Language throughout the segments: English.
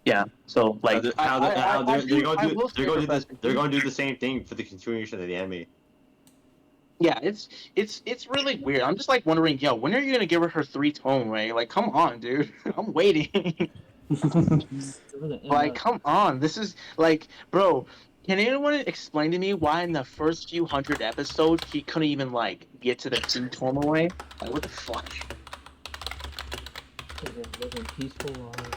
Yeah. So like, they're going to do the same thing for the continuation of the anime. yeah, it's really weird. I'm just like wondering, yo, when are you gonna give her 3-tone way? Like, come on, dude. I'm waiting. Like, come on. This is like, bro. Can anyone explain to me why in the first few hundred episodes he couldn't even like get to the 3-tone way? Like, what the fuck? Living peaceful life.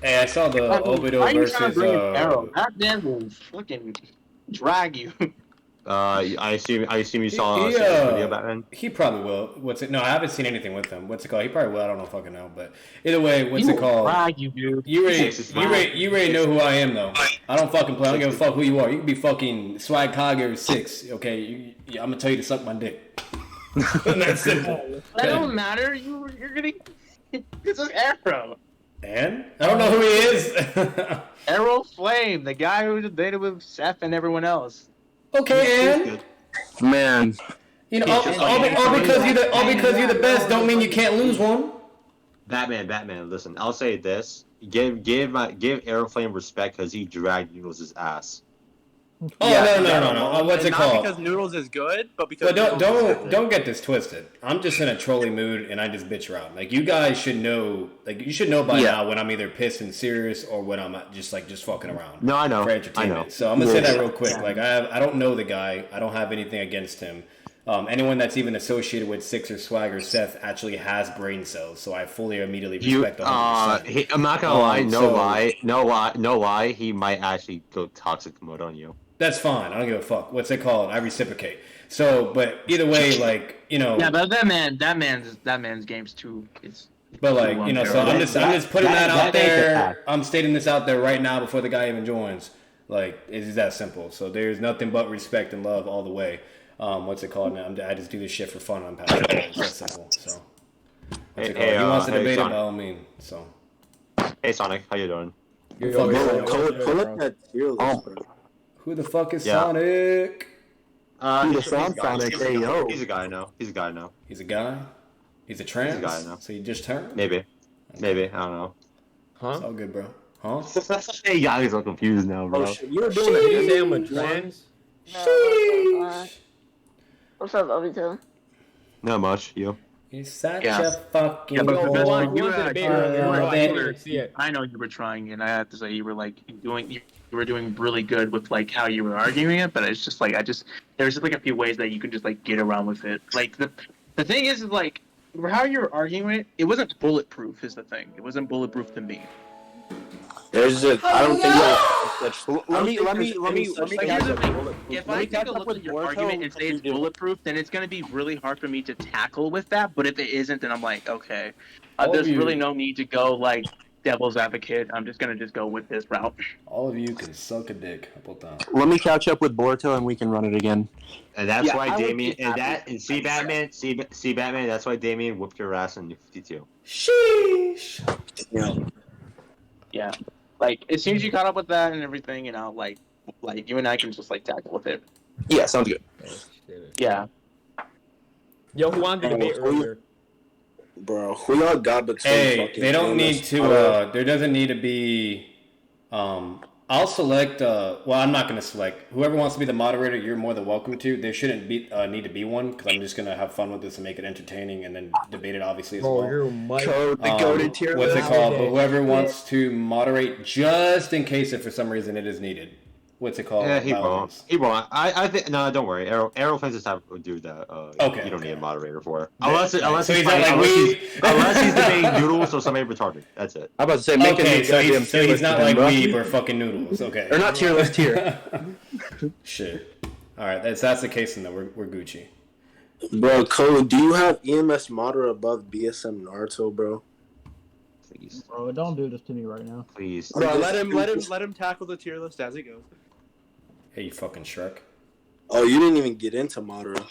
Hey, I saw the Obito why are you trying to versus bring in Arrow? That man will fucking drag you. I assume you saw a video, Batman. He probably will. What's it? No, I haven't seen anything with him. What's it called? He probably will. I don't know, fucking know. But either way, what's He it will called? drag you, dude. You already know who I am, though. I don't fucking play. I don't give a fuck who you are. You can be fucking Swag Kage or 6. Okay, I'm gonna tell you to suck my dick. That's simple. That don't matter. You're gonna. This is Arrow. And I don't know who he is. AeroFlame, the guy who dated with Seth and everyone else. Okay, and man, you know, all because you're the best don't mean you can't lose one. Batman. Listen, I'll say this: give AeroFlame respect because he dragged Noodles' ass. Oh no! What's it called? Not because Noodles is good, but because don't get this twisted. I'm just in a trolly mood and I just bitch around. Like you guys should know. Like you should know by now when I'm either pissed and serious or when I'm just fucking around. No, I know. For entertainment. I know. So I'm gonna say that real quick. Like I don't know the guy. I don't have anything against him. Anyone that's even associated with Six or Swag or Seth actually has brain cells, so I fully immediately respect 100%. I'm not gonna lie. No lie. He might actually go toxic mode on you. That's fine. I don't give a fuck. What's it called? I reciprocate. So, but either way, like Yeah, but that man's game's too. But like so I'm just putting that out there. I'm stating this out there right now before the guy even joins. Like it's that simple. So there's nothing but respect and love all the way. What's it called? I just do this shit for fun. I'm passionate. It's that simple. So what's it called? He wants to debate it by all means. So hey Sonic, how you doing? pull up that tier list, bro. Who the fuck is Sonic? He's Sonic. Hey yo. He's a guy now. He's a guy. He's a trans. He's a guy now. So you just turned? Maybe. I don't know. Huh? It's all good, bro. Huh? Hey, you guys are confused now, bro. Oh shit, you were doing it. You say I'm a trans? What's up, Obito? Not much. You. You're such a fucking. Yeah, but see I know you were trying, and I have to say you were doing really good with like how you were arguing it. But it's just like there's just like a few ways that you could just like get around with it. Like the thing is like how you were arguing it, it wasn't bulletproof. Is the thing. It wasn't bulletproof to me. There's a. I don't think. Let me. If I take a look at your argument and say it's bulletproof, then it's going to be really hard for me to tackle with that. But if it isn't, then I'm like, okay, there's really no need to go like devil's advocate. I'm just going to go with this route. All of you can suck a dick. How about that? Let me catch up with Boruto and we can run it again. And that's why Damien see Batman. That's why Damien whooped your ass in New 52. Sheesh. Yeah. Like, as soon as you caught up with that and everything, you know, like you and I can just, like, tackle with it. Yeah, sounds good. Yeah. Yo, who wanted to debate earlier? Bro, we all got between. Hey, they don't need to, there doesn't need to be, I'll select, well, I'm not going to select. Whoever wants to be the moderator, you're more than welcome to. There shouldn't be need to be one, because I'm just going to have fun with this and make it entertaining, and then debate it, obviously, as well. The goated tier what's it called? But whoever wants to moderate, just in case if for some reason it is needed. What's it called? Yeah, he won't. He won't. I think no. Don't worry. Arrowflame's just have to do that. Okay. You don't need a moderator for it. Yeah. Unless so he's debating noodles or somebody retarded. That's it. I'm about to say make okay, a so he's not like weeb or fucking noodles. Okay. Or not tier list tier. Shit. All right. That's the case, then we're Gucci. Bro, Code, do you have EMS Madara above BSM Naruto, bro? Please. Bro, don't do this to me right now. Please. Bro, let him tackle the tier list as it goes. Hey, you fucking Shrek. Oh, you didn't even get into Madara.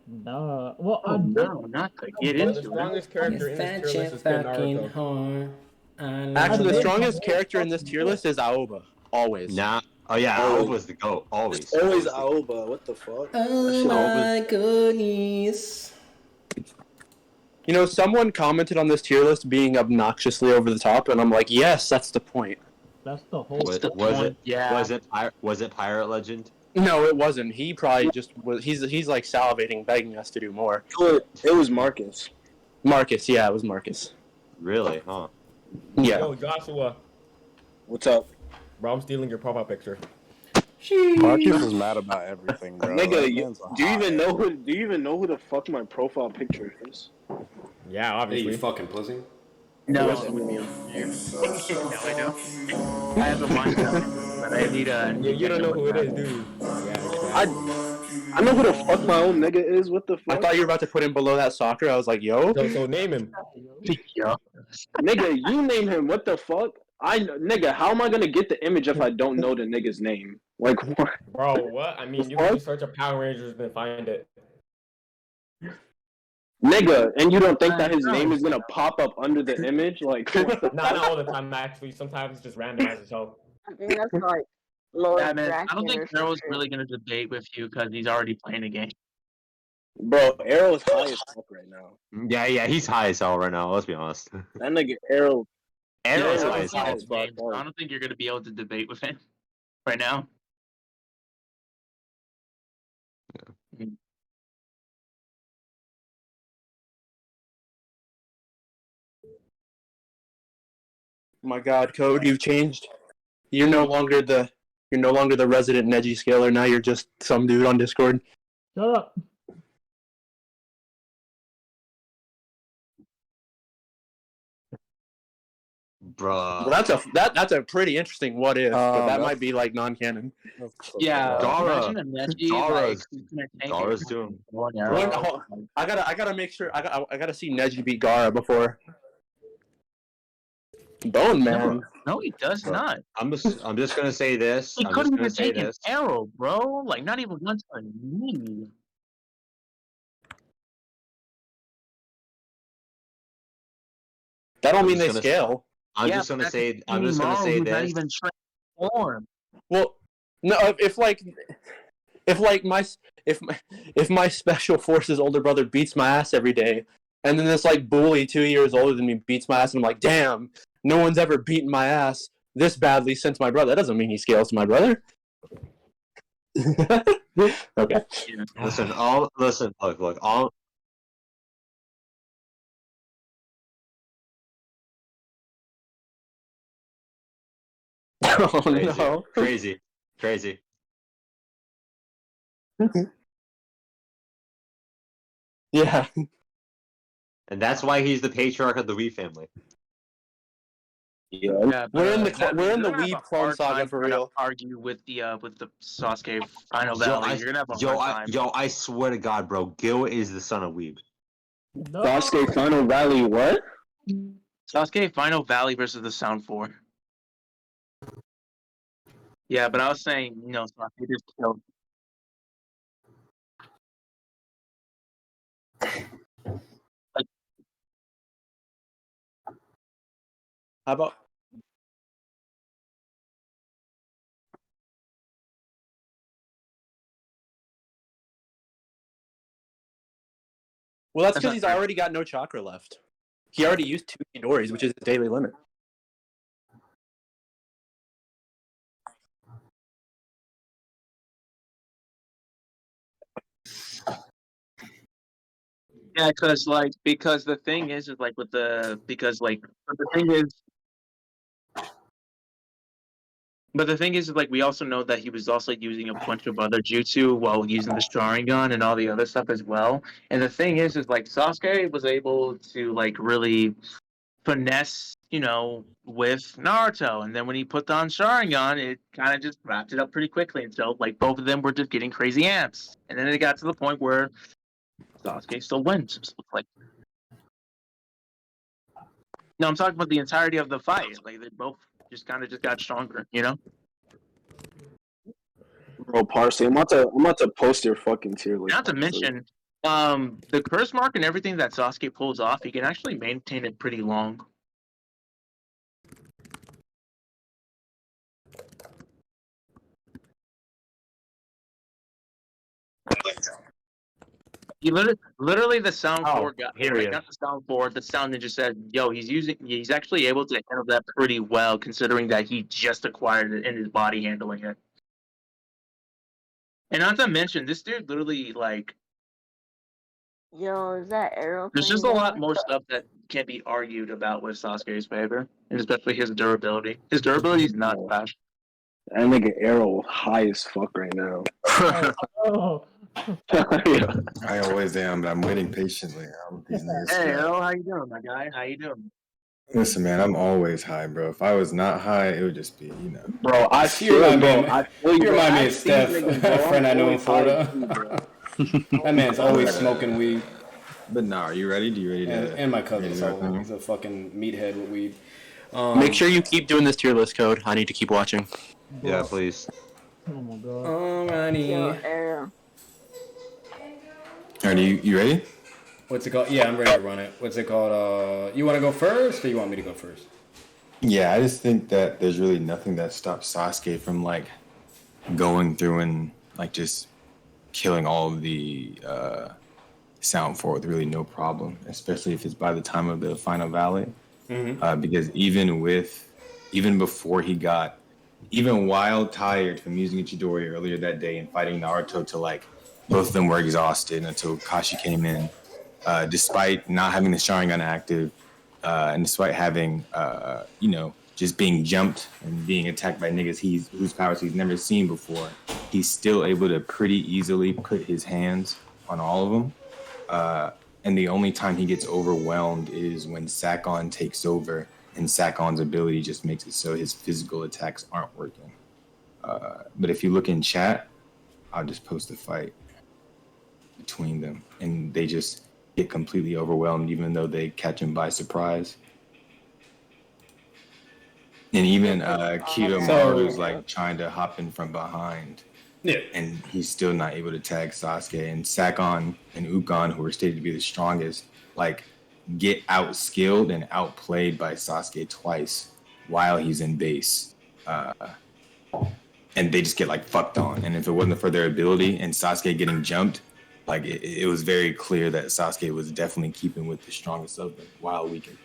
No. Well, no, not to get into the strongest character in this tier list is Naruto. Actually, the strongest character in this tier list is Aoba. Always. Nah. Oh yeah, Aoba's the GOAT. Always. It's always Aoba. What the fuck? Oh my goodness. You know, someone commented on this tier list being obnoxiously over the top, and I'm like, yes, that's the point. That's the whole. Was it? Yeah. Was it Pirate Legend? No, it wasn't. He probably just was. He's like salivating, begging us to do more. It was Marcus. Marcus, yeah, it was Marcus. Really? Huh? Yeah. Yo, Joshua, What's up? bro, I'm stealing your profile picture. Marcus is mad about everything, bro. Nigga, That you, man's a do you hot even ass. know who? Do you even know who the fuck my profile picture is? Yeah, Hey, obviously. you fucking pussy. No. Yes, Eminem. No, I don't. I have a mind but I need a. Yeah, you don't know who it is, do you? I know who the fuck my own nigga is. What the I fuck? thought you were about to put him below that soccer. I was like, yo. So name him. Yeah. Nigga, you name him. What the fuck? Nigga, how am I gonna get the image if I don't know the nigga's name? Like what? Bro, what? I mean, you can just search up Power Rangers and find it. Nigga, and you don't think that his name is gonna pop up under the image? Like what the Not fuck? all the time, actually. Sometimes it's just random as itself. I think that's like Lord Yeah, man. I don't Draken think or Daryl's something. really gonna debate with you because he's already playing a game. Bro, Arrow's high as fuck right now. Yeah, he's high as hell right now. Let's be honest. That nigga Arrow. Arrow's Yeah, high it's as hell. high as fuck. Games, so I don't think you're gonna be able to debate with him right now. My God, Code, you've changed. You're no longer the resident Neji scaler. Now you're just some dude on Discord. Shut up. Bruh. Well, that's a pretty interesting what if, but that that's- might be like non-canon. Yeah, Dara. imagine a Neji, Dara's- like, who's gonna tank Dara's it. doing. One arrow. I gotta make sure. I gotta see Neji beat Gara before. Bone Man. No, he does Bro. not. I'm just gonna say this. He I'm just couldn't gonna even say take an this. arrow, bro. Like, not even once a knee. That don't I'm mean they just gonna- scale. I'm Yeah, just gonna but say. that's I'm just gonna Orochimaru, say who's not this. even transformed. Well, no. If my special forces older brother beats my ass every day, and then this like bully 2 years older than me beats my ass, and I'm like, damn, no one's ever beaten my ass this badly since my brother. That doesn't mean he scales to my brother. Okay. Listen, look, all. Oh Crazy, no. crazy. Yeah. And that's why he's the patriarch of the Wii family. Yeah. Yeah, We're in the you're gonna have Weeb a clone hard saga time for trying to real. argue with the Sasuke Final Valley. You're gonna have a hard time. I swear to God, bro, Gil is the son of Weeb. No. Sasuke Final Valley, what? Sasuke Final Valley versus the Sound 4. Yeah, but I was saying, Sasuke just killed. How about Well, that's That's because not he's fair. already got no chakra left. He already used 2 Midori's, which is his daily limit. Yeah, because the thing is like with the because like but the thing is. But the thing is, like, we also know that he was also using a bunch of other jutsu while using the Sharingan and all the other stuff as well. And the thing is like, Sasuke was able to, like, really finesse, with Naruto. And then when he put on Sharingan, it kind of just wrapped it up pretty quickly. And so, like, both of them were just getting crazy amps. And then it got to the point where Sasuke still wins. Like, no, I'm talking about the entirety of the fight. Like, they both just kind of just got stronger, Bro, Parsley, I'm about to post your fucking tier list. Not to mention, the curse mark and everything that Sasuke pulls off, he can actually maintain it pretty long. He literally the sound Oh, 4 got here he is. got the sound 4. The sound ninja said, "Yo, he's actually able to handle that pretty well, considering that he just acquired it in his body handling it." And not to mention, this dude literally like Yo, is that AeroFlame? there's just a lot more stuff that can be argued about with Sasuke's favor, and especially his durability. His durability is not trash. That nigga Arrow high as fuck right now. Oh. Yeah. I always am, but I'm waiting patiently. These niggas Hey, sweat. Earl, how you doing, my guy? How you doing? Listen, man, I'm always high, bro. If I was not high, it would just be, Bro, I You feel remind bro. me- I feel You remind me I of see Steph, niggas, a bro, friend I know in always high Florida. too, bro. That man's always smoking weed. But nah, are you ready? Do you ready to? And my cousin, ready to so go? he's a fucking meathead with weed. Make sure you keep doing this tier list code. I need to keep watching. Yeah, please. Oh my god. Yo, Alrighty. Arrow. Alright, you ready? What's it called? Yeah, I'm ready to run it. What's it called? You want to go first, or you want me to go first? Yeah, I just think that there's really nothing that stops Sasuke from like going through and like just killing all of the sound for with really no problem, especially if it's by the time of the final valley. Because even before he got, even while tired from using Chidori earlier that day and fighting Naruto to like, both of them were exhausted until Kashi came in. Despite not having the Sharingan active, and despite having, just being jumped and being attacked by niggas whose powers he's never seen before, he's still able to pretty easily put his hands on all of them. And the only time he gets overwhelmed is when Sakon takes over, and Sakon's ability just makes it so his physical attacks aren't working. But if you look in chat, I'll just post a fight between them, and they just get completely overwhelmed, even though they catch him by surprise. And even Kidomaru's like trying to hop in from behind. Yeah. And he's still not able to tag Sasuke. And Sakon and Ukon, who are stated to be the strongest, like get outskilled and outplayed by Sasuke twice while he's in base. And they just get like fucked on. And if it wasn't for their ability and Sasuke getting jumped, like it was very clear that Sasuke was definitely keeping with the strongest of them while weakened.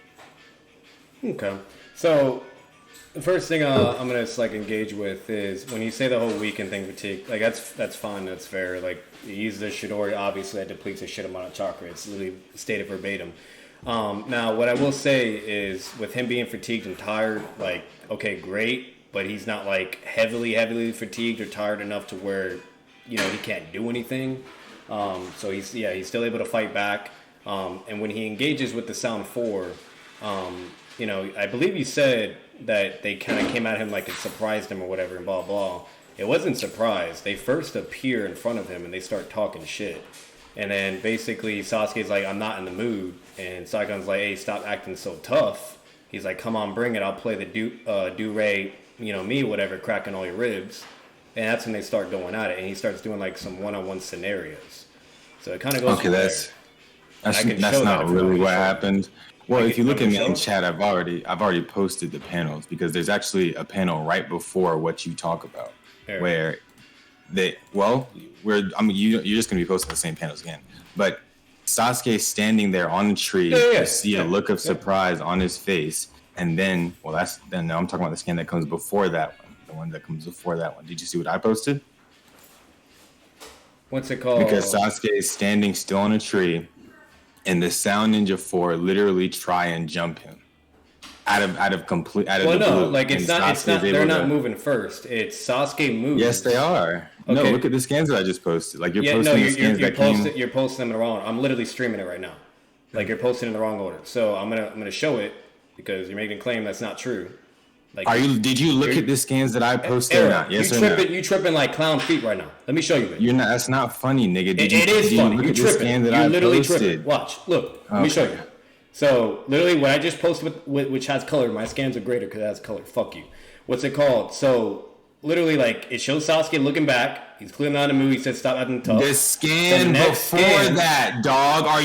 Okay. So the first thing I'm gonna like engage with is when you say the whole weekend thing fatigue, like that's fine, that's fair. Like you use the Chidori, obviously that depletes a shit amount of chakra. It's literally stated verbatim. Now what I will say is with him being fatigued and tired, like okay, great, but he's not like heavily fatigued or tired enough to where he can't do anything. So he's still able to fight back. And when he engages with the Sound 4, I believe you said that they kind of came at him like it surprised him or whatever and blah, blah. It wasn't surprised. They first appear in front of him and they start talking shit. And then basically Sasuke's like, I'm not in the mood. And Saigon's like, hey, stop acting so tough. He's like, come on, bring it. I'll play the do-ray, me, whatever, cracking all your ribs. And that's when they start going at it. And he starts doing like some one-on-one scenarios. So it kind of goes Okay, that's that not really what happened. Well, if you look at me in show? chat, I've already posted the panels because there's actually a panel right before what you talk about, where you're just gonna be posting the same panels again. But Sasuke standing there on the tree, you see a look of surprise on his face, and then now I'm talking about the scan that comes before that one, the one that comes before that one. Did you see what I posted? What's it called? Because Sasuke is standing still on a tree, and the Sound Ninja 4 literally try and jump him out of the blue. Like it's not. They're not moving first. It's Sasuke moves. Yes, they are. Okay. No, look at the scans that I just posted. Like you're posting the scans that came. You're posting them in the wrong. I'm literally streaming it right now. Like you're posting in the wrong order. So I'm gonna show it because you're making a claim that's not true. Like, Did you look at the scans that I posted or not? Yes or no? You tripping like clown feet right now. Let me show you it. You're not. That's not funny, nigga. It is funny. You tripping. You're literally tripping. Watch. Look. Let me show you. So literally, what I just posted which has color. My scans are greater because it has color. Fuck you. What's it called? So literally, like it shows Sasuke looking back, He's clearly not in the mood. He said stop acting tough. The scan before that, dog. Are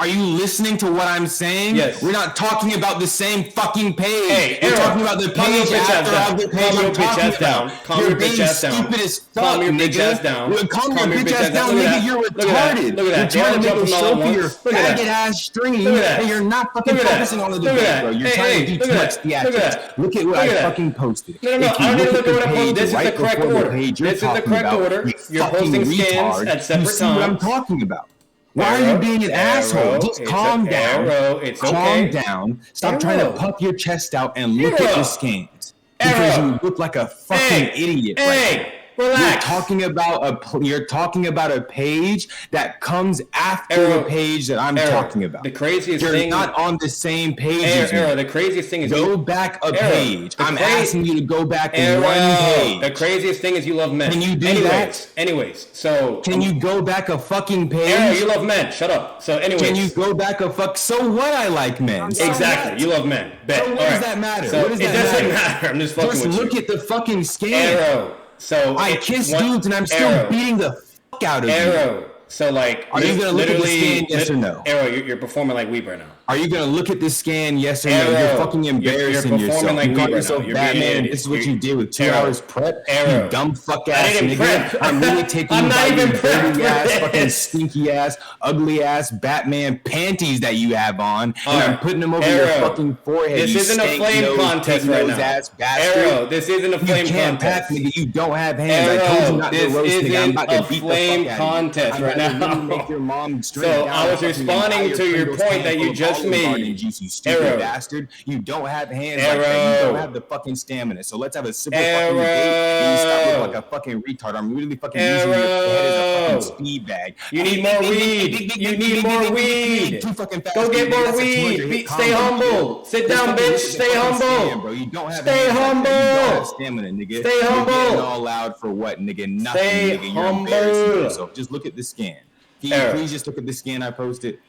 you listening to what I'm saying? Yes. We're not talking about the same fucking page. Hey, we're talking about the page after the page I'm talking about. Calm your bitch ass down. You're being stupid as fuck, nigga. Calm your bitch ass down, nigga. You're retarded. Look at that. You're trying to make a show for your faggot ass stream, and you're not fucking focusing on the debate, bro. You're trying to do too much theatrics. Look at what I fucking posted. No. I don't need to look at what I posted. This is the correct order. This is the correct order. You're posting scans at separate times. You see what I'm talking about? Why are you being an asshole? Just calm down. It's calm down. Stop trying to puff your chest out and look at the scans. Because you look like a fucking idiot right now. Relax. You're talking about a page that comes after the page that I'm talking about. The craziest You're thing. You're not on the same page as me. The craziest thing is go back a page. I'm asking you to go back one page. The craziest thing is you love men. Can you do that? Anyways, so can you go back a fucking page? You love men. Shut up. So anyways, can you go back So what? I like men. Exactly. You love men. Bet. So what does that matter? So what does that matter? It doesn't matter. I'm just fucking with you. Just look at the fucking scan. So I kiss dudes and I'm still beating the fuck out of you. So like, are you gonna look at the scan? Yes or no? You're performing like Weeb right now. Are you gonna look at the scan? Yes or no? You're fucking embarrassing yourself. Like you call yourself Batman. This is what you did with 2 hours prep. You dumb fuck ass nigga. I'm really taking you by your dirty ass, fucking stinky ass, ugly ass Batman panties that you have on, and I'm putting them over your fucking forehead. This isn't a flame contest right now. This isn't a flame contest. Nigga, you don't have hands. I told you not to roast nigga. I'm about to beat the fuck out of you. Contest right now. Make your mom so I was responding to your point that you just made. You stupid bastard. You don't have hands like that. You don't have the fucking stamina. So let's have a simple fucking debate. And you stop looking like a fucking retard. I'm really fucking using your head as a fucking speed bag. You need more weed. You need more weed. Go get more weed. Stay humble. Sit down, bitch. Stay humble. Bro, you don't have Stay humble. You don't have stamina, nigga. Stay humble. You're getting all loud for what, nigga? Nothing, nigga. You're embarrassing yourself. Just look at the scan. Can you please just look at the scan I posted?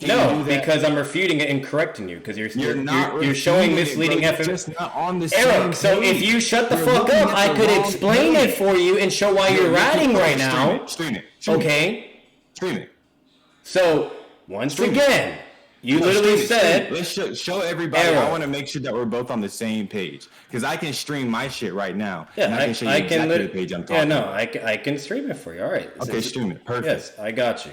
No, because I'm refuting it and correcting you because you're showing misleading information. Eric, so if you shut the fuck up, I could explain it for you and show why you're ratting right now. Stream it. Okay. Stream it. So once again, you literally said. Let's show everybody. I want to make sure that we're both on the same page because I can stream my shit right now. Yeah, and I can show you exactly the page I'm talking about. I can stream it for you. All right. Okay, stream it. Perfect. Yes, I got you.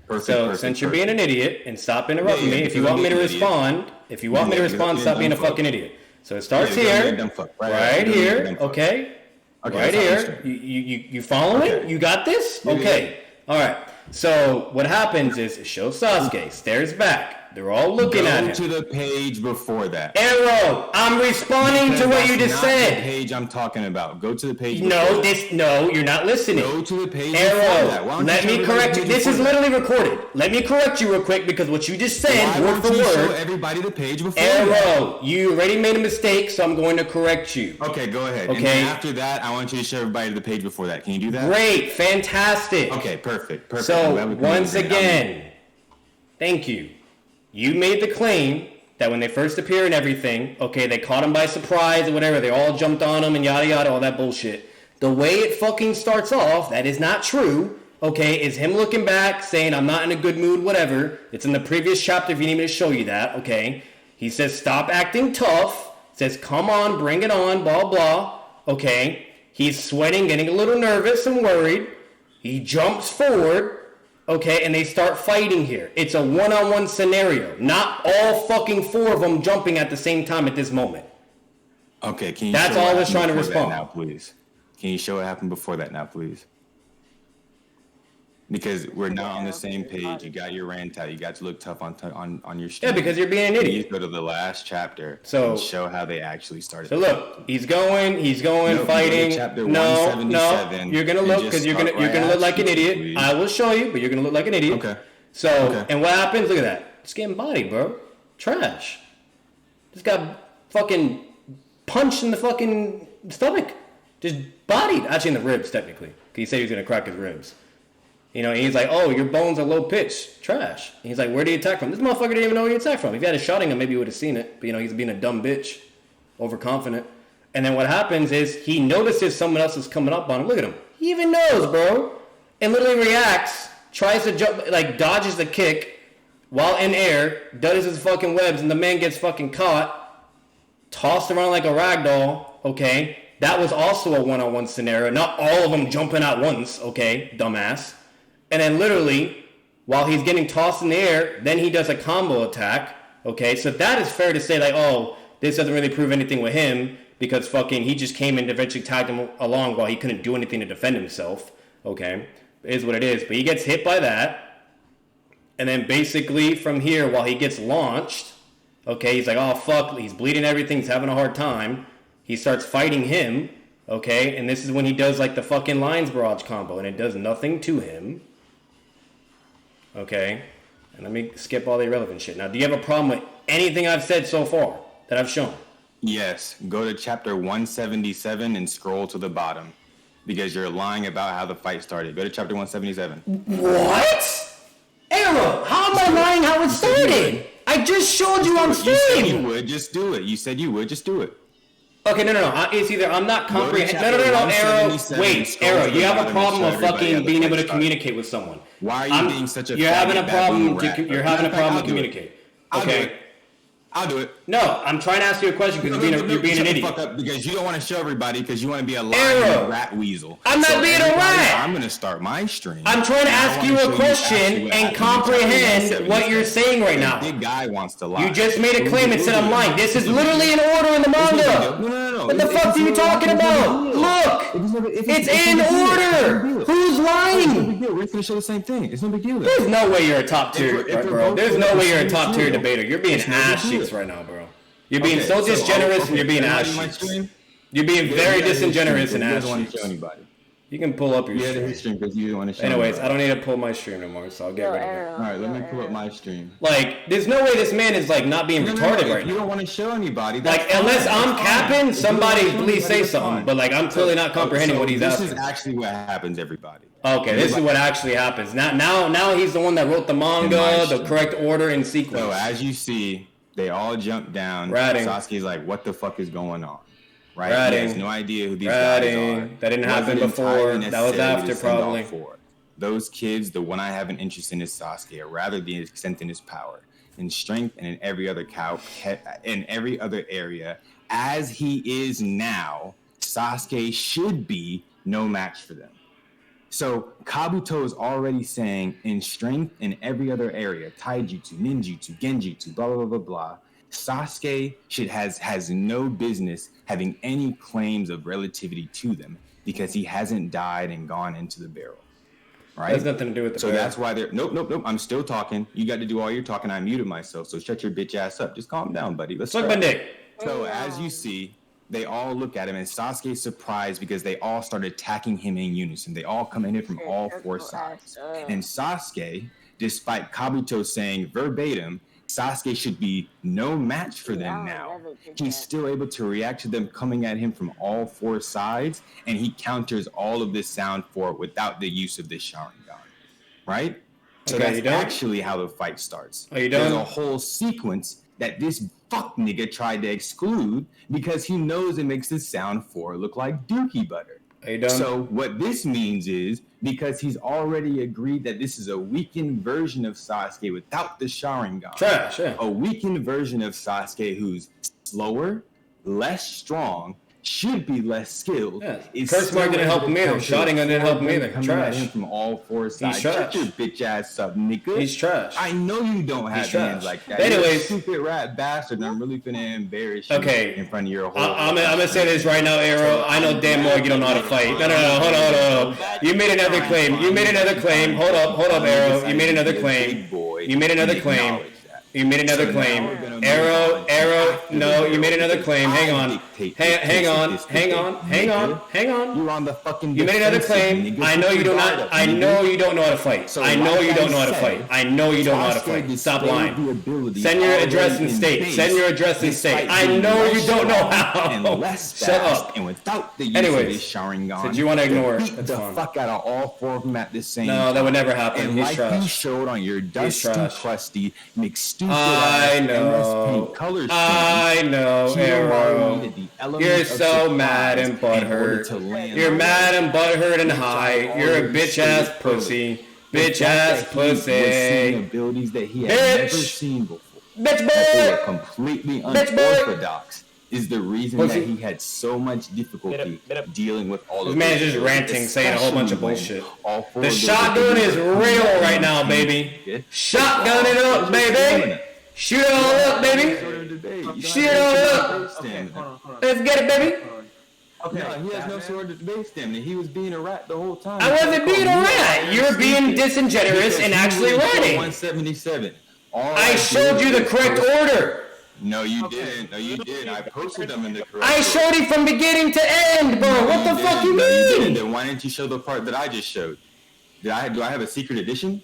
Perfect, since you're being an idiot and stop interrupting me, if you want me to respond, stop being a fucking idiot. So it starts here, right here, okay? Right here. You following? You got this? Okay. All right. So what happens is it shows Sasuke, stares back. They're all looking at him. Go to the page before that. Arrow, I'm responding to what you just said. The page I'm talking about. Go to the page. No, you're not listening. Go to the page. Arrow, let me correct you. This is literally recorded. Let me correct you real quick because what you just said, word for word. Show everybody the page before. Arrow, you already made a mistake, so I'm going to correct you. Okay, go ahead. Okay. And then after that, I want you to show everybody the page before that. Can you do that? Great, fantastic. Okay, perfect. So once again, thank you. You made the claim that when they first appear and everything, okay, they caught him by surprise or whatever, they all jumped on him and yada yada, all that bullshit. The way it fucking starts off, that is not true, okay, is him looking back, saying, I'm not in a good mood, whatever. It's in the previous chapter if you need me to show you that, okay. He says, stop acting tough. Says, come on, bring it on, blah, blah, okay. He's sweating, getting a little nervous and worried. He jumps forward. Okay, and they start fighting here. It's a one-on-one scenario. Not all fucking four of them jumping at the same time at this moment. Okay, can you That's all I was trying to respond. Now, please. Can you show what happened before that now, please? Because we're not on the same page. You got your rant out. You got to look tough on your stream. Yeah, because you're being an idiot. You go to the last chapter and show how they actually started. So look, he's going, fighting. No, you're gonna look because you're gonna look like an idiot. Please. I will show you, but you're gonna look like an idiot. Okay. So, and what happens? Look at that. Just getting bodied, bro. Trash. Just got fucking punched in the fucking stomach. Just bodied. Actually, in the ribs, technically. He said he was gonna crack his ribs. You know, he's like, oh, your bones are low pitch. Trash. And he's like, where did he attack from? This motherfucker didn't even know where he attacked from. If he had a shot at him, maybe he would have seen it. But, you know, he's being a dumb bitch. Overconfident. And then what happens is he notices someone else is coming up on him. Look at him. He even knows, bro. And literally reacts, tries to jump, like dodges the kick while in air, does his fucking webs, and the man gets fucking caught, tossed around like a ragdoll, okay? That was also a one-on-one scenario. Not all of them jumping at once, okay, dumbass. And then literally, while he's getting tossed in the air, then he does a combo attack, okay? So that is fair to say, like, oh, this doesn't really prove anything with him because fucking he just came and eventually tagged him along while he couldn't do anything to defend himself, okay? It is what it is. But he gets hit by that. And then basically from here, while he gets launched, okay, he's like, oh, fuck, he's bleeding everything, he's having a hard time. He starts fighting him, okay? And this is when he does, like, the fucking Lines Barrage combo, and it does nothing to him. Okay? And let me skip all the irrelevant shit. Now, do you have a problem with anything I've said so far that I've shown? Yes. Go to chapter 177 and scroll to the bottom. Because you're lying about how the fight started. Go to chapter 177. What? Arrow, how am I lying how it started? I just showed you on stream. You said you would, just do it. You said you would, just do it. Okay, no. It's either I'm not comprehending. No, Arrow. Wait, Arrow, you have a problem with fucking being able to communicate with someone. Why are you being such a You're having a problem. You're having a problem to communicate. Okay. I'll do it. No, I'm trying to ask you a question because you're being an idiot. Fuck up because you don't want to show everybody because you want to be a lying rat weasel. I'm not being a rat. I'm gonna start my stream. I'm trying to ask you a question and comprehend what you're saying right now. Big guy wants to lie. You just made a claim and said I'm lying. This is literally an order in the manga. No. What the fuck are you talking about? Look, it's in order. Who's lying? We're gonna show the same thing. It's no big deal. There's no way you're a top tier, bro. There's no way you're a top tier debater. You're being ass cheeks right now, bro. You're being so disgenerous and you're being ass cheeks. You're being very disingenerous and ass cheeks. You can pull up your stream. Because you don't want to show Anyways, I don't need to pull my stream anymore, so I'll get rid of it. All right, let me pull up my stream. Like, there's no way this man is like not being retarded right now. You don't want to show anybody. Like, unless I'm capping, somebody please say something. But like, I'm clearly not comprehending what he's asking. This is actually what happens, everybody. Okay, this is what actually happens. Now he's the one that wrote the manga, the correct order and sequence. So as you see, they all jump down. Ratting. Sasuke's like, what the fuck is going on? Right? Ratting. He has no idea who these guys are. That didn't happen before. That was after, probably. Those kids, the one I have an interest in is Sasuke, or rather the extent in his power, in strength, and in every other area. As he is now, Sasuke should be no match for them. So Kabuto is already saying in strength in every other area, taijutsu, ninjutsu, genjutsu, blah, blah, blah, blah, blah. Sasuke has no business having any claims of relativity to them because he hasn't died and gone into the barrel. Right? That has nothing to do with the barrel. That's why they're... Nope. I'm still talking. You got to do all your talking. I muted myself, so shut your bitch ass up. Just calm down, buddy. Let's suck my dick. So as you see... They all look at him, and Sasuke's surprised because they all start attacking him in unison. They all come in from all four sides. And Sasuke, despite Kabuto saying verbatim, Sasuke should be no match for them now, he's still able to react to them coming at him from all four sides, and he counters all of this sound for it without the use of this Sharingan. Right? So that's actually how the fight starts. Are you done? There's a whole sequence that this fuck nigga tried to exclude because he knows it makes the sound 4 look like dookie butter. Are you done? So what this means is, because he's already agreed that this is a weakened version of Sasuke without the Sharingan. Trash, yeah. A weakened version of Sasuke who's slower, less strong, should be less skilled. Yeah. Curse Mark didn't help him either. Sharingan didn't help him either. Trash. Him from all four sides. Shut your bitch ass up, nigga. He's trash. I know you don't have hands like that. Anyways, you're a stupid rat bastard. And I'm really finna embarrass you in front of your whole. I'm gonna say this right now, Arrow. I know damn well you don't know how to fight. No. Hold on. You made another claim. Hold up, Arrow. You made another claim. Arrow, no, you made another claim. Hang on. You're on the fucking. You made another claim. I know you don't know how to fight. I know you don't know how to fight. Stop lying. Send your address and state. I know you don't know how. Shut up. And without the use of this Sharingan, since you want to ignore it, beat the fuck out of all four of them at the same time. No, that would never happen. And He's trash. You showed on your dusty, crusty, mixed stupid I know, color scheme, Arrow. needed the element You're of so mad surprise and in order butthurt. to land You're on mad it. and butthurt and Which I high. You're a already bitch ass stated pussy. earlier. The Bitch fact ass that he was seeing pussy. abilities that he had never Bitch. seen before, Bitch that they were boy. completely Bitch boy. unorthodox, is the reason Pussy. that he had so much difficulty dealing with all This of man those is just abilities, ranting, saying a whole bunch of especially bullshit. when all four The of those shotgun abilities is are coming real out right in now, one baby. hit. Shotgun it up, baby. Shoot it all up, baby. Shoot it all up. Okay, hold on. Let's get it, baby. Okay, No, he has no sword to base stamina. He was being a rat the whole time. I wasn't being a rat. You're being disingenuous and actually ratting. 177. I showed you the correct order. No, you didn't. No, you didn't. I posted them in the correct I order. showed it from beginning to end, bro. No, What the fuck you No, you didn't. mean? Then why didn't you show the part that I just showed? Do I have a secret edition?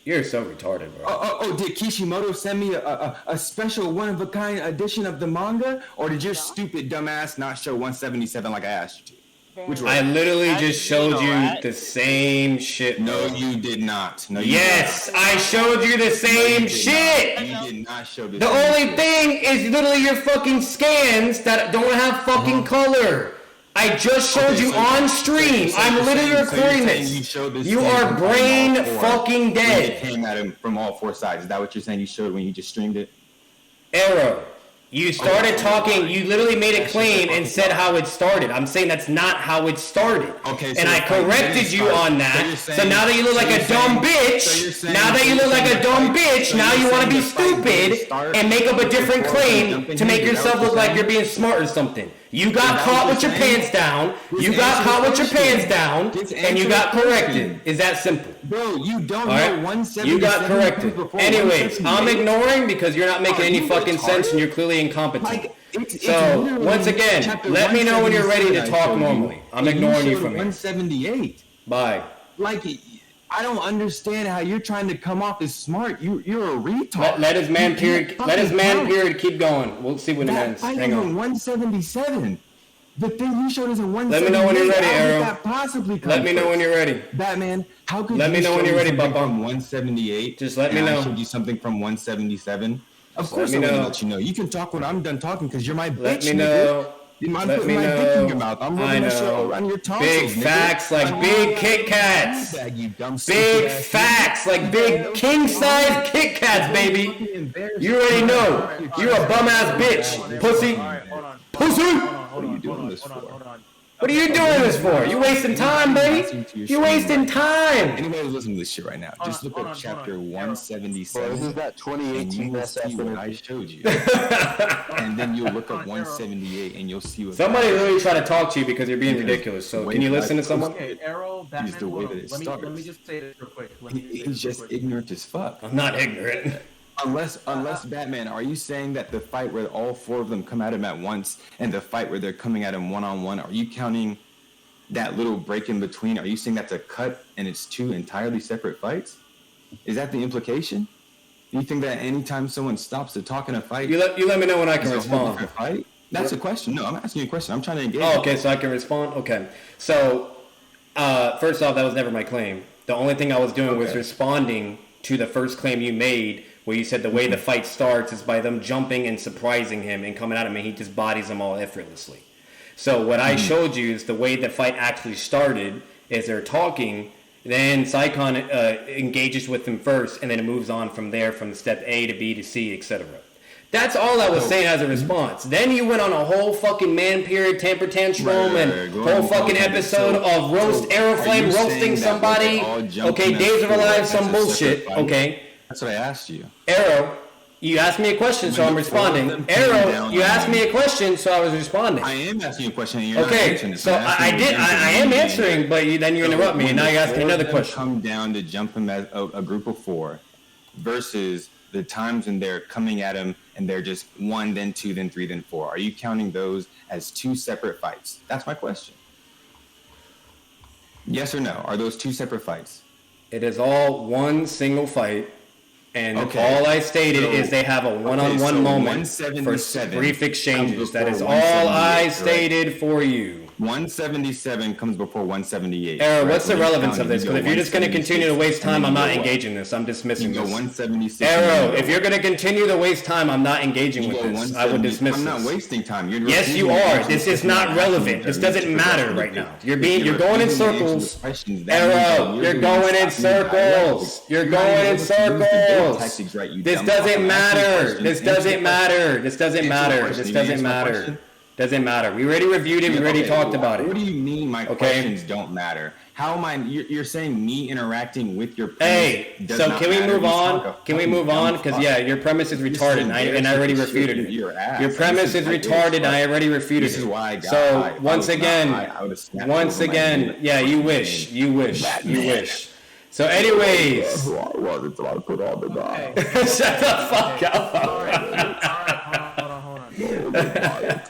You're so retarded, bro. Oh, did Kishimoto send me a special one-of-a-kind edition of the manga? Or did your stupid dumbass not show 177 like I asked you to? Which I one? literally just showed you the same shit. No, bro. you did not. No, you Yes, did not. I showed you the same You did shit. not. You did not show this. The only thing is literally your fucking scans that don't have fucking color. I just showed you on stream. I'm literally recording this. You are brain fucking dead. It came at him from all four sides. Is that what you're saying you showed when you just streamed it? Arrow. You started talking, you literally made a claim and said how it started. I'm saying that's not how it started. Okay, so and I corrected you on that. So now that you look like a dumb bitch, now that you look like a dumb bitch, now you want to be stupid and make up a different claim to make yourself look like you're being smart or something. You got caught with your pants down. You got caught with your pants down, and you got corrected. Is that simple? Bro, you don't All know right? 177. You got corrected. Anyways, I'm ignoring because you're not making any fucking sense and you're clearly incompetent. So, once again, let me know when you're ready to talk normally. I'm ignoring you from here. 178. Bye. Like, I don't understand how you're trying to come off as smart. You're a retard. Let his man period keep going. We'll see when it ends. Hang on. 177. The thing you showed is a 178. Let me know when you're ready, How did Arrow. that possibly come Let me know first? when you're ready. Batman, how could Let you me know when you're ready, something Bubba. from 178? Just let me and know. I showed you something from 177. Of Just course let me I'm gonna know. let you know. You can talk when I'm done talking because you're my bitch, Let me nigga. know. I'm Let putting me my dick know. in your mouth. I'm I rubbing that shit know. around your tonsils, Big nigga. facts like big Kit Kats. Bag, you dumb Big stupid ass facts like big king size Kit Kats, baby. You already know. You're a bum ass bitch. Pussy. Pussy. What are you doing this for? What are you doing this for? You wasting time, baby. You wasting time. Anybody who's listening to this shit right now, just look up chapter 177. Bro, this is that 2018 and you will SF see what I energy. showed you. And then you'll look up 178 and you'll see what Somebody that is. literally try to talk to you because you're being ridiculous. So can you listen to someone? Okay, Arrow, Batman, Is the way that it let starts. me just say this real quick. He's just ignorant as fuck. I'm not ignorant. Unless Batman, are you saying that the fight where all four of them come at him at once and the fight where they're coming at him one-on-one, are you counting that little break in between? Are you saying that's a cut and it's two entirely separate fights? Is that the implication? Do you think that anytime someone stops to talk in a fight, You let me know when I can it's a whole respond. different fight? That's a question. No, I'm asking you a question. I'm trying to engage. Oh, okay, so I can respond? Okay. So, first off, that was never my claim. The only thing I was doing was responding to the first claim you made, where you said the way the fight starts is by them jumping and surprising him and coming at him, and he just bodies them all effortlessly. So what I showed you is the way the fight actually started is they're talking, then Saikon engages with them first, and then it moves on from there from step A to B to C, etc. That's all I was saying as a response. Then you went on a whole fucking man period temper tantrum and whole fucking episode of roast AeroFlame roasting somebody. Okay, Days of Our Lives, some bullshit. Okay. That's what I asked you. Arrow, you asked me a question, so I'm responding. Arrow, you asked me a question, so I was responding. I am asking you a question. And you're not Okay, answering it, so I'm asking you to answer I am me. answering, but then you interrupt me, and now you're asking another question. Come down to jump him as a group of four versus the times when they're coming at him and they're just one, then two, then three, then four. Are you counting those as two separate fights? That's my question. Yes or no? Are those two separate fights? It is all one single fight. And all I stated is they have a one-on-one moment for brief exchanges. That is all I stated for you. 177 comes before 178. Arrow, what's the relevance of this? Because if you're just going to continue to waste time, I'm not engaging this. I'm dismissing this. 176. Arrow, if you're going to continue to waste time, I'm not engaging with this. I would dismiss this. I'm not wasting time. Yes, you are. This is not relevant. This doesn't matter right now. You're going in circles. Arrow, you're going in circles. You're going in circles. This doesn't matter. This doesn't matter. This doesn't matter. This doesn't matter. Doesn't matter. We already reviewed it. We already talked about it. What do you mean my questions don't matter? How am I? You're saying me interacting with your premise? Hey, so can we move on? Can we move on? Because your premise is retarded, and I already refuted it. Your premise is retarded, and I already refuted it. This is why I got. So once again, yeah, you wish. So, anyways, shut the fuck up.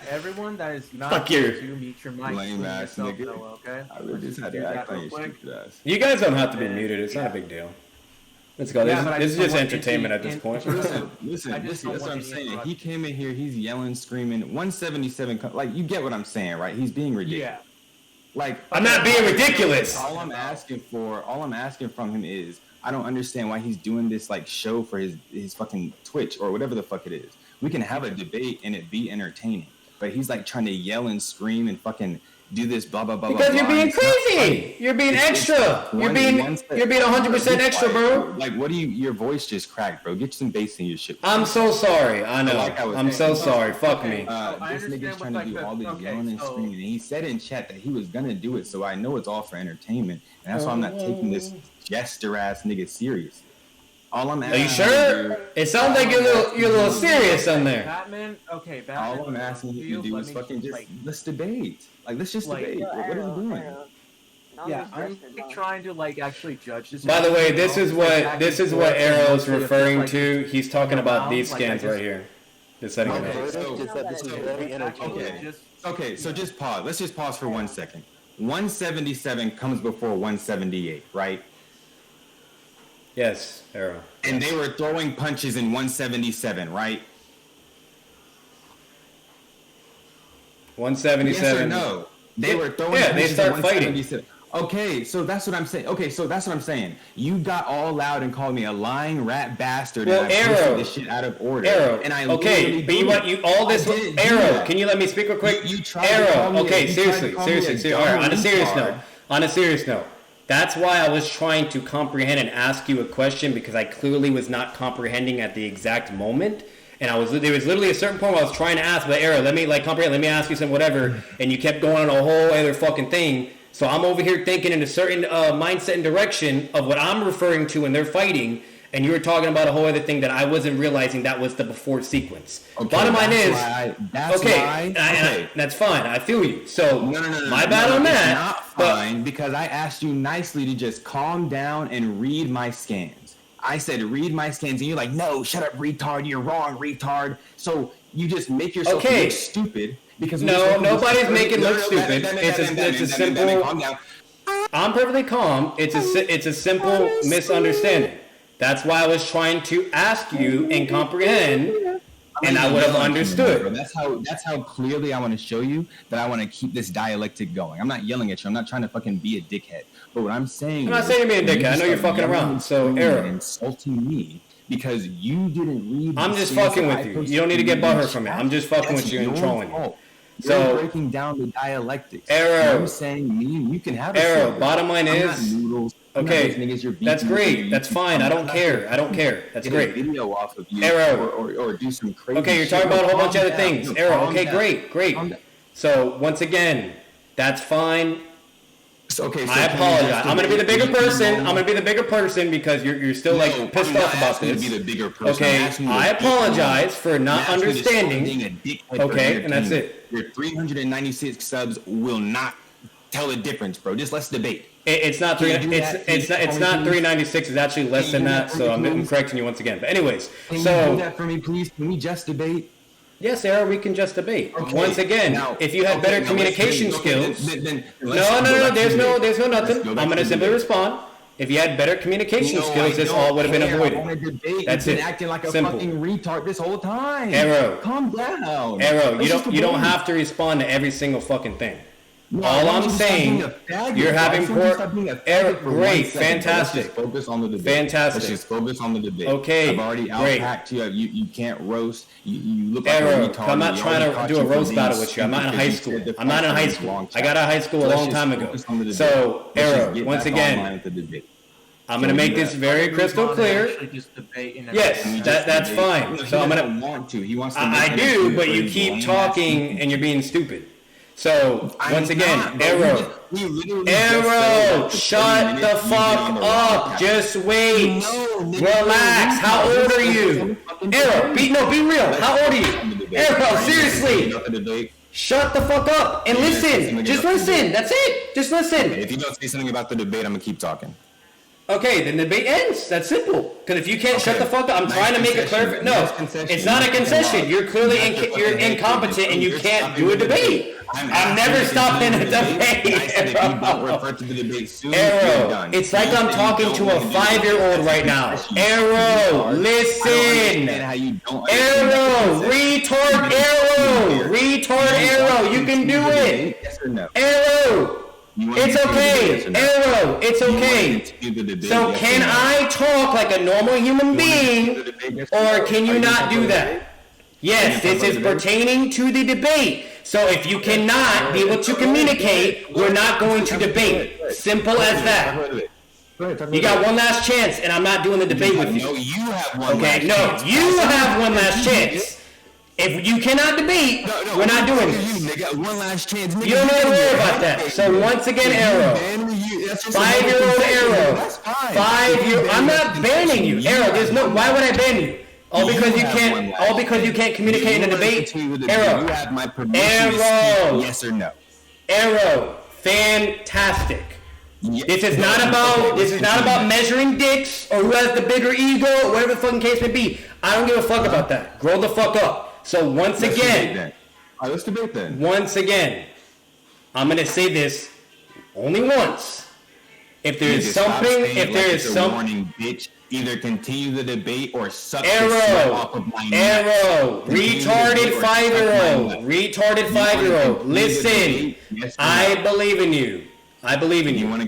Everyone that is not fuck to mute your mic, lame ass nigga. Okay? I would just had to act on your stupid ass. You guys don't have to be muted. It's not a big deal. Let's go. This is just entertainment at this point. Listen. That's what I'm saying. He came in here. He's yelling, screaming. 177. Like, you get what I'm saying, right? He's being ridiculous. Yeah. Like, I'm not being ridiculous. All I'm asking from him is, I don't understand why he's doing this like show for his fucking Twitch or whatever the fuck it is. We can have a debate and it be entertaining, but he's like trying to yell and scream and fucking do this blah blah blah. Because you're being crazy. You're being extra. You're being 100% extra, bro. Like, what do you? Your voice just cracked, bro. Get some bass in your shit. I'm so sorry. I know. I'm so sorry. Fuck me. This nigga's trying to do all this yelling and screaming, and he said in chat that he was gonna do it, so I know it's all for entertainment, and that's why I'm not taking this jester ass nigga serious. All I'm asking. Are you sure? It sounds like you're a little serious on there. Batman. All I'm asking you to do is fucking just let's debate. Like, let's just debate. What are we doing? Yeah, I'm trying to like actually judge this. By the way, this is what Arrow's referring to. He's talking about these scans right here. Just setting it up. Okay, so just pause. Let's just pause for 1 second. 177 comes before 178, right? Yes, Arrow. And they were throwing punches in 177, right? 177. Yes or no? They were throwing punches they start in 177. Fighting. Okay, so that's what I'm saying. You got all loud and called me a lying rat bastard. Well, and I Arrow, this shit out of order. Arrow, and I but you want all this. Arrow, can you let me speak real quick? You tried Arrow, to okay, seriously. All right, on a serious note. That's why I was trying to comprehend and ask you a question, because I clearly was not comprehending at the exact moment. And there was literally a certain point where I was trying to ask, but Arrow, let me comprehend, let me ask you some whatever, and you kept going on a whole other fucking thing. So I'm over here thinking in a certain mindset and direction of what I'm referring to when they're fighting, and you were talking about a whole other thing that I wasn't realizing that was the before sequence. Okay, bottom line is, that's fine. I feel you. So no, my bad on that. It's not fine, because I asked you nicely to just calm down and read my scans. I said read my scans, and you're like, no, shut up, retard. You're wrong, retard. So you just make yourself look stupid. Because nobody's making look stupid. It's a simple. I'm perfectly calm. It's a simple misunderstanding. That's why I was trying to ask you and comprehend, and I would have understood. That's how clearly I want to show you that I want to keep this dialectic going. I'm not yelling at you. I'm not trying to fucking be a dickhead. But what I'm saying, I'm not saying you're being a dickhead. I know you're fucking around. So, Arrow, insulting me because you didn't read. I'm just fucking with you. You don't need to get butthurt from it. I'm just fucking with you and trolling you. You're breaking down the dialectics. Arrow, I'm saying you can have Arrow. Bottom line is, okay, that's great. That's fine. I don't care. That's great. Video off of you, Arrow, or do some crazy. Okay, you're talking about a whole bunch of other things. Arrow. Okay, great. So once again, that's fine. Okay, so I apologize. I'm gonna be the bigger person because you're still like pissed off about this. Okay, I apologize for not understanding. Okay, and that's it. Your 396 subs will not tell the difference, bro. Just let's debate. It's not 396. It's actually less than that. So I'm correcting you once again. But anyways, can you do that for me, please? Can we just debate? Yes, Sarah, we can just debate. Okay. Once again, if you had better communication skills, no, there's no nothing. I'm gonna simply respond. If you had better communication skills, this all would have been avoided. That's it. Acting like a Simple. fucking retard this whole time. Arrow. Calm down. Arrow, you don't have to respond to every single fucking thing. No, all I'm saying, you're having poor. Great, fantastic. Focus on the debate. Fantastic. Let's just focus on the debate. Okay, I've already outpacked you. You can't roast. You look like Arrow, a retard. I'm not trying to do a roast battle with you. I'm not in high school. I'm not in high school. I got out of high school a long time ago. So, Arrow, once again, I'm going to make this very crystal clear. Yes, that's fine. So I'm going to want to. He wants to. I do, but you keep talking and you're being stupid. So, once again, Arrow, shut the fuck up. Just wait. Relax. How old are you? Arrow, be real. How old are you? Arrow, seriously. Shut the fuck up and listen. Just listen. That's it. Just listen. If you don't say something about the debate, I'm going to keep talking. Okay, then the debate ends. That's simple. Because if you can't shut the fuck up, I'm trying to make it clear. No, it's not a concession. You're clearly you're incompetent and you can't do a debate. I'm never stopping a debate. Arrow, it's like I'm talking to a 5-year-old right now. Arrow, listen. Arrow, retard Arrow. You can do it. Arrow. It's okay, Arrow, it's okay. So can I talk like a normal human being, or can you not do that? Yes, this is pertaining to the debate. So if you cannot be able to communicate, we're not going to debate. Simple as that. You got one last chance, and I'm not doing the debate with you. Okay, no, you have one last chance. If you cannot debate, we're not doing this. One last chance. You don't need to worry about that. So once again, Arrow. 5-year-old Arrow. 5-year. I'm not banning you, Arrow. There's no. Why would I ban you? All because you can't. All because you can't communicate in a debate. Arrow. Arrow. Yes or no. Arrow. Fantastic. This is not about measuring dicks or who has the bigger ego or whatever the fucking case may be. I don't give a fuck about that. Grow the fuck up. So once again, let's debate then. Once again, I'm gonna say this only once. If there is something, warning, bitch, either continue the debate or suck Arrow, off of my retarded 5-year-old. Listen, I believe in you.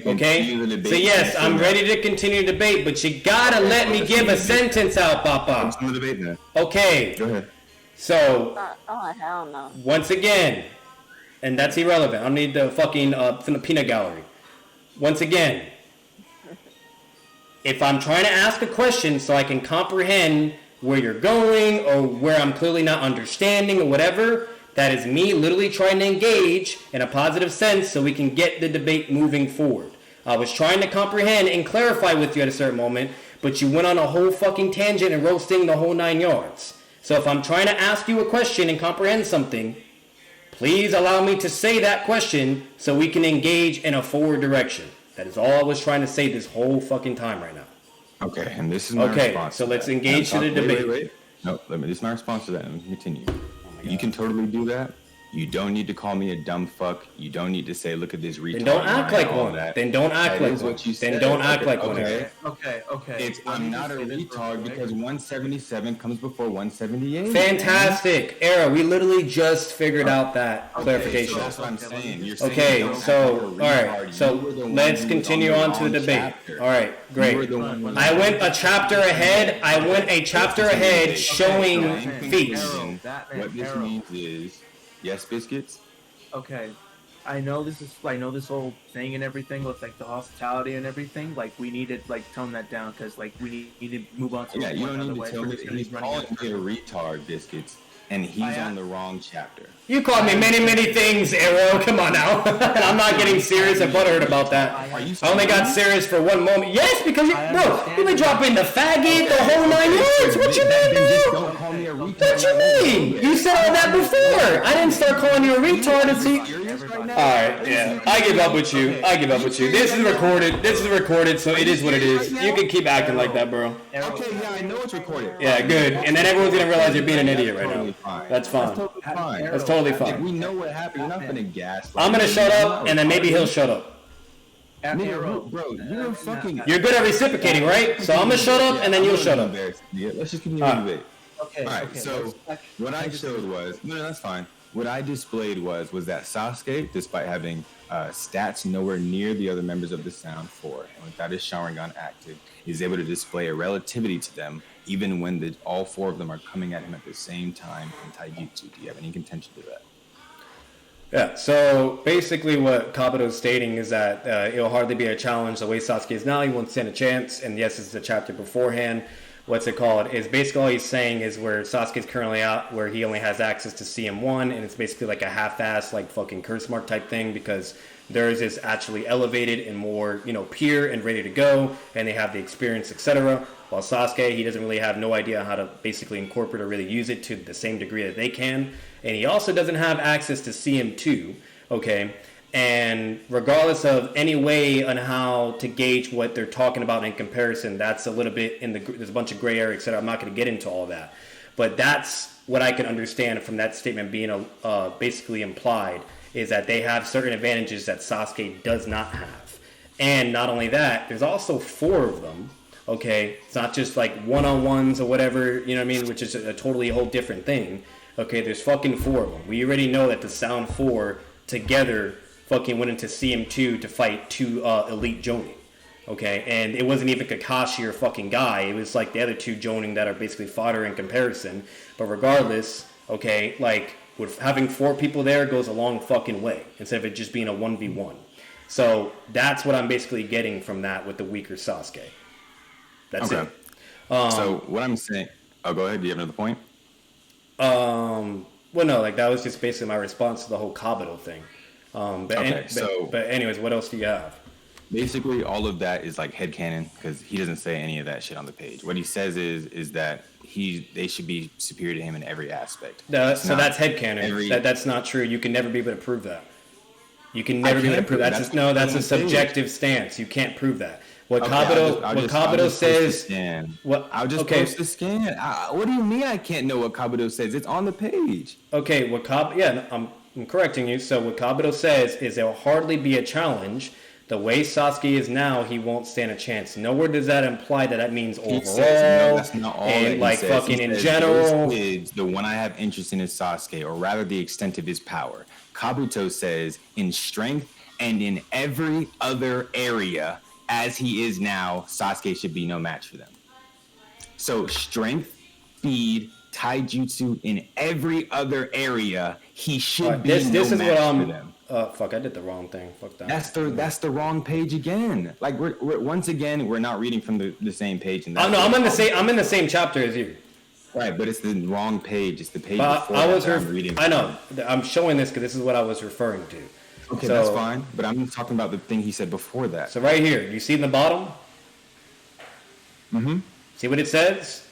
Okay? So yes, I'm ready to continue the debate, but you gotta let me give a sentence out, Papa. Okay. Go ahead. So, hell no. Once again, and that's irrelevant. I don't need the fucking from the peanut gallery. Once again, if I'm trying to ask a question so I can comprehend where you're going or where I'm clearly not understanding or whatever, that is me literally trying to engage in a positive sense so we can get the debate moving forward. I was trying to comprehend and clarify with you at a certain moment, but you went on a whole fucking tangent and roasting the whole 9 yards. So if I'm trying to ask you a question and comprehend something, please allow me to say that question so we can engage in a forward direction. That is all I was trying to say this whole fucking time right now. Okay, and this is my response. Okay, so let's engage to the debate. Wait. No, this is my response to that. Let me continue. You can totally do that. You don't need to call me a dumb fuck. You don't need to say, look at this retard. Then don't act like one. Then don't act like one. Then don't act like one. Okay. I'm not a retard because 177 comes before 178. Fantastic. Era, we literally just figured out that clarification. So that's what I'm saying. You're saying all right. So let's continue on to the debate. All right, great. I went a chapter ahead showing feats. What this means is, yes, biscuits. Okay, I know this whole thing and everything with like the hospitality and everything. Like we need to like tone that down because like we need to move on to. Yeah, you don't need to tell me he's calling me a retard, biscuits, and he's on the wrong chapter. You called me many things, Arrow. Come on now. I'm not getting serious and butthurt about that. I only got serious for one moment. Yes, because you've been dropping the faggot, the whole 9 yards. What you mean, bro? What you mean? You said all that before. I didn't start calling you a retard until. Alright, yeah. I give up with you. This is recorded, so it is what it is. You can keep acting like that, bro. Okay, yeah, I know it's recorded. Yeah, good. And then everyone's gonna realize you're being an idiot right now. That's fine. That's totally fine. We know what happened. You're not gonna gas. I'm gonna shut up, and then maybe he'll shut up. Arrow. Bro, you're fucking. You're good at reciprocating, right? So I'm gonna shut up, and then you'll shut up. Yeah, let's just continue to debate. Okay. All right. So what I showed was no, that's fine. What I displayed was that Sasuke, despite having stats nowhere near the other members of the Sound 4, and without his Sharingan active, is able to display a relativity to them, even when all 4 of them are coming at him at the same time in Taijutsu. Do you have any contention to that? Yeah, so basically what Kabuto's stating is that it'll hardly be a challenge the way Sasuke is now. He won't stand a chance, and yes, it's the chapter beforehand. What's it called? Is basically all he's saying is where Sasuke's currently at, where he only has access to CM1, and it's basically like a half-ass, like fucking curse mark type thing, because theirs is actually elevated and more, pure and ready to go, and they have the experience, etc. While Sasuke, he doesn't really have no idea how to basically incorporate or really use it to the same degree that they can, and he also doesn't have access to CM2, okay? And regardless of any way on how to gauge what they're talking about in comparison, that's a little bit there's a bunch of gray area, etc. I'm not going to get into all that. But that's what I can understand from that statement being basically implied, is that they have certain advantages that Sasuke does not have. And not only that, there's also 4 of them, okay? It's not just like one-on-ones or whatever, you know what I mean, which is a totally whole different thing. Okay, there's fucking 4 of them. We already know that the Sound 4 together fucking went into CM2 to fight 2 elite Jonin, okay? And it wasn't even Kakashi or fucking Guy. It was like the other 2 Jonin that are basically fodder in comparison. But regardless, okay, like, with having 4 people there goes a long fucking way instead of it just being a 1v1. So that's what I'm basically getting from that with the weaker Sasuke. That's it. So what I'm saying... Oh, go ahead. Do you have another point? Well, no, like, that was just basically my response to the whole Kabuto thing. But anyways, what else do you have? Basically, all of that is like headcanon, because he doesn't say any of that shit on the page. What he says is that they should be superior to him in every aspect. That's headcanon. That's not true. You can never be able to prove that. You can never be able to prove that. That's a subjective stance. You can't prove that. Kabuto says. I'll just post the scan. What do you mean I can't know what Kabuto says? It's on the page. Okay, I'm correcting you. So what Kabuto says is there will hardly be a challenge. The way Sasuke is now, he won't stand a chance. Nowhere does that imply that means overall. No, that's not all and that he says. Fucking in general. The one I have interest in is Sasuke, or rather the extent of his power. Kabuto says in strength and in every other area, as he is now, Sasuke should be no match for them. So strength, speed, taijutsu, in every other area, he should be no match for them. Fuck! I did the wrong thing. Fuck that. That's the wrong page again. Like we're once again we're not reading from the same page. And I'm in the same chapter as you. Right, but it's the wrong page. It's the page before I'm reading. I know. I'm showing this because this is what I was referring to. Okay, that's fine. But I'm talking about the thing he said before that. So right here, you see in the bottom? Mm-hmm. See what it says?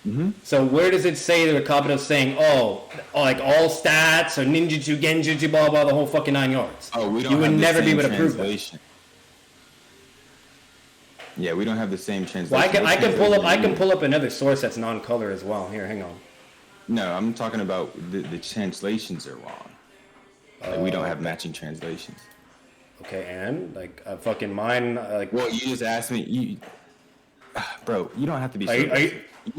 Mm-hmm. So where does it say that Kabuto's saying, like all stats or ninjutsu, genjutsu, blah, blah, the whole fucking 9 yards? Oh, we don't You would have the never be same able to prove that. translation. Yeah, we don't have the same translation. Well, I can pull up another source that's non-color as well. Here, hang on. No, I'm talking about the translations are wrong. Like, we don't have matching translations. Okay, and like fucking mine, like. Well, you just asked me, bro. You don't have to be.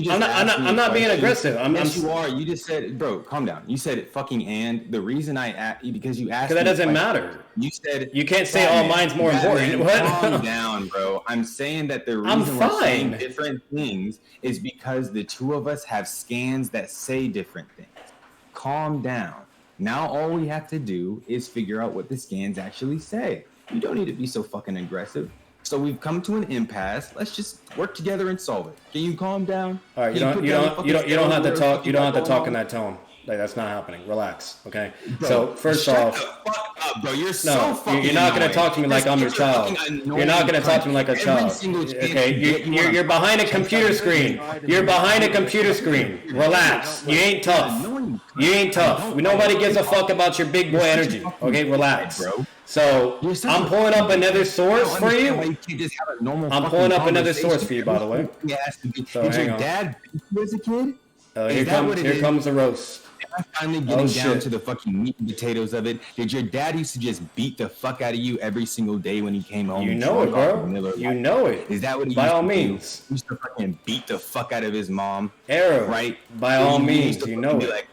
I'm not being aggressive. You are. You just said, bro, calm down. You said it fucking and. The reason I asked because you asked. Because that doesn't matter. You said you can't say all mine's more important. What? Calm down, bro. I'm saying that the reason we're saying different things is because the 2 of us have scans that say different things. Calm down. Now all we have to do is figure out what the scans actually say. You don't need to be so fucking aggressive. So we've come to an impasse. Let's just work together and solve it. Can you calm down? All right, you don't have to talk. You don't have to talk in that tone. Like, that's not happening. Relax, okay? Bro, so first off, shut the fuck up, bro. You're you're not gonna talk to me like I'm your child. You're not gonna talk to me like a child. Okay, you're behind a computer screen. You're behind a computer screen. Relax. You ain't tough. You ain't tough. Nobody gives a fuck about your big boy energy. Okay, relax. So I'm pulling up another source for you. I'm pulling up another source for you, by the way. So hang on. Dad as a kid? Here comes the roast. finally getting down to the fucking meat and potatoes of it. Did your dad used to just beat the fuck out of you every single day when he came home? You know it, bro. You know it. Is that what he by used all to means? Do? He used to fucking beat the fuck out of his mom. Arrow, right? By all means, you know it. Like,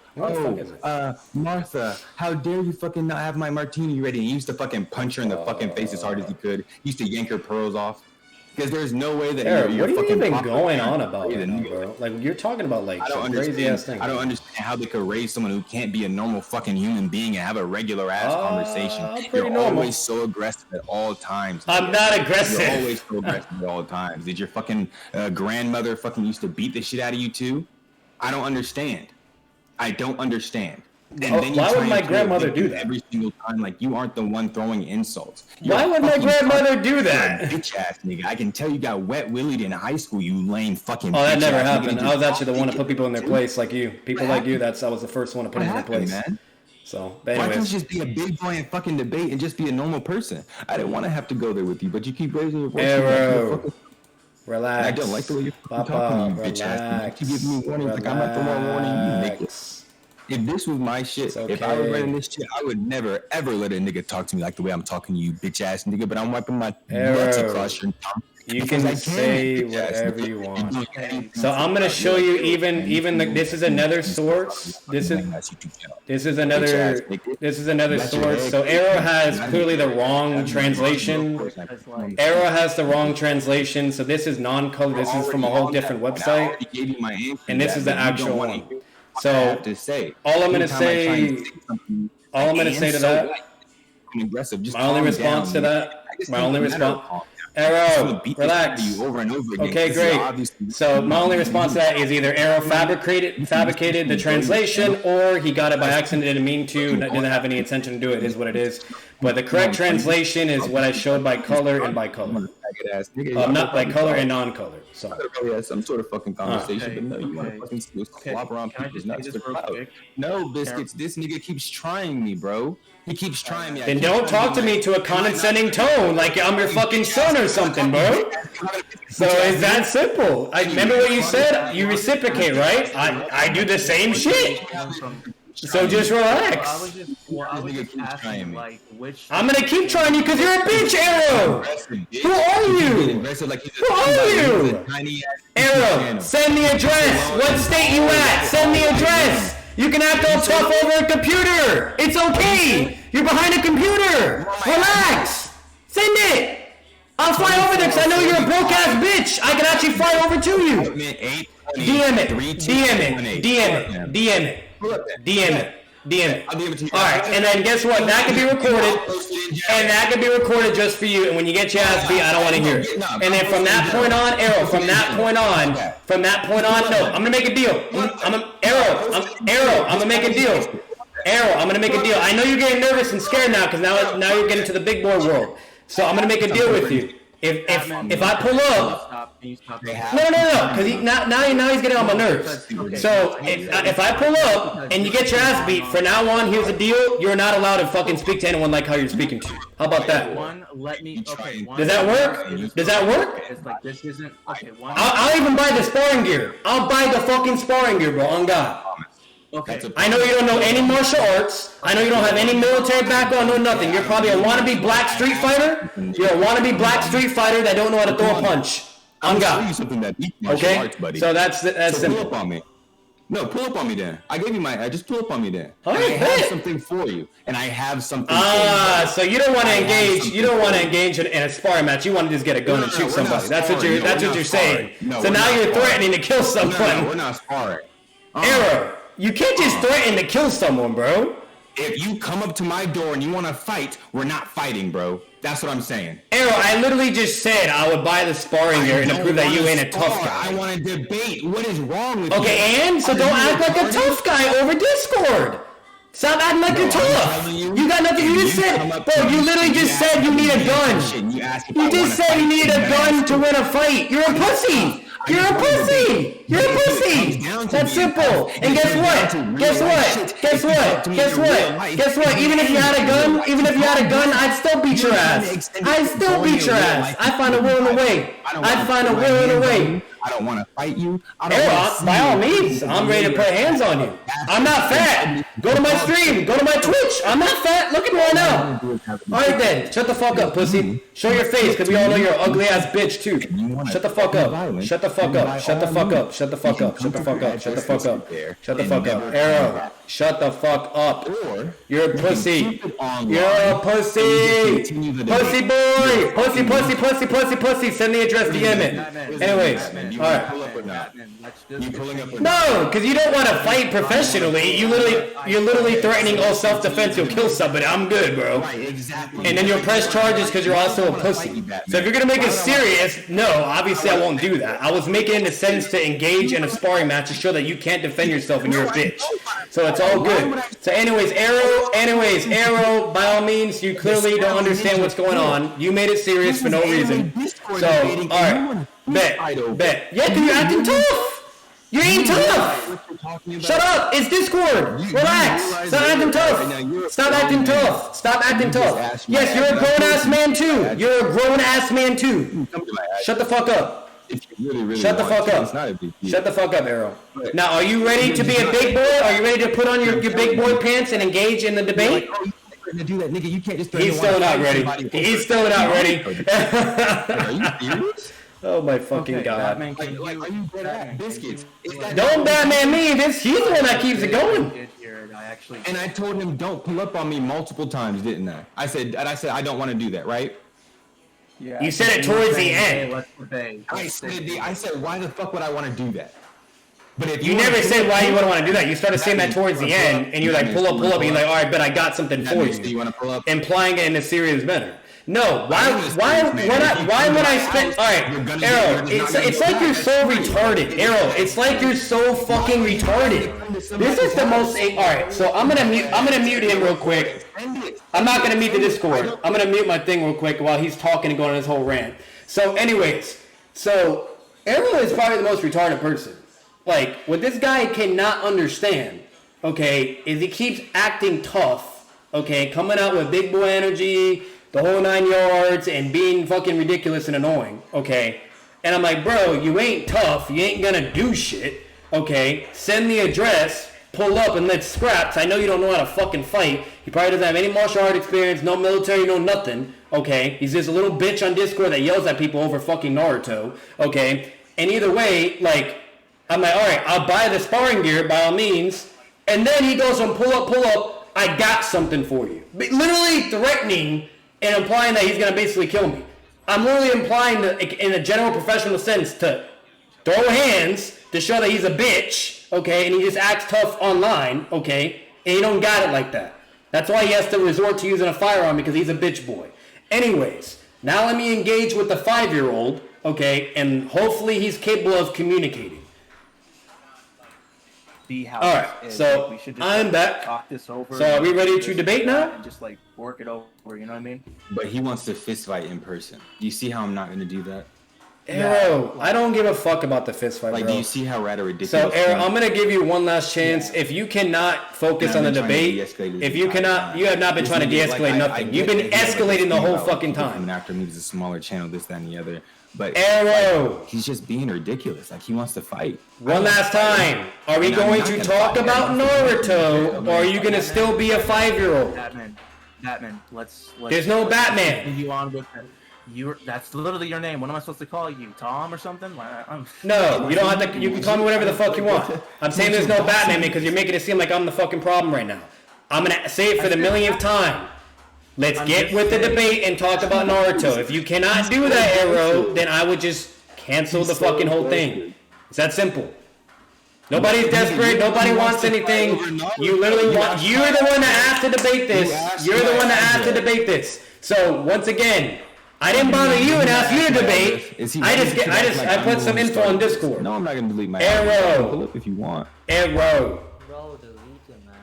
Martha, how dare you fucking not have my martini ready? And he used to fucking punch her in the fucking face as hard as he could. He used to yank her pearls off. Because there's no way that you're what are you even going on about right now, bro? Like, you're talking about, like, some crazy-ass thing. I don't understand how they could raise someone who can't be a normal fucking human being and have a regular-ass conversation. You're always so aggressive at all times. I'm not aggressive. You're always so aggressive at all times. Did your fucking grandmother fucking used to beat the shit out of you, too? I don't understand. I don't understand. And then why would my grandmother do that every single time? Like, you aren't the one throwing insults. Why would my grandmother do that? Bitch ass nigga. I can tell you got wet willied in high school. You lame fucking. Oh, that never happened. I was actually the one to put people in their place, like you. People like you. I was the first one to put them in their place. Man? So, why can't you just be a big boy and fucking debate and just be a normal person? I didn't want to have to go there with you, but you keep raising your voice. Arrow. Relax. I don't like the way you're talking to you, bitch ass. You keep giving me warnings like I'm not the one warning you, nigga. If this was my shit, if I was running this shit, I would never ever let a nigga talk to me like the way I'm talking to you, bitch ass nigga. But I'm wiping my nuts across your tongue. You can say whatever you want. So I'm gonna show you even this is another source. This is another source. So Arrow has clearly the wrong translation. Arrow has the wrong translation. So this is non-color. This is from a whole different website. And this is the actual one. So all I'm gonna say to that, my only response to that, Arrow, relax. Okay, great. So my only response to that is either Arrow fabricated the translation, or he got it by accident, didn't mean to, didn't have any intention to do it. Is what it is. But the correct translation is what I showed by color and by color. Not by color and non-color. So we had some sort of fucking conversation, but no, you want to fucking slop around people's nuts for clout. No, Biscuits, this nigga keeps trying me, bro. He keeps trying me. Then don't talk to me to a condescending tone like I'm your fucking son or something, bro. So it's that simple. I remember what you said. You reciprocate, right? I do the same shit. So just relax. I'm gonna keep trying you because you're a bitch, Arrow. Who are you? Who are you? Arrow, send the address. What state you at? Send the address. You can act all tough over a computer. It's okay. You're behind a computer. Relax. Send it. I'll fly over there because I know you're a broke ass bitch. I can actually fly over to you. DM it. Alright, and then guess what? That can be recorded. And that can be recorded just for you. And when you get your ass beat, I don't want to hear it. And then from that point on, Arrow, from that point on, no, I'm gonna make a deal. I'm gonna make a deal. Arrow, I'm gonna make a deal. I know you're getting nervous and scared now because now you're getting to the big boy world. So I'm gonna make a deal with you. If I pull up, no, because now he's getting on my nerves. So if I pull up and you get your ass beat, from now on, here's the deal: you're not allowed to fucking speak to anyone like how you're speaking to. How about that? Does that work? Does that work? I'll even buy the sparring gear. I'll buy the fucking sparring gear, bro. On God. Okay. I know you don't know any martial arts. I know you don't have any military background, no nothing. You're probably a wannabe black street fighter. You're a wannabe black street fighter that don't know how to throw a punch. On God. Okay? So that's simple. Pull up on me. No, pull up on me then. I gave you just pull up on me then. I have something for you. And I have something for you. So you don't want to engage. You don't want to engage in a sparring match. You want to just get a gun and shoot somebody. That's what you're saying. So now you're threatening to kill someone. We're not sparring. Arrow. You can't just threaten to kill someone, bro. If you come up to my door and you want to fight, we're not fighting, bro. That's what I'm saying. Arrow, I literally just said I would buy the sparring gear and to prove that you ain't a tough guy. I want to debate. What is wrong with you? Okay, and? So don't act like a tough guy over Discord. Stop acting like you're tough. You got nothing. You just said, bro, you literally just said you need a gun. You just said you needed a gun to win a fight. You're a pussy. You're a pussy. You're a pussy. That's simple. And guess what? Guess what? Even if you had a gun, I'd still beat your ass. I'd find a will and a way. I don't want to fight you. By all means, I'm ready to put hands on you. I'm not fat. Go to my stream. Go to my Twitch. I'm not fat. Look at me right now. All right then. Shut the fuck up, pussy. Show your face, because we all know you're an ugly ass bitch too. Shut the fuck up. Shut the fuck up. Shut the fuck up. Shut the fuck up. Shut the fuck up. Shut the fuck up. Shut the fuck up. Arrow. Shut the fuck up. You're a pussy. You're a pussy. Pussy boy. Pussy. Send the address, DM it. Anyways. All right. No, because you don't want to fight professionally. You're literally threatening all self-defense. You'll kill somebody. I'm good, bro. And then you'll press charges because you're also a pussy. So if you're gonna make it serious, no, obviously I won't do that. I was making it in the sense to engage in a sparring match to show that you can't defend yourself and you're a bitch. So it's all good. So anyways, Arrow. By all means, you clearly don't understand what's going on. You made it serious for no reason. So all right. Bet. Yeah, because you're acting tough. You ain't tough. Shut up. It's Discord. Relax. Stop acting tough. Yes, you're a grown-ass man too. Shut the fuck up. Shut the fuck up, Arrow. Now, are you ready to be a big boy? Are you ready to put on your big boy pants and engage in the debate? He's still not ready. Are you serious? Oh my fucking god. Batman, are you good at biscuits? Don't Batman me, he's the one that keeps it going. And I told him don't pull up on me multiple times, didn't I? I said I don't want to do that, right? Yeah. You said it towards the end. I said why the fuck would I want to do that? But if you never said why you wouldn't want to do that. You started saying that towards the end, and you're like, pull up, and you're like, all right, but I got something for you. You want to pull up? Implying it in a serious manner. No, why would I spend? All right, Arrow. It's like you're so retarded, Arrow. It's like you're so fucking retarded. This is the most. All right, so I'm gonna mute him real quick. I'm not gonna mute the Discord. I'm gonna mute my thing real quick while he's talking and going on his whole rant. So, anyways, Arrow is probably the most retarded person. Like, what this guy cannot understand, okay, is he keeps acting tough, okay, coming out with big boy energy, the whole 9 yards, and being fucking ridiculous and annoying, okay? And I'm like, bro, you ain't tough, you ain't gonna do shit, okay? Send the address, pull up, and let's scrap. I know you don't know how to fucking fight. He probably doesn't have any martial art experience, no military, no nothing, okay? He's just a little bitch on Discord that yells at people over fucking Naruto, okay? And either way, like, I'm like, all right, I'll buy the sparring gear by all means. And then he goes from pull up, I got something for you. Literally threatening and implying that he's going to basically kill me. I'm literally implying that in a general professional sense to throw hands to show that he's a bitch, okay, and he just acts tough online, okay, and he don't got it like that. That's why he has to resort to using a firearm because he's a bitch boy. Anyways, now let me engage with the 5-year-old, okay, and hopefully he's capable of communicating. All right, so we should just, I'm back. Talk this over. So are we ready to debate now? And just like work it over, you know what I mean? But he wants to fist fight in person. Do you see how I'm not going to do that? Arrow, I don't give a fuck about the fist fight, like, bro. do you see how rad or ridiculous? So, Arrow, I'm gonna give you one last chance. Yeah. If you cannot focus on the debate, if you cannot, you have not been trying to de-escalate nothing. You've been escalating the whole fucking time. And after me, there's a smaller channel, this, that, and the other. But Arrow, like, he's just being ridiculous. Like, he wants to fight. One last time. Are we going to talk about Naruto, or are you gonna still be a 5-year-old? Batman. Let's. There's no Batman. Continue on with it. That's literally your name. What am I supposed to call you? Tom or something? No, you don't have to. You can call me whatever the fuck you want. I'm saying there's no Batman because you're making it seem like I'm the fucking problem right now. I'm gonna say it for the millionth time. Let's get with the debate and talk about Naruto. If you cannot do that, Arrow, then I would just cancel the fucking whole thing. It's that simple. Nobody's desperate. Nobody wants anything. You literally want. You're the one that asked to debate this. You're the one that asked to debate this. So once again, I didn't bother you and ask you to debate. I put some info on Discord. No, I'm not gonna delete my Arrow. Pull up if you want. Arrow. Bro, delete it, man.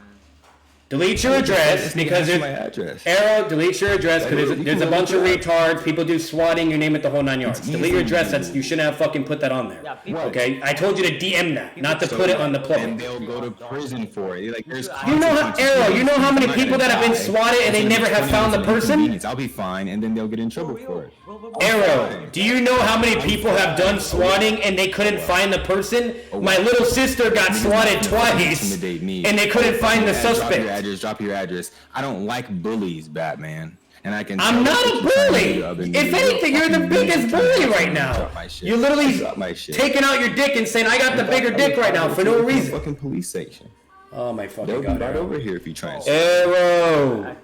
Delete your address because my address. Arrow, delete your address because there's a bunch of retards. People do swatting. You name it, the whole 9 yards. Delete your address. You shouldn't have fucking put that on there. Okay, I told you to DM that, not to put it on the public. And they'll go to prison for it. Like there's. You know how Arrow. You know how many people that have been swatted and they never have found the person. I'll be fine, and then they'll get in trouble for it. Arrow, do you know how many people have done swatting and they couldn't find the person? My little sister got swatted twice and they couldn't find the suspect. Drop your address. I don't like bullies, Batman. And I can. I'm not a bully. If anything, you're the biggest bully right now. You're literally taking out your dick and saying, "I got the bigger dick right now" for no reason. Fucking police station. Oh my fucking They'll god! Be right over here if you try. Arrow.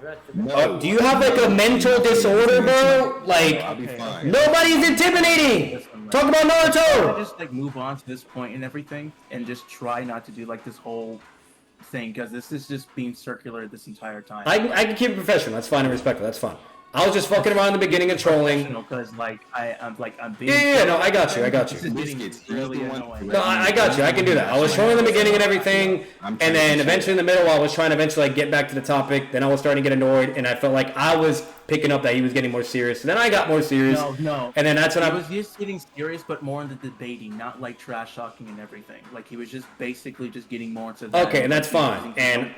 Do you have like a mental disorder, bro? Like nobody's intimidating. Talk about Naruto. Just like move on to this point and everything, and just try not to do like this whole thing because this is just being circular this entire time. I can keep it professional. That's fine and respectful. That's fine. I was just fucking around in the beginning and trolling. Because I'm being. Yeah, no, I got you. This is getting really annoying. No, I got you. I can do that. I was trolling in the beginning and everything, and then eventually in the middle, I was trying to eventually like get back to the topic. Then I was starting to get annoyed, and I felt like I was picking up that he was getting more serious. And then I got more serious. No. And then that's when I was just getting serious, but more in the debating, not like trash talking and everything. Like he was just basically just getting more into that. Okay, and that's fine. And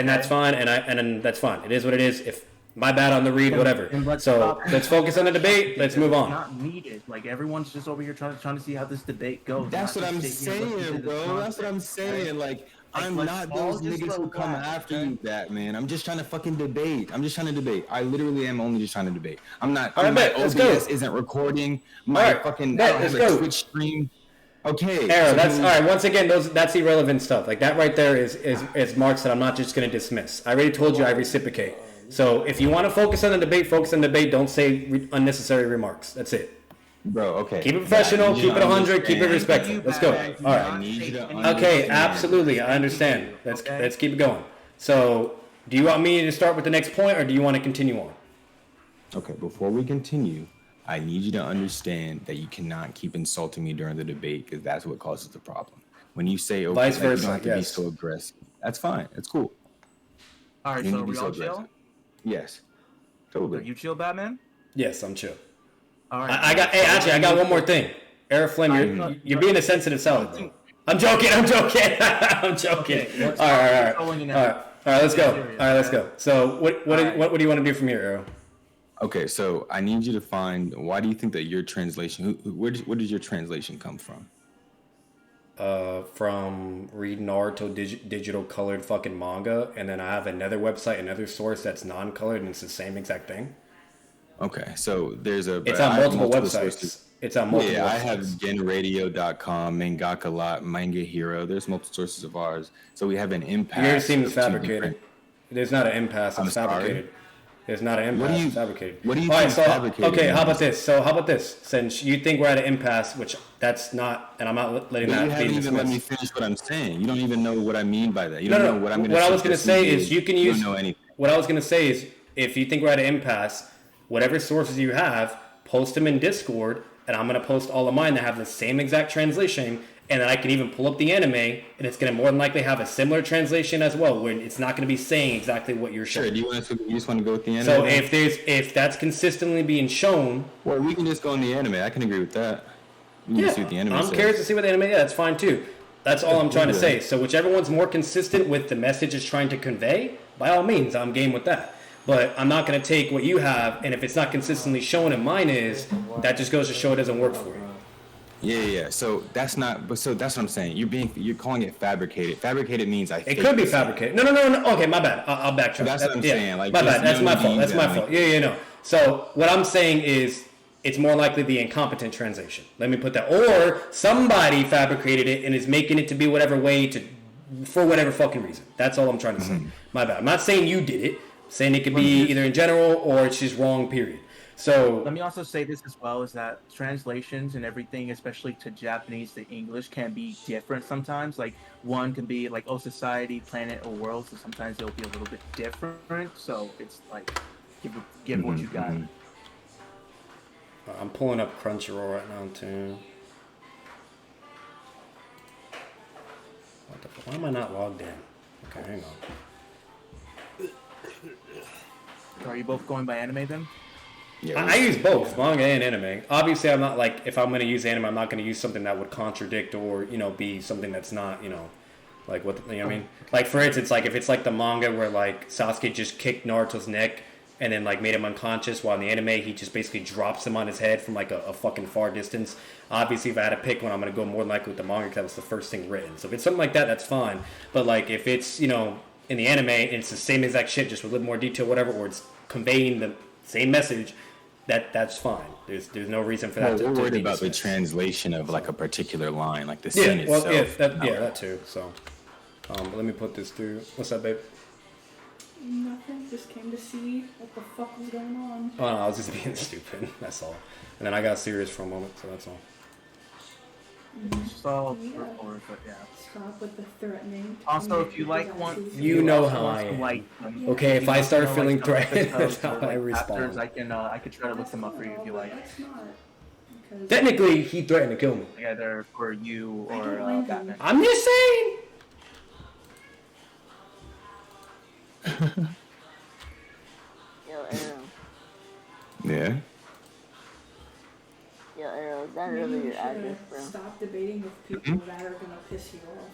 that's fine. And that's fine. It is what it is. If my bad on the read, whatever. So let's focus on the debate. Let's move on. It's not needed. Like everyone's just over here trying to see how this debate goes. That's what I'm saying, bro. That's what I'm saying. Like I'm not those niggas who come after you, Batman. I'm just trying to fucking debate. I literally am only just trying to debate. I'm not. My OBS isn't recording. My fucking I don't have a Twitch stream. Okay. Arrow, that's all right. Once again, that's irrelevant stuff. Like that right there is marks that I'm not just going to dismiss. I already told you I reciprocate. So if you want to focus on the debate, focus on the debate. Don't say unnecessary remarks. That's it. Bro, okay. Keep it professional. Keep it 100. Keep it respectful. Let's go. All right. Okay, absolutely. I understand. Let's keep it going. So, do you want me to start with the next point, or do you want to continue on? Okay. Before we continue, I need you to understand that you cannot keep insulting me during the debate because that's what causes the problem. When you say, "Okay, vice versa," you don't have to be so aggressive," that's fine. That's cool. All right. So are we all chill? Yes, totally. Are you chill, Batman? Yes, I'm chill. All right. I got one more thing. AeroFlame, you're being a sensitive salad, bro. I'm joking. I'm joking. All right. Let's go. So what do you want to do from here, Arrow? Okay, so I need you to find. Why do you think that your translation? Where did your translation come from? From read Naruto digital colored fucking manga, and then I have another website, another source that's non-colored, and it's the same exact thing. Okay, so there's it's on multiple websites. Sources. It's on multiple. Yeah, websites. I have genradio.com, Mangaka Lot, Manga Hero. There's multiple sources of ours. So we have an impasse. Yours seems fabricated. There's not an impasse. It's fabricated. There's not an impasse. It's fabricated. What do you think fabricated? Okay, how about this? Since you think we're at an impasse, which that's not, and I'm not letting that be dismissed. You haven't even let me finish what I'm saying. You don't even know what I mean by that. You don't know what I'm going to say. What I was going to say is you can use. You don't know anything. What I was going to say is if you think we're at an impasse, whatever sources you have, post them in Discord, and I'm going to post all of mine that have the same exact translation, and then I can even pull up the anime, and it's going to more than likely have a similar translation as well, where it's not going to be saying exactly what you're showing. Sure. You just want to go with the anime? So if that's consistently being shown, well, we can just go in the anime. I can agree with that. We can see what the anime I'm curious to see what the anime is. That's fine too. That's all I'm trying to say. So whichever one's more consistent with the message it's trying to convey, by all means, I'm game with that. But I'm not going to take what you have, and if it's not consistently shown and mine is, that just goes to show it doesn't work for you. Yeah. So that's what I'm saying. You're calling it fabricated. Fabricated means it could be fabricated. No. Okay, my bad. I'll backtrack. So that's what I'm saying. Like, my bad. That's my fault. Yeah. So what I'm saying is, it's more likely the incompetent translation. Let me put that. Or somebody fabricated it and is making it to be whatever way for whatever fucking reason. That's all I'm trying to say. My bad. I'm not saying you did it. I'm saying it could be either in general or it's just wrong, period. So let me also say this as well, is that translations and everything, especially to Japanese to English, can be different sometimes. Like one can be like, society, planet, or world, so sometimes it'll be a little bit different. So it's like, give what you got. I'm pulling up Crunchyroll right now too. What the fuck? Why am I not logged in? Okay, hang on. Are you both going by anime then? Yeah, I use both manga and anime. Obviously, I'm not like if I'm going to use anime, I'm not going to use something that would contradict or be something that's not like what you know what I mean. Like for instance, like if it's like the manga where like Sasuke just kicked Naruto's neck and then like made him unconscious, while in the anime he just basically drops him on his head from like a fucking far distance. Obviously, if I had to pick one, I'm going to go more than likely with the manga because that was the first thing written. So if it's something like that, that's fine. But like if it's in the anime and it's the same exact shit, just with a little more detail, whatever, or it's conveying the same message. That's fine. There's no reason for that. We're worried about the translation of like a particular line, like the scene itself. That too. So, but let me put this through. What's up, babe? Nothing. Just came to see what the fuck was going on. Oh no, I was just being stupid. That's all. And then I got serious for a moment, so that's all. So, but yeah. Stop with the threatening. Also, if you like one, you know how I am. Okay, if I start feeling threatened, that's how I respond. I could try to look them up for you if you like. Technically, he threatened to kill me. Either for you or Batman. I'm just saying. Yo, Arrow. Yeah. Yo, Arrow, is that really your address, bro? Stop debating with people that are gonna piss you off.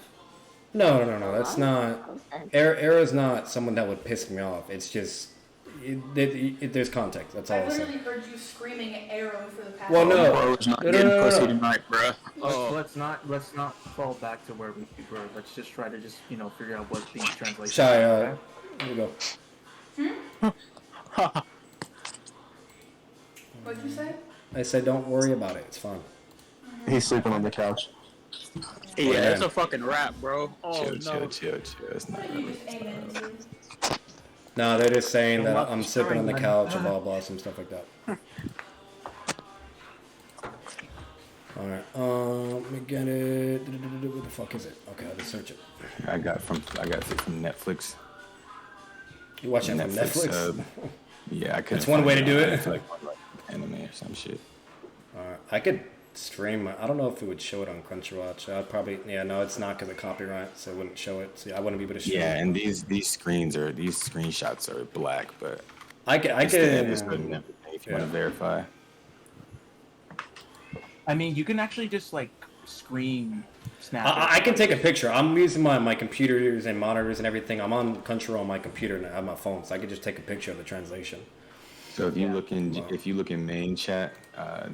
No. That's not. Arrow's not someone that would piss me off. It's just there's context. That's all. I literally heard you screaming Arrow for the past. Well, no. Bro's not getting pussy tonight, bro. Let's not fall back to where we were. Let's just try to figure out what the translation. Sorry. Here we go. What'd you say? I said, don't worry about it. It's fine. He's sleeping on the couch. Yeah, it's a fucking rap, bro. Oh, Chill. It's not really. No, they're just saying that I'm sleeping on the couch and blah, some stuff like that. Alright, let me get it. Where the fuck is it? Okay, I'll just search it. I got it from Netflix. You watching it from Netflix? Yeah, I could. That's one way to do it. Like anime or some shit. Alright, I could stream. I don't know if it would show it on Crunchyroll. I'd probably. Yeah, no, it's not because of copyright, so it wouldn't show it. So I wouldn't be able to show it. Yeah, and these screenshots are black, but I can. If you want to verify. I mean, you can actually just like screen snap. I can take a picture. I'm using my computers and monitors and everything. I'm on Crunchyroll on my computer and I have my phone, so I could just take a picture of the translation. So if you look in main chat,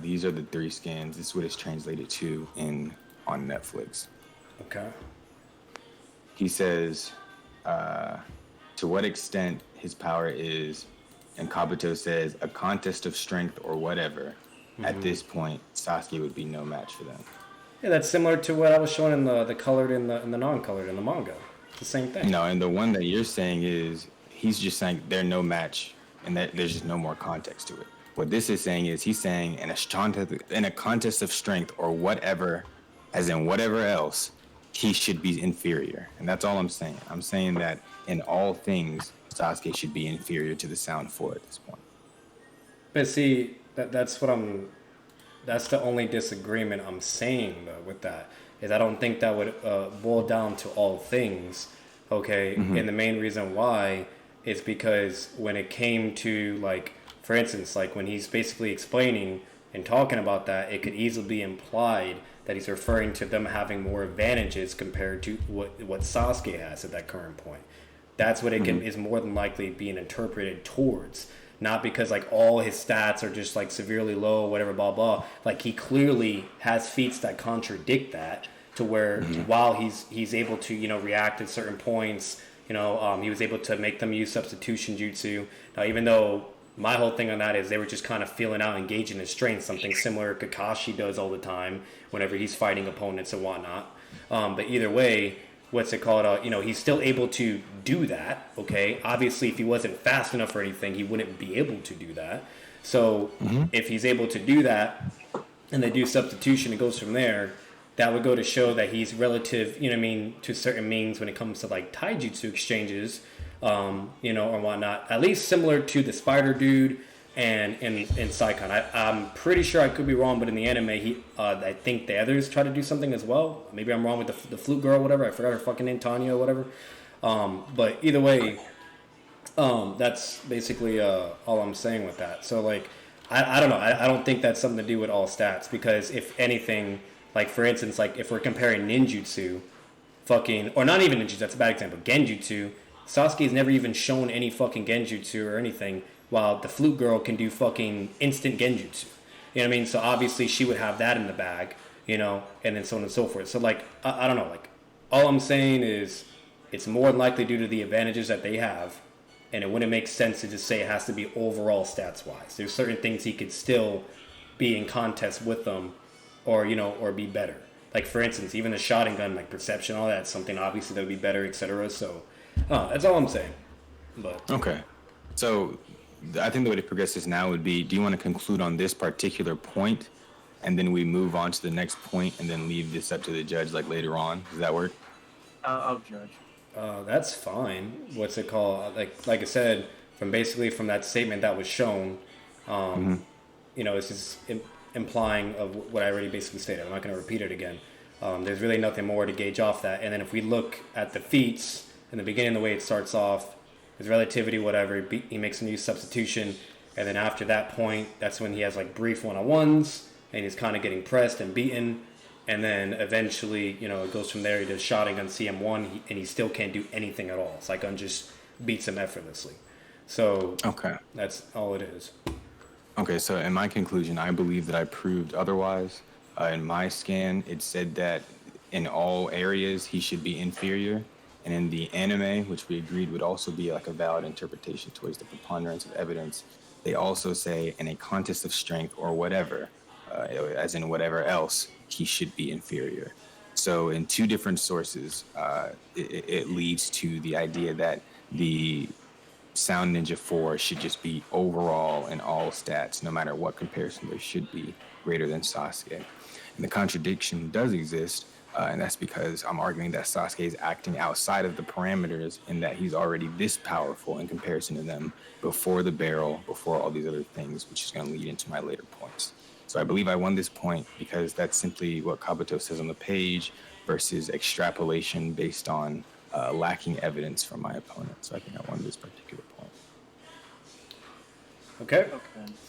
these are the 3 scans. This is what it's translated to on Netflix. Okay. He says, to what extent his power is, and Kabuto says, a contest of strength or whatever. At this point, Sasuke would be no match for them. Yeah, that's similar to what I was showing in the colored and the non-colored in the manga. It's the same thing. No, and the one that you're saying is he's just saying they're no match, and that there's just no more context to it. What this is saying is he's saying in a contest of strength or whatever, as in whatever else, he should be inferior, and that's all I'm saying. I'm saying that in all things, Sasuke should be inferior to the Sound 4 at this point. But see, that's the only disagreement I'm saying though with that is I don't think that would boil down to all things, okay? And the main reason why is because when it came to like, for instance, like when he's basically explaining and talking about that, it could easily be implied that he's referring to them having more advantages compared to what Sasuke has at that current point. That's what it is more than likely being interpreted towards. Not because like all his stats are just like severely low, whatever, blah blah. Like he clearly has feats that contradict that, to where while he's able to react at certain points, he was able to make them use substitution jutsu. Now even though my whole thing on that is they were just kind of feeling out, engaging his strength, something similar Kakashi does all the time whenever he's fighting opponents and whatnot. But either way, what's it called? He's still able to do that. Okay, obviously, if he wasn't fast enough or anything, he wouldn't be able to do that. So if he's able to do that, and they do substitution, it goes from there. That would go to show that he's relative, to certain means when it comes to like taijutsu exchanges, or whatnot. At least similar to the Spider Dude and Saikon. I'm pretty sure I could be wrong, but in the anime, I think the others try to do something as well. Maybe I'm wrong with the flute girl, whatever. I forgot her fucking name, Tanya or whatever. But either way, That's basically all I'm saying with that. So like, I don't know. I don't think that's something to do with all stats, because if anything, like for instance, like if we're comparing ninjutsu, or not even ninjutsu, that's a bad example. Genjutsu, Sasuke's never even shown any fucking genjutsu or anything, while the flute girl can do fucking instant genjutsu. You know what I mean? So obviously she would have that in the bag, and then so on and so forth. So like, I don't know. Like, all I'm saying is it's more than likely due to the advantages that they have, and it wouldn't make sense to just say it has to be overall stats wise. There's certain things he could still be in contest with them, or be better. Like for instance, even the shotting gun, like perception, all that's something obviously that would be better, etc. So that's all I'm saying. But okay, so I think the way to progress this now would be: do you want to conclude on this particular point, and then we move on to the next point, and then leave this up to the judge like later on? Does that work? I'll judge. That's fine. What's it called? Like I said, from that statement that was shown, it's just implying of what I already basically stated. I'm not going to repeat it again. There's really nothing more to gauge off that. And then if we look at the feats in the beginning, the way it starts off, his relativity, whatever, he makes a new substitution, and then after that point, that's when he has like brief one-on-ones, and he's kind of getting pressed and beaten, and then eventually, it goes from there. He does shotting on CM1, and he still can't do anything at all. Saigon just beats him effortlessly. So okay, that's all it is. Okay, so in my conclusion, I believe that I proved otherwise. In my scan, it said that in all areas he should be inferior. And in the anime, which we agreed would also be like a valid interpretation towards the preponderance of evidence, they also say in a contest of strength or whatever, as in whatever else, he should be inferior. So in two different sources, it leads to the idea that the Sound Ninja 4 should just be overall in all stats, no matter what comparison there should be, greater than Sasuke. And the contradiction does exist, and that's because I'm arguing that Sasuke is acting outside of the parameters in that he's already this powerful in comparison to them before the barrel, before all these other things, which is going to lead into my later points. So I believe I won this point because that's simply what Kabuto says on the page versus extrapolation based on lacking evidence from my opponent. So I think I won this particular point. Okay.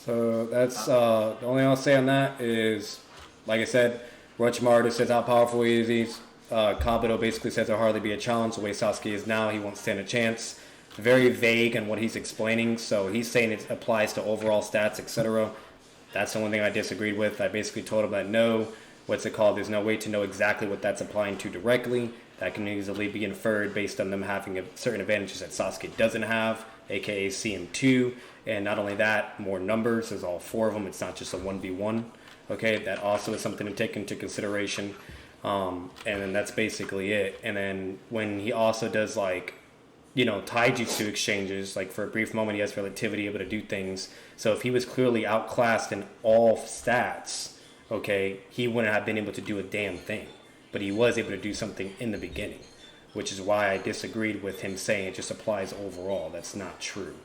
So that's the only thing I'll say on that is, like I said, Orochimaru says how powerful he is. Kabuto basically says there'll hardly be a challenge. The way Sasuke is now, he won't stand a chance. Very vague in what he's explaining. So he's saying it applies to overall stats, etc. That's the only thing I disagreed with. I basically told him that no, there's no way to know exactly what that's applying to directly. That can easily be inferred based on them having certain advantages that Sasuke doesn't have, aka CM2. And not only that, more numbers. There's all 4 of them. It's not just a 1v1. Okay, that also is something to take into consideration. And then that's basically it. And then when he also does taijutsu exchanges, like for a brief moment he has relativity, able to do things. So if he was clearly outclassed in all stats, okay, he wouldn't have been able to do a damn thing. But he was able to do something in the beginning, which is why I disagreed with him saying it just applies overall. That's not true.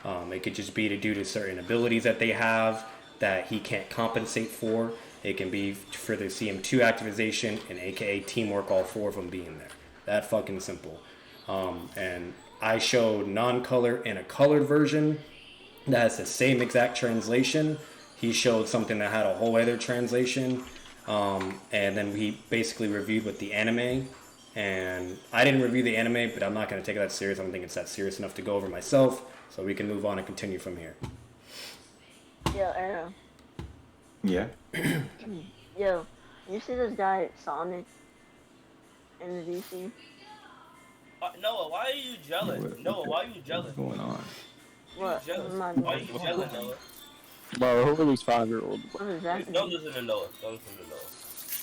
It could just be due to certain abilities that they have that he can't compensate for. It can be for the CM2 activization and aka teamwork, all 4 of them being there. That fucking simple. And I showed non-color and a colored version that has the same exact translation. He showed something that had a whole other translation. And then he basically reviewed with the anime. And I didn't review the anime, but I'm not going to take it that serious. I don't think it's that serious enough to go over myself. So we can move on and continue from here. Yo, Arrow. Yeah? Yo, you see this guy Sonic in the DC? Noah, why are you jealous? Noah, why are you jealous? What's going on? What? Why are you jealous, Noah? Bro, who is 5-year-old? What is that? Don't listen to Noah.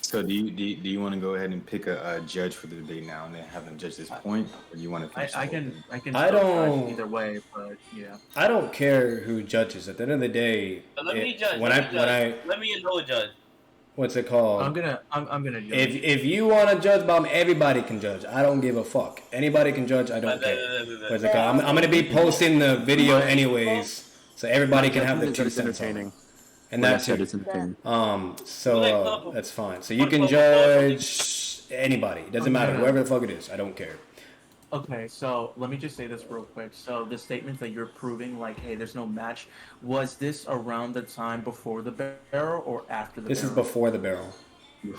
So do you want to go ahead and pick a judge for the debate now and then have them judge this point, or do you want to finish? I can I don't either way, but yeah. I don't care who judges. At the end of the day, Let me judge. Let me and Noah judge. What's it called? I'm gonna judge. If you want to judge, Bob, everybody can judge. I don't give a fuck. Anybody can judge. I don't care. What's it called? I'm gonna be posting the video anyways, so everybody can have the 2 cents on it. And that's it. So that's fine. So you can judge anybody. It doesn't matter. Whoever the fuck it is. I don't care. Okay, so let me just say this real quick. So the statement that you're proving, like, hey, there's no match, was this around the time before the barrel or after the This barrel? is before the barrel.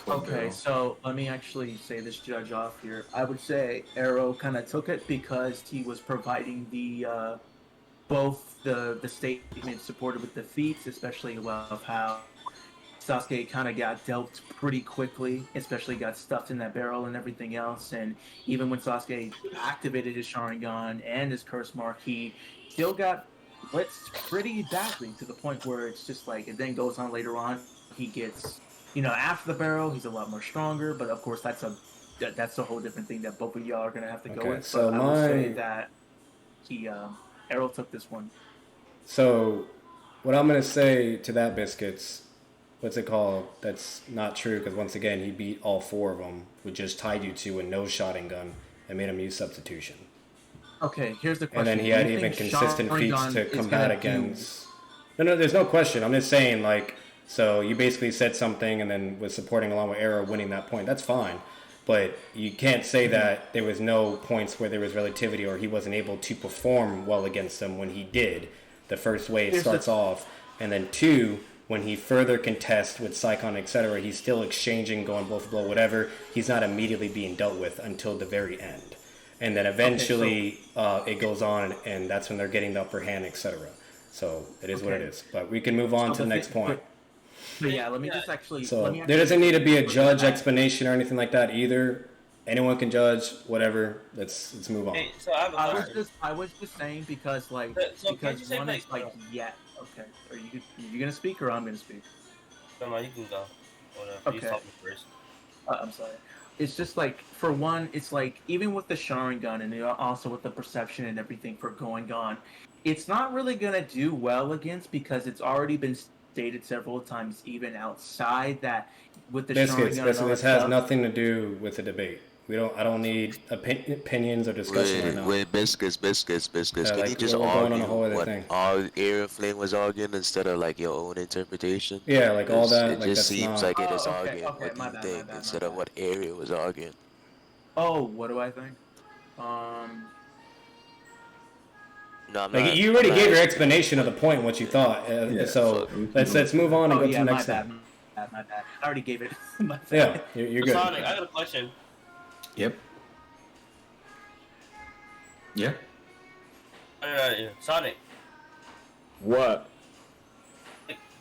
Okay, so let me actually say this judge off here. I would say Arrow kind of took it because he was providing the both the statement supported with the feats, especially of how Sasuke kind of got dealt pretty quickly, especially got stuffed in that barrel and everything else. And even when Sasuke activated his Sharingan and his Curse Mark, he still got blitzed pretty badly to the point where it's just like it then goes on later on. He gets, after the barrel, he's a lot more stronger. But of course, that's a whole different thing that both of y'all are gonna have to go with. So but I would say that he Arrow took this one. So, what I'm gonna say to that, Biscuits, what's it called? That's not true because once again, he beat all 4 of them with just Taijutsu and no shotting gun and made him use substitution. Okay, here's the question. And then he had even consistent feats to combat against. No, there's no question. I'm just saying, like, so you basically said something and then was supporting along with Arrow winning that point. That's fine. But you can't say that there was no points where there was relativity or he wasn't able to perform well against them when he did. The first way it starts off. And then 2, when he further contests with Saikon, etc., he's still exchanging, going blow for blow, whatever. He's not immediately being dealt with until the very end. And then eventually it goes on, and that's when they're getting the upper hand, etc. So it is what it is. But we can move on to the next point. But yeah, let me just actually. So there doesn't need to be a judge explanation or anything like that either. Anyone can judge, whatever. Let's move on. Hey, so I was just saying because because one is like okay. Are you gonna speak or I'm gonna speak? No, you can go. Whatever. Okay. You talk me first. I'm sorry. It's just like for one, it's like even with the Sharingan and also with the perception and everything for going on, it's not really gonna do well against because it's already been stated several times, even outside that with the Sharingan. This has nothing to do with the debate. I don't need opinions or discussion right now. Wait, biscuits. Can you just we're going on a argue whole other what thing. all AeroFlame was arguing instead of like your own interpretation? Yeah, like all that. It like, just that's seems not... like it is arguing what my you bad, think instead of what Area was arguing. Oh, what do I think? No, I'm like not, you already gave your explanation of the point and what you thought. So let's move on and go to the next thing. My bad. I already gave it. Yeah, you're good. Sonic, I got a question. Yep. Yeah. Sonic. What?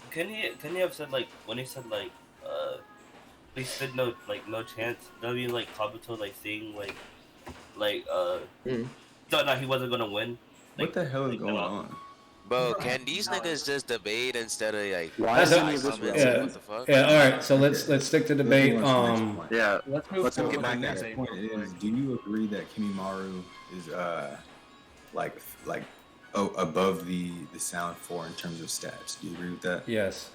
Can you have said like when he said like they said no chance? That mean like Kabuto like saying thought not he wasn't gonna win. What the hell is going on? Bro, can these niggas just debate instead of like? Why is what the fuck? Yeah, all right. So let's stick to debate. Yeah, let's get back. Next point is: do you agree that Kimimaru is above the Sound 4 in terms of stats? Do you agree with that? Yes.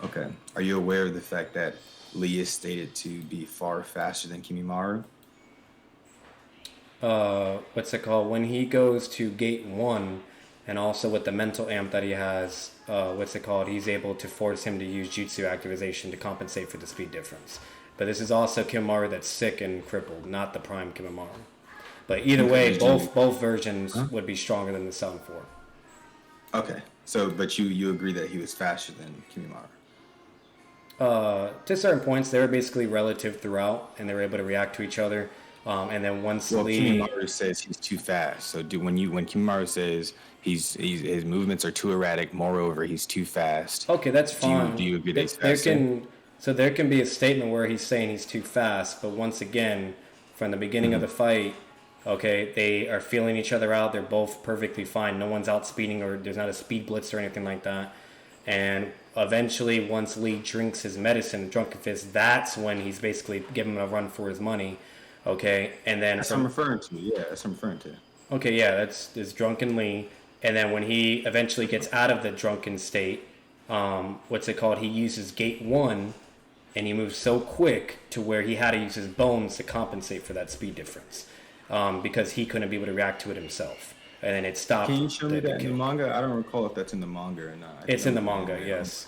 Okay. Are you aware of the fact that Lee is stated to be far faster than Kimimaru? What's it called? When he goes to gate 1, and also with the mental amp that he has, he's able to force him to use jutsu activation to compensate for the speed difference. But this is also Kimimaru that's sick and crippled, not the prime Kimimaru. But either way, both versions would be stronger than the Sound 4. Okay. So, but you agree that he was faster than Kimimaru? To certain points, they were basically relative throughout, and they were able to react to each other. And then once Kimimaru says he's too fast. So when Kimimaru says his movements are too erratic, moreover he's too fast. Okay, that's fine. Do you agree that he's faster? There can be a statement where he's saying he's too fast, but once again, from the beginning of the fight, okay, they are feeling each other out. They're both perfectly fine. No one's outspeeding or there's not a speed blitz or anything like that. And eventually, once Lee drinks his medicine, Drunken Fist, that's when he's basically giving him a run for his money. Okay, and then that's what I'm referring to. Yeah, that's what I'm referring to. Okay, yeah, that's Drunken Lee. And then when he eventually gets out of the drunken state, he uses gate 1, and he moves so quick to where he had to use his bones to compensate for that speed difference, because he couldn't be able to react to it himself. And then it stopped. Can you show me that in the manga? I don't recall if that's in the manga or not. It's in the manga, yes.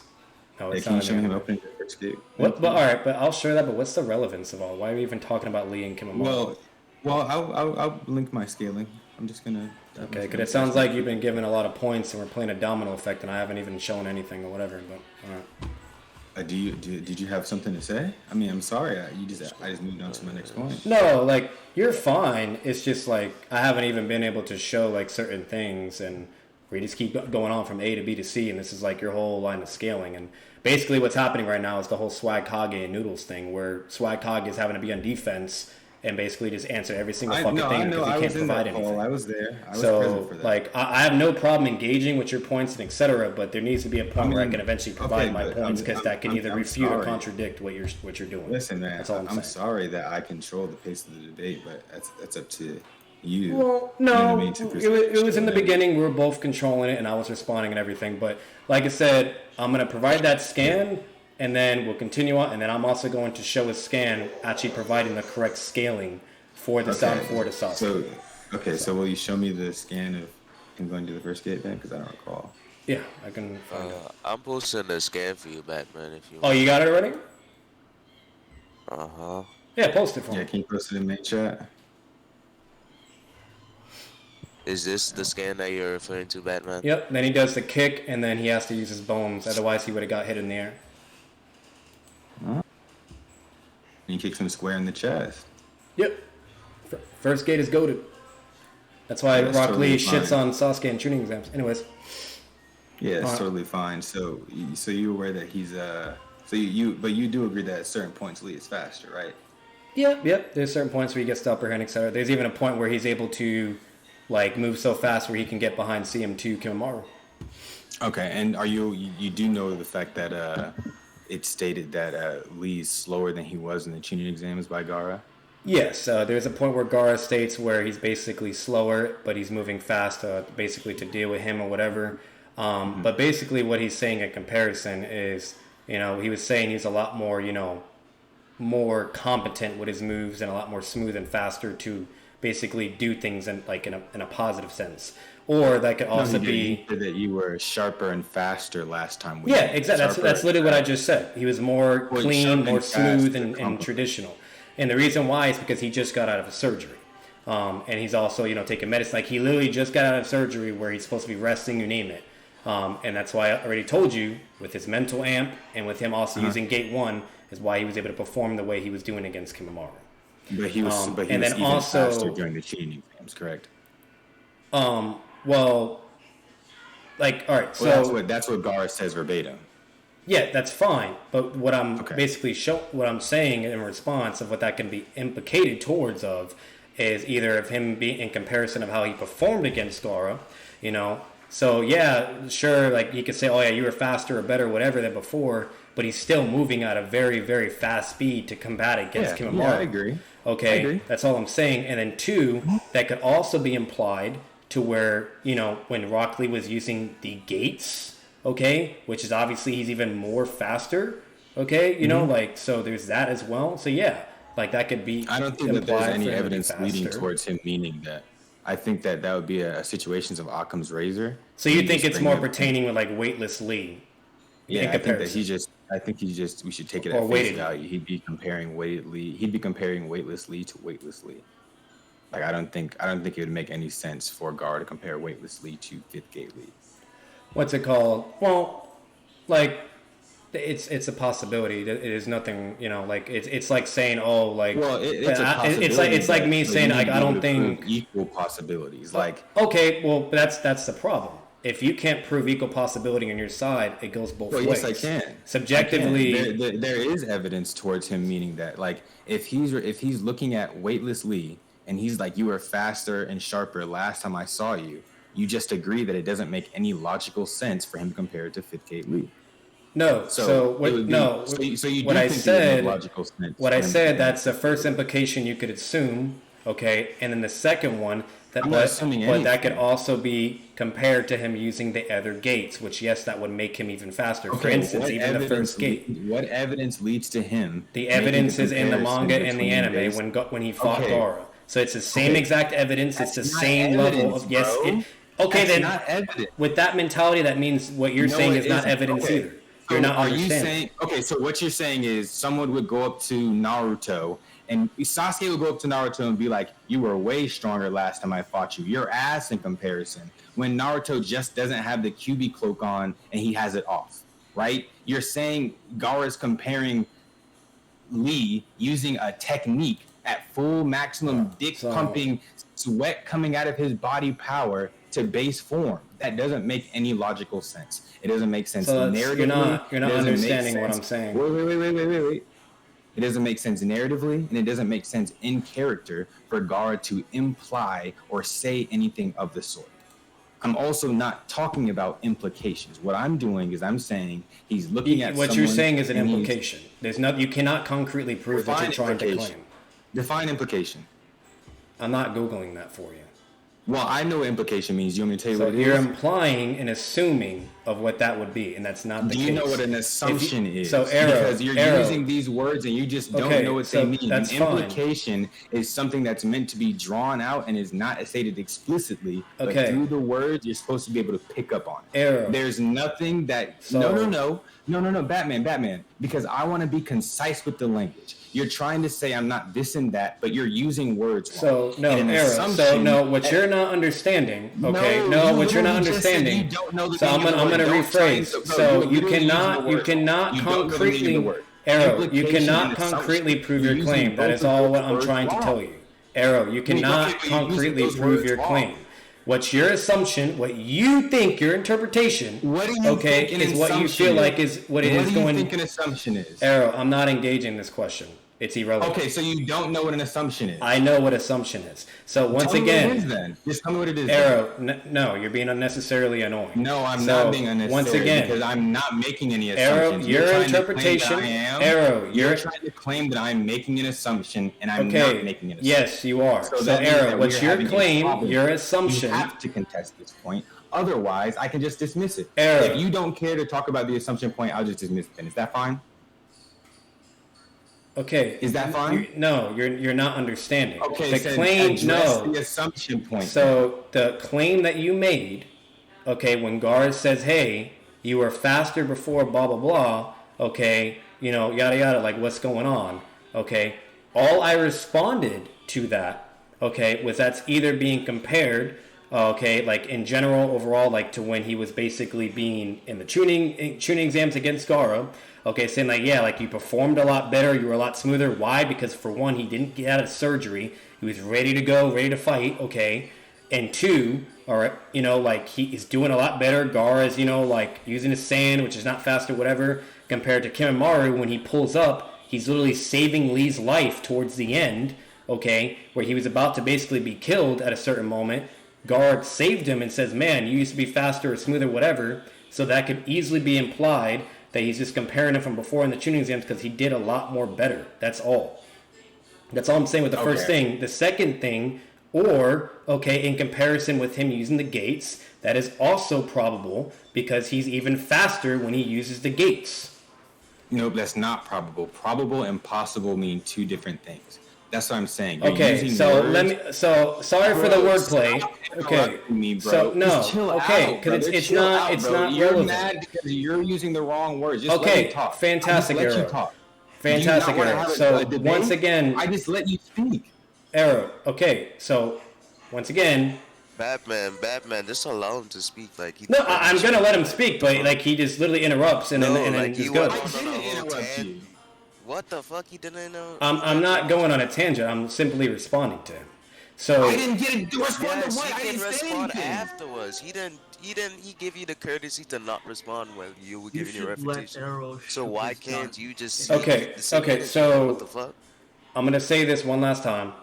No, it's can not you show in me the him manga. opening the first gate? All right, but I'll show that. But what's the relevance of all? Why are we even talking about Lee and Kimimaru? Well, Well, I'll link my scaling. I'm just gonna. Okay, because it sounds like you've been given a lot of points and we're playing a domino effect, and I haven't even shown anything or whatever. But all right. Did you have something to say? I mean, I'm sorry. I just moved on to my next point. No, like you're fine. It's just like I haven't even been able to show like certain things, and we just keep going on from A to B to C, and this is like your whole line of scaling. And basically, what's happening right now is the whole Swag Kage and Noodles thing, where Swag Kage is having to be on defense and basically just answer every single fucking thing because he can't provide anything. I was there. I was so, present for that. like, I have no problem engaging with your points and etc. But there needs to be a point where I can eventually provide my points because that can either refute or contradict what you're doing. Listen, man, that's all I'm saying. Sorry that I control the pace of the debate, but that's up to you. Well, no, you know what I mean? it was in the beginning. We were both controlling it, and I was responding and everything. But like I said, I'm going to provide that scan, and then we'll continue on. And then I'm also going to show a scan actually providing the correct scaling for the sound for the sauce. So will you show me the scan of him going to the first gate then? Because I don't recall. Yeah, I can find it. I'm posting the scan for you, Batman, if you want. Oh, you got it already? Uh-huh. Yeah, post it for me. Yeah, can you post it in main chat? Is this the scan that you're referring to, Batman? Yep, then he does the kick, and then he has to use his bones, otherwise he would have got hit in the air. And he kicks him square in the chest. Yep. First gate is goated. That's why Rock Lee shits on Sasuke in tuning exams. Anyways. Yeah, it's totally fine. So you're aware that he's but you do agree that at certain points Lee is faster, right? Yep. There's certain points where he gets the upper hand, etc. There's even a point where he's able to like move so fast where he can get behind CM2 Kimamaru. Okay, and you do know the fact that it stated that Lee's slower than he was in the tuning exams by Gaara? Yes, there's a point where Gaara states where he's basically slower, but he's moving fast basically to deal with him or whatever. But basically what he's saying in comparison is, he was saying he's a lot more, more competent with his moves and a lot more smooth and faster to basically do things in a positive sense. Or that could also be that you were sharper and faster last time. Yeah, exactly. That's literally what I just said. He was more clean, more smooth, and traditional. And the reason why is because he just got out of a surgery. And he's also, taking medicine. Like, he literally just got out of surgery where he's supposed to be resting, you name it. And that's why I already told you, with his mental amp and with him also using Gate 1, is why he was able to perform the way he was doing against Kimamaru. But he was, even faster during the tuning exams, correct? Well, like, all right, so that's what Gaara says verbatim. Yeah, that's fine. But what I'm basically what I'm saying in response of what that can be implicated towards of is either of him being in comparison of how he performed against Gaara, So yeah, sure, like you could say, oh yeah, you were faster or better, whatever than before, but he's still moving at a very, very fast speed to combat against Kimamaru. Yeah, I agree. Okay, I agree. That's all I'm saying. And then two, that could also be implied to where, when Rock Lee was using the gates, okay, which is obviously he's even more faster, okay, so there's that as well. So yeah, like that could be. I don't think that there's any evidence leading towards him meaning that. I think that would be a situations of Occam's razor. So you think it's more pertaining with like weightless Lee? Yeah, I think we should take it at face value. He'd be comparing weightless Lee to weightless Lee. Like I don't think it would make any sense for Gaara to compare weightless Lee to fifth gate Lee. What's it called? Well, like it's a possibility. It is nothing, like it's like saying, oh, like it's a possibility. It's like me saying like I don't think equal possibilities. Like okay, well that's the problem. If you can't prove equal possibility on your side, it goes both ways. Yes, I can. Subjectively, there is evidence towards him meaning that, like, if he's looking at weightless Lee and he's like, you were faster and sharper last time I saw you, you just agree that it doesn't make any logical sense for him to compare it to fifth gate Lee. No. What I said, that's the first implication you could assume. Okay, and then the second one that could also be compared to him using the other gates, which that would make him even faster. For instance, even the first gate. What evidence leads to him? The evidence is in the manga and the anime when he fought Gaara. So it's the same exact evidence. It's the same level of not evidence. With that mentality, that means what you're saying is not evidence either. You're not understanding. So what you're saying is someone would go up to Naruto And Sasuke will go up to Naruto and be like, "You were way stronger last time I fought you. You're ass in comparison." When Naruto just doesn't have the Kyuubi cloak on and he has it off, right? You're saying Gaara's comparing Lee using a technique at full maximum dick pumping, sweat coming out of his body power to base form. That doesn't make any logical sense. It doesn't make sense narratively. You're not understanding what I'm saying. Wait. It doesn't make sense narratively, and it doesn't make sense in character for Gaara to imply or say anything of the sort. I'm also not talking about implications. What I'm doing is I'm saying he's looking at what you're saying is an implication. There's no, you cannot concretely prove what you're trying to claim. Define implication. I'm not Googling that for you. Well, I know what implication means. You want me to tell you So what it you're is? implying and assuming of what that would be, and that's not the case. Do you know what an assumption is? So because you're using these words and you just don't know what they mean. That's An implication is something that's meant to be drawn out and is not stated explicitly. But through the words, you're supposed to be able to pick up on it. There's nothing that... No, Batman. Because I want to be concise with the language. You're trying to say I'm not this and that, but you're using words wrong. So, no, what you're not understanding, okay? What you're not understanding. So I'm gonna rephrase. So you cannot concretely, you cannot concretely prove your claim. That is all what I'm trying to tell you. You cannot concretely prove your claim. What's your assumption? What you think your interpretation? What do you think an is what you feel like is what it is going. What do you think an assumption is? I'm not engaging this question. It's irrelevant. Okay, so you don't know what an assumption is. I know what assumption is. So once again, again, what it is then. Just tell me what it is. No, you're being unnecessarily annoying. No, I'm not being unnecessary. Once again, because I'm not making any assumptions. Your interpretation. You're trying to claim that I'm making an assumption, and I'm not making an assumption. Yes, you are. So what's your claim? Your assumption. You have to contest this point. Otherwise, I can just dismiss it. If you don't care to talk about the assumption point, I'll just dismiss it. Is that fine? Okay. Is that fine? You're not understanding. Okay, the claim, the assumption point. So the claim that you made, when Gaara says, "Hey, you were faster before," blah blah blah. Yada yada, like what's going on? All I responded to that, was that's either being compared, like in general, overall, like to when he was basically being in the tuning exams against Gaara. Saying like, yeah, like you performed a lot better, you were a lot smoother. Why? Because for one, he didn't get out of surgery. He was ready to go, ready to fight, And two, like he is doing a lot better. Gaara is, like using his sand, which is not fast or whatever, compared to Kimimaro when he pulls up, he's literally saving Lee's life towards the end, where he was about to basically be killed at a certain moment. Gaara saved him and says, man, you used to be faster or smoother, whatever. So that could easily be implied that he's just comparing him from before in the tuning exams because he did a lot more better. That's all. That's all I'm saying with the first thing. The second thing, in comparison with him using the gates, that is also probable because he's even faster when he uses the gates. Nope, that's not probable. Probable and possible mean two different things. That's what I'm saying. Sorry for the wordplay. Because it's not relevant. You're mad because you're using the wrong words. Just let me talk. Fantastic, Arrow. Fantastic, Arrow. So once again, I just let you speak. Arrow. So once again, Batman, just allow him to speak. I'm gonna let him speak, but like he just literally interrupts and then just goes. I didn't interrupt you. What the fuck? He didn't know. I'm not going on a tangent. I'm simply responding to him. So I didn't get to respond to what? I didn't say anything. Afterwards. He gave you the courtesy to not respond when you were giving your reputation. So why can't you just Okay, so what the fuck? I'm gonna say this one last time.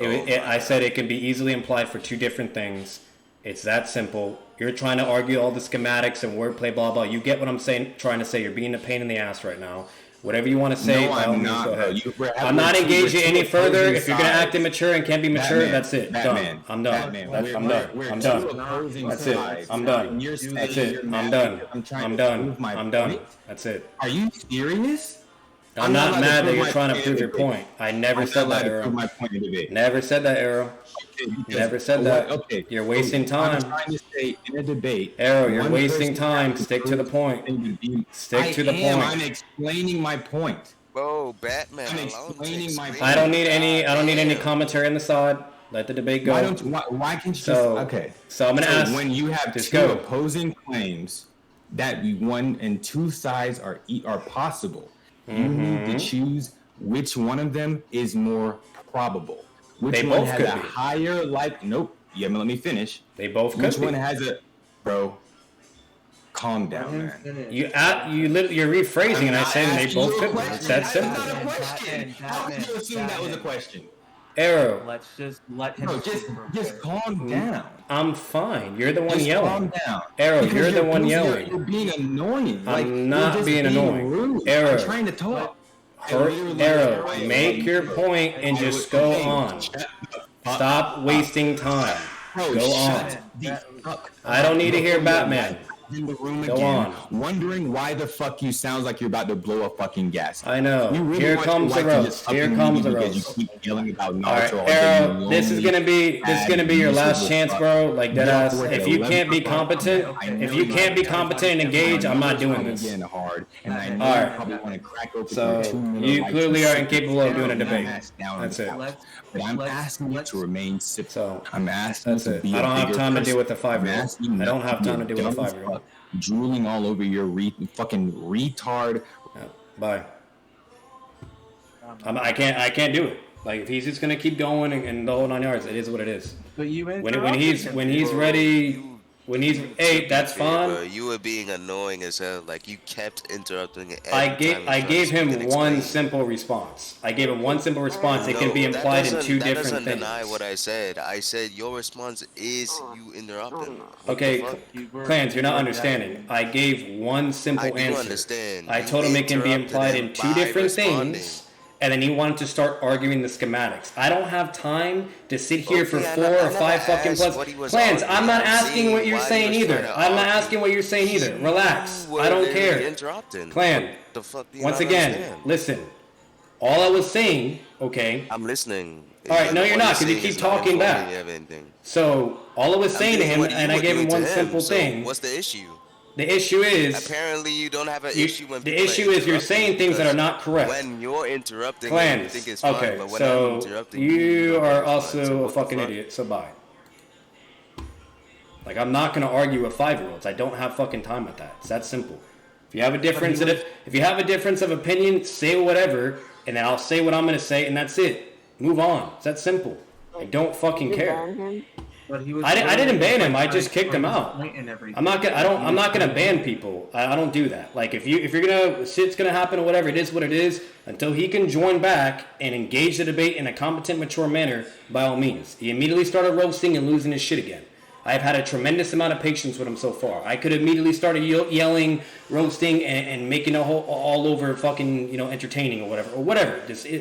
I said it can be easily implied for two different things. It's that simple. You're trying to argue all the schematics and wordplay, blah blah. You get what I'm saying? Trying to say you're being a pain in the ass right now. Whatever you want to say, by all means, go ahead. I'm not engaging any further. If you're going to act immature and can't be mature, that's it. Done. I'm done. I'm done. That's it. I'm done. That's it. I'm done. I'm done. I'm done. That's it. Are you serious? I'm not mad that you're trying to prove your point. I never said that, Arrow. Never said that, Arrow. Never said that. Okay. You're wasting time. I'm trying to say in a debate. Arrow, you're wasting time. Stick to the point. Stick to the point. I'm explaining my point. Bro, Batman. I'm explaining my. I don't need any commentary on the side. Let the debate go. Why can't you just okay? So I'm gonna ask. When you have two opposing claims that one and two sides are possible, you need to choose which one of them is more probable. Which one has a higher Nope. You haven't let me finish. They both could. Which one has a bro? Calm down, man. You're rephrasing, and I said they both could. It's that simple. That's not a question. How did you assume that was a question? Arrow. Let's just let him. Bro, just calm down. I'm fine. You're the one yelling. Calm down. Arrow, you're the one yelling. You're being annoying. I'm not being annoying. Rude. Arrow. I'm trying to talk. Arrow, make your point and just go on. Stop wasting time. Go on. I don't need to hear Batman. In the room Go again, on. wondering why the fuck you sound like you're about to blow a fucking gas. I know. Really Here comes the roast. Here comes the roast. You keep yelling about Naruto. All right, Arrow, this is gonna be your last chance, bro. Like deadass. If you can't be competent, and engage, I'm not doing this. All right. So you clearly are incapable of doing a debate. That's it. But I'm asking you to remain civil. So I'm asking that's it. I don't have time to deal with a 5-year-old. I don't have time to deal with a 5-year-old. Drooling all over your fucking retard. Yeah. Bye. I can't do it. Like if he's just gonna keep going and the whole 9 yards, it is what it is. But you when he's ready. When he's 8, that's fine. Bro, you were being annoying as hell. Like you kept interrupting it. I gave him one simple response. It can be implied in two different things. That doesn't deny what I said. I said your response is you interrupting. Okay, Clans, you're not understanding. I gave one simple answer. Understand. I told him it can be implied in two different things. And then he wanted to start arguing the schematics. I don't have time to sit here for 4 or 5 fucking plus plans. I'm not asking what you're saying either. Relax. I don't care. Plan. Once again, listen. All I was saying, okay. I'm listening. All right, no, you're not, because you keep talking back. So all I was saying to him, and I gave him one simple thing. What's the issue? The issue is apparently you don't have an issue when the issue is you're saying things that are not correct. When you're interrupting, Clans. you think it's fine, Okay, but when so I'm interrupting, you are also a fucking idiot. So bye. Like I'm not gonna argue with 5-year-olds. I don't have fucking time with that. It's that simple. If you have a difference of opinion, say whatever, and then I'll say what I'm gonna say, and that's it. Move on. It's that simple. I don't fucking care. I didn't ban him. I just kicked him out. I'm not gonna ban people. I don't do that. Like if you're gonna shit's gonna happen or whatever, it is what it is. Until he can join back and engage the debate in a competent, mature manner, by all means. He immediately started roasting and losing his shit again. I've had a tremendous amount of patience with him so far. I could have immediately started yelling, roasting, and making a whole all over fucking entertaining or whatever,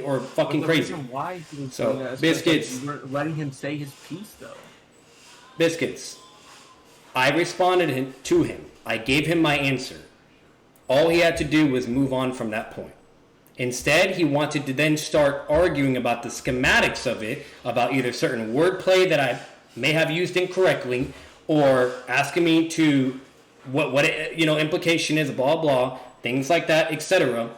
or fucking crazy. Why he was so that, biscuits. You weren't letting him say his piece though. Biscuits. I responded to him. I gave him my answer. All he had to do was move on from that point. Instead, he wanted to then start arguing about the schematics of it, about either certain wordplay that I may have used incorrectly, or asking me to what implication is, blah blah, things like that, etc.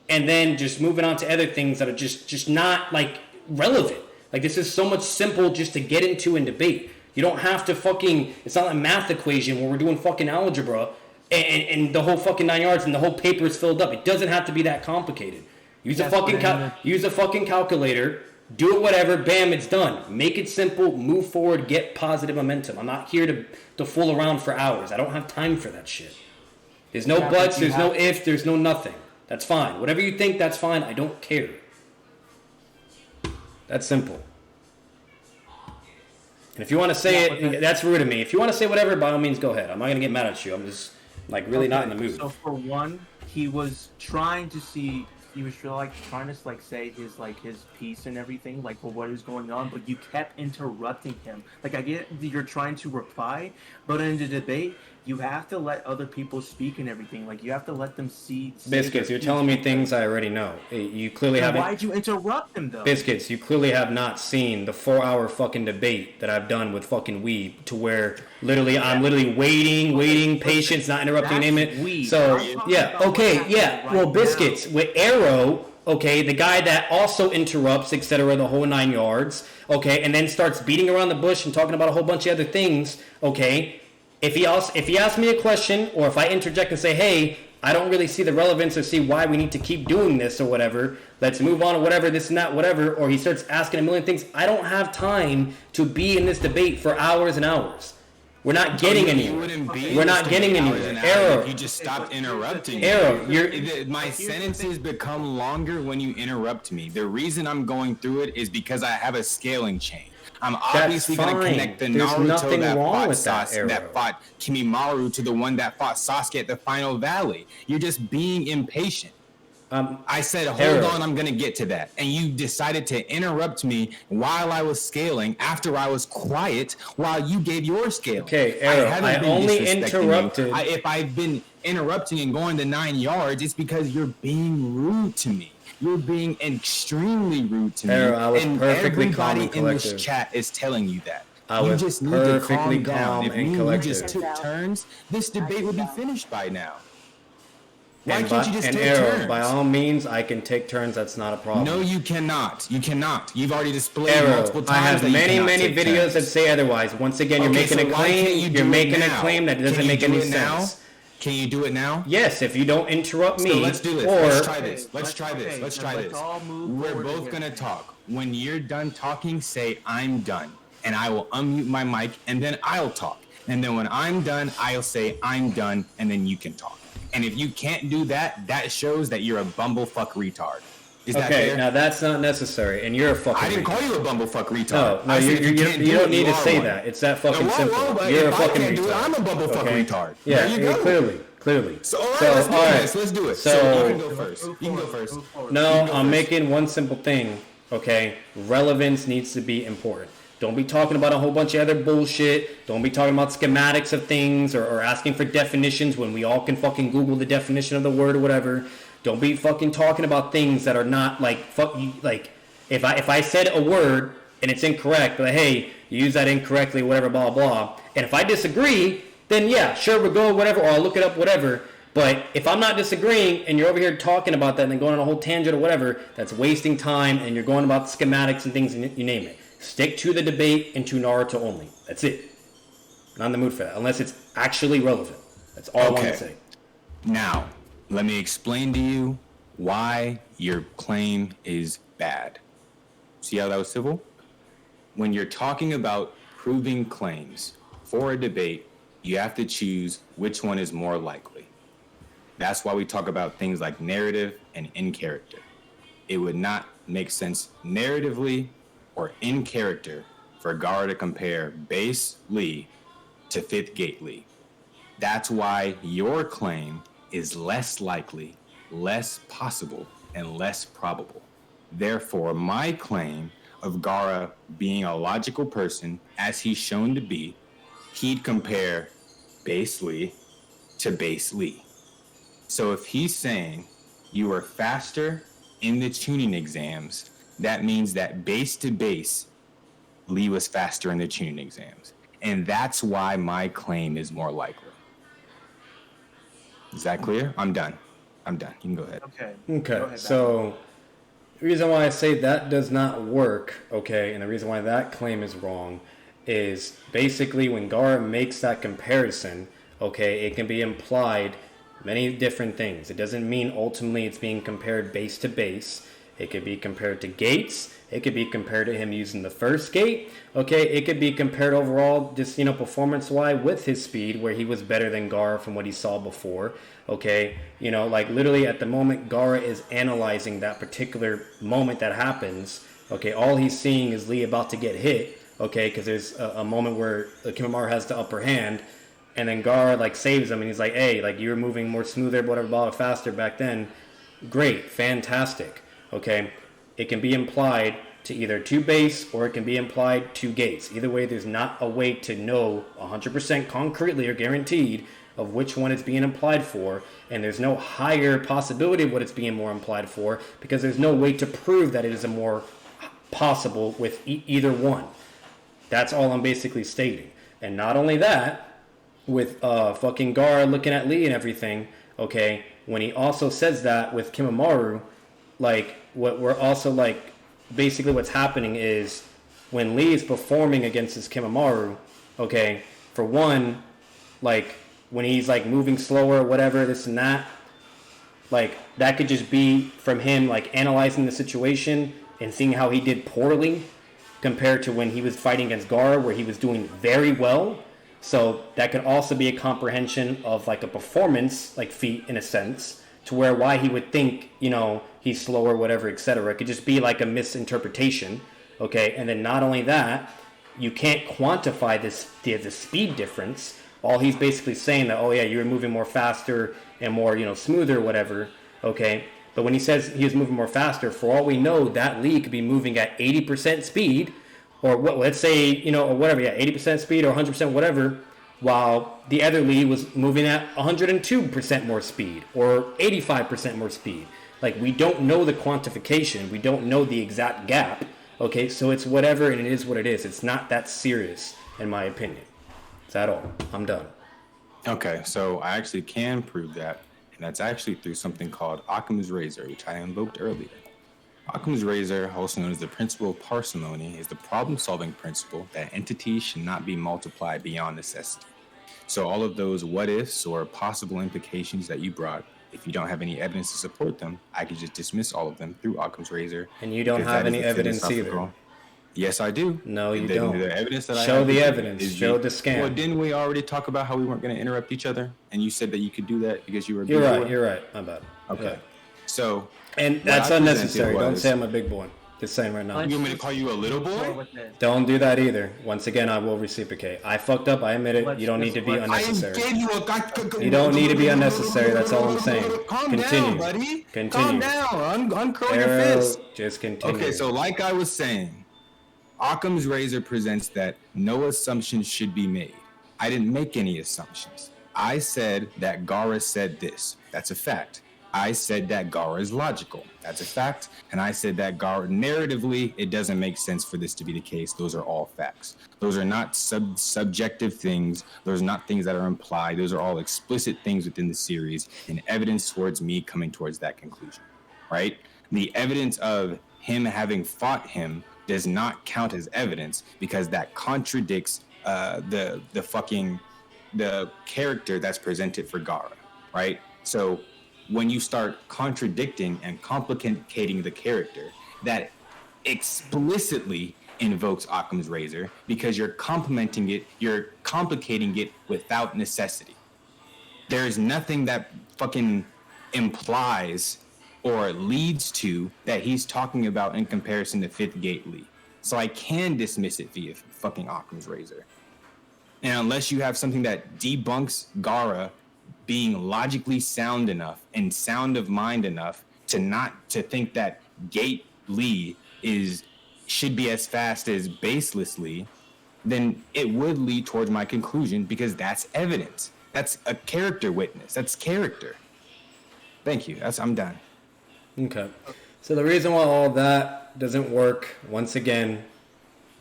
And then just moving on to other things that are just not like relevant. Like this is so much simple just to get into and debate. You don't have to it's not a math equation where we're doing fucking algebra and the whole fucking 9 yards and the whole paper is filled up. It doesn't have to be that complicated. Use a fucking calculator, do it whatever, bam, it's done. Make it simple, move forward, get positive momentum. I'm not here to fool around for hours. I don't have time for that shit. There's no buts, there's no ifs, there's no nothing. That's fine. Whatever you think, that's fine. I don't care. That's simple. And if you want to say it, that's rude of me. If you want to say whatever, by all means, go ahead. I'm not going to get mad at you. I'm just, really not in the mood. So for one, he was trying to say his piece and everything, like for what is going on, but you kept interrupting him. Like I get you're trying to reply, but in the debate, you have to let other people speak and everything. Like you have to let them see. Biscuits, you're telling me things I already know. You clearly haven't. Why'd you interrupt him though? Biscuits, you clearly have not seen the 4-hour fucking debate that I've done with fucking Weeb, to where I'm waiting, patience, not interrupting, name it. So yeah, okay, yeah. Well, Biscuits with Arrow okay, the guy that also interrupts, etc., the whole 9 yards, okay, and then starts beating around the bush and talking about a whole bunch of other things, okay, if he asks me a question, or if I interject and say, hey, I don't really see the relevance or see why we need to keep doing this or whatever, let's move on or whatever, this and that, whatever, or he starts asking a million things, I don't have time to be in this debate for hours and hours. We're not getting anywhere. We're not getting anywhere. Arrow. You just stopped interrupting. Arrow. My sentences become longer when you interrupt me. The reason I'm going through it is because I have a scaling chain. I'm obviously going to connect the Naruto that fought Kimimaru to the one that fought Sasuke at the final valley. You're just being impatient. I said, hold on, I'm going to get to that. And you decided to interrupt me while I was scaling after I was quiet while you gave your scaling. Okay, Arrow, I only interrupted. If I've been interrupting and going to 9 yards, it's because you're being rude to me. You're being extremely rude to me. Arrow, I was perfectly calm and everybody in this chat is telling you that. You just need to calm down. If you just took turns, this debate would be finished by now. Why can't you just take turns? By all means, I can take turns. That's not a problem. No, you cannot. You cannot. You've already displayed multiple times. I have many videos that say otherwise. Once again, you're making a claim. You're making a claim that doesn't make any sense. Can you do it now? Yes, if you don't interrupt me. So let's do this. Let's try this. Let's try this. Let's try this. We're both going to talk. When you're done talking, say, I'm done. And I will unmute my mic, and then I'll talk. And then when I'm done, I'll say, I'm done, and then you can talk. And if you can't do that, that shows that you're a bumblefuck retard. Is that fair? Now that's not necessary, and you're a fucking retard. I didn't call you a bumblefuck retard. No, you don't need to say that. It's that fucking simple. You're a fucking retard. I'm a bumblefuck retard. Yeah, there you go. Clearly. So, all right, let's do it. So, you can go first. You can go first. No, I'm making one simple thing, okay? Relevance needs to be important. Don't be talking about a whole bunch of other bullshit. Don't be talking about schematics of things or asking for definitions when we all can fucking Google the definition of the word or whatever. Don't be fucking talking about things that are not like fuck you. Like if I said a word and it's incorrect, like hey, you use that incorrectly, whatever, blah blah. And if I disagree, then yeah, sure, we'll go whatever, or I'll look it up, whatever. But if I'm not disagreeing and you're over here talking about that and then going on a whole tangent or whatever, that's wasting time and you're going about schematics and things and you name it. Stick to the debate and to Naruto only. That's it. Not in the mood for that, unless it's actually relevant. That's all I want to say. Now, let me explain to you why your claim is bad. See how that was civil? When you're talking about proving claims for a debate, you have to choose which one is more likely. That's why we talk about things like narrative and in character. It would not make sense narratively or in character for Gaara to compare base Lee to fifth gate Lee. That's why your claim is less likely, less possible, and less probable. Therefore, my claim of Gaara being a logical person, as he's shown to be, he'd compare base Lee to base Lee. So if he's saying you were faster in the tuning exams, that means that base to base, Lee was faster in the tuning exams. And that's why my claim is more likely. Is that clear? I'm done. You can go ahead. Okay. So the reason why I say that does not work, okay, and the reason why that claim is wrong is basically when Gaara makes that comparison, okay, it can be implied many different things. It doesn't mean ultimately it's being compared base to base. It could be compared to gates. It could be compared to him using the first gate. Okay, it could be compared overall, just, performance-wise with his speed, where he was better than Gaara from what he saw before. Okay, like literally at the moment Gaara is analyzing that particular moment that happens. Okay, all he's seeing is Lee about to get hit. Okay, because there's a moment where Kimimaru has the upper hand, and then Gaara saves him, and he's like, "Hey, you were moving more smoother, whatever, faster back then. Great, fantastic." Okay, it can be implied to either two base or it can be implied to gates. Either way, there's not a way to know 100% concretely or guaranteed of which one it's being implied for, and there's no higher possibility of what it's being more implied for because there's no way to prove that it is a more possible with either one. That's all I'm basically stating. And not only that, with fucking Gaara looking at Lee and everything, okay, when he also says that with Kimimaru, like what we're also like basically what's happening is when Lee is performing against his Kimamaru, okay, for one, like when he's like moving slower, whatever, this and that, like that could just be from him like analyzing the situation and seeing how he did poorly compared to when he was fighting against Gara where he was doing very well. So that could also be a comprehension of like a performance like feat in a sense to where why he would think, you know, he's slower, whatever, etc. It could just be like a misinterpretation, okay? And then not only that, you can't quantify the speed difference. All he's basically saying that, oh yeah, you're moving more faster and more, you know, smoother, whatever, okay? But when he says he was moving more faster, for all we know, that Lee could be moving at 80% speed, or what? Let's say, you know, or whatever, yeah, 80% speed or 100% whatever, while the other Lee was moving at 102% more speed or 85% more speed. Like, we don't know the quantification. We don't know the exact gap, okay? So it's whatever, and it is what it is. It's not that serious, in my opinion. Is that all? I'm done. Okay, so I actually can prove that, and that's actually through something called Occam's razor, which I invoked earlier. Occam's razor, also known as the principle of parsimony, is the problem-solving principle that entities should not be multiplied beyond necessity. So all of those what-ifs or possible implications that you brought, if you don't have any evidence to support them, I could just dismiss all of them through Occam's razor. And you don't have any evidence either. Yes, I do. No, you don't. The evidence that Show I the evidence. Show the scan. Well, didn't we already talk about how we weren't going to interrupt each other? And you said that you could do that because you were. You're right. You're right. My bad. Okay. Yeah. So. And that's unnecessary. Don't say I'm a big boy. Just saying right now. You want me to call you a little boy? Don't do that either. Once again, I will reciprocate. I fucked up. I admit it. You don't need to be unnecessary. You don't need to be unnecessary. That's all I'm saying. Continue, buddy. Continue. Calm down. Uncurl your fist. Just continue. Okay, so like I was saying, Occam's razor presents that no assumptions should be made. I didn't make any assumptions. I said that Gara said this. That's a fact. I said that Gara is logical. That's a fact. And I said that Gara, narratively, it doesn't make sense for this to be the case. Those are all facts. Those are not subjective things. Those are not things that are implied. Those are all explicit things within the series and evidence towards me coming towards that conclusion, right? The evidence of him having fought him does not count as evidence because that contradicts the character that's presented for Gara, right? So when you start contradicting and complicating the character, that explicitly invokes Occam's razor because you're complicating it without necessity. There is nothing that fucking implies or leads to that he's talking about in comparison to Fifth Gate Lee. So I can dismiss it via fucking Occam's razor. And unless you have something that debunks Gara being logically sound enough and sound of mind enough to think that Gate Lee should be as fast as baseless Lee, then it would lead towards my conclusion because that's evidence. That's a character witness. That's character. Thank you. I'm done. Okay. So the reason why all that doesn't work, once again,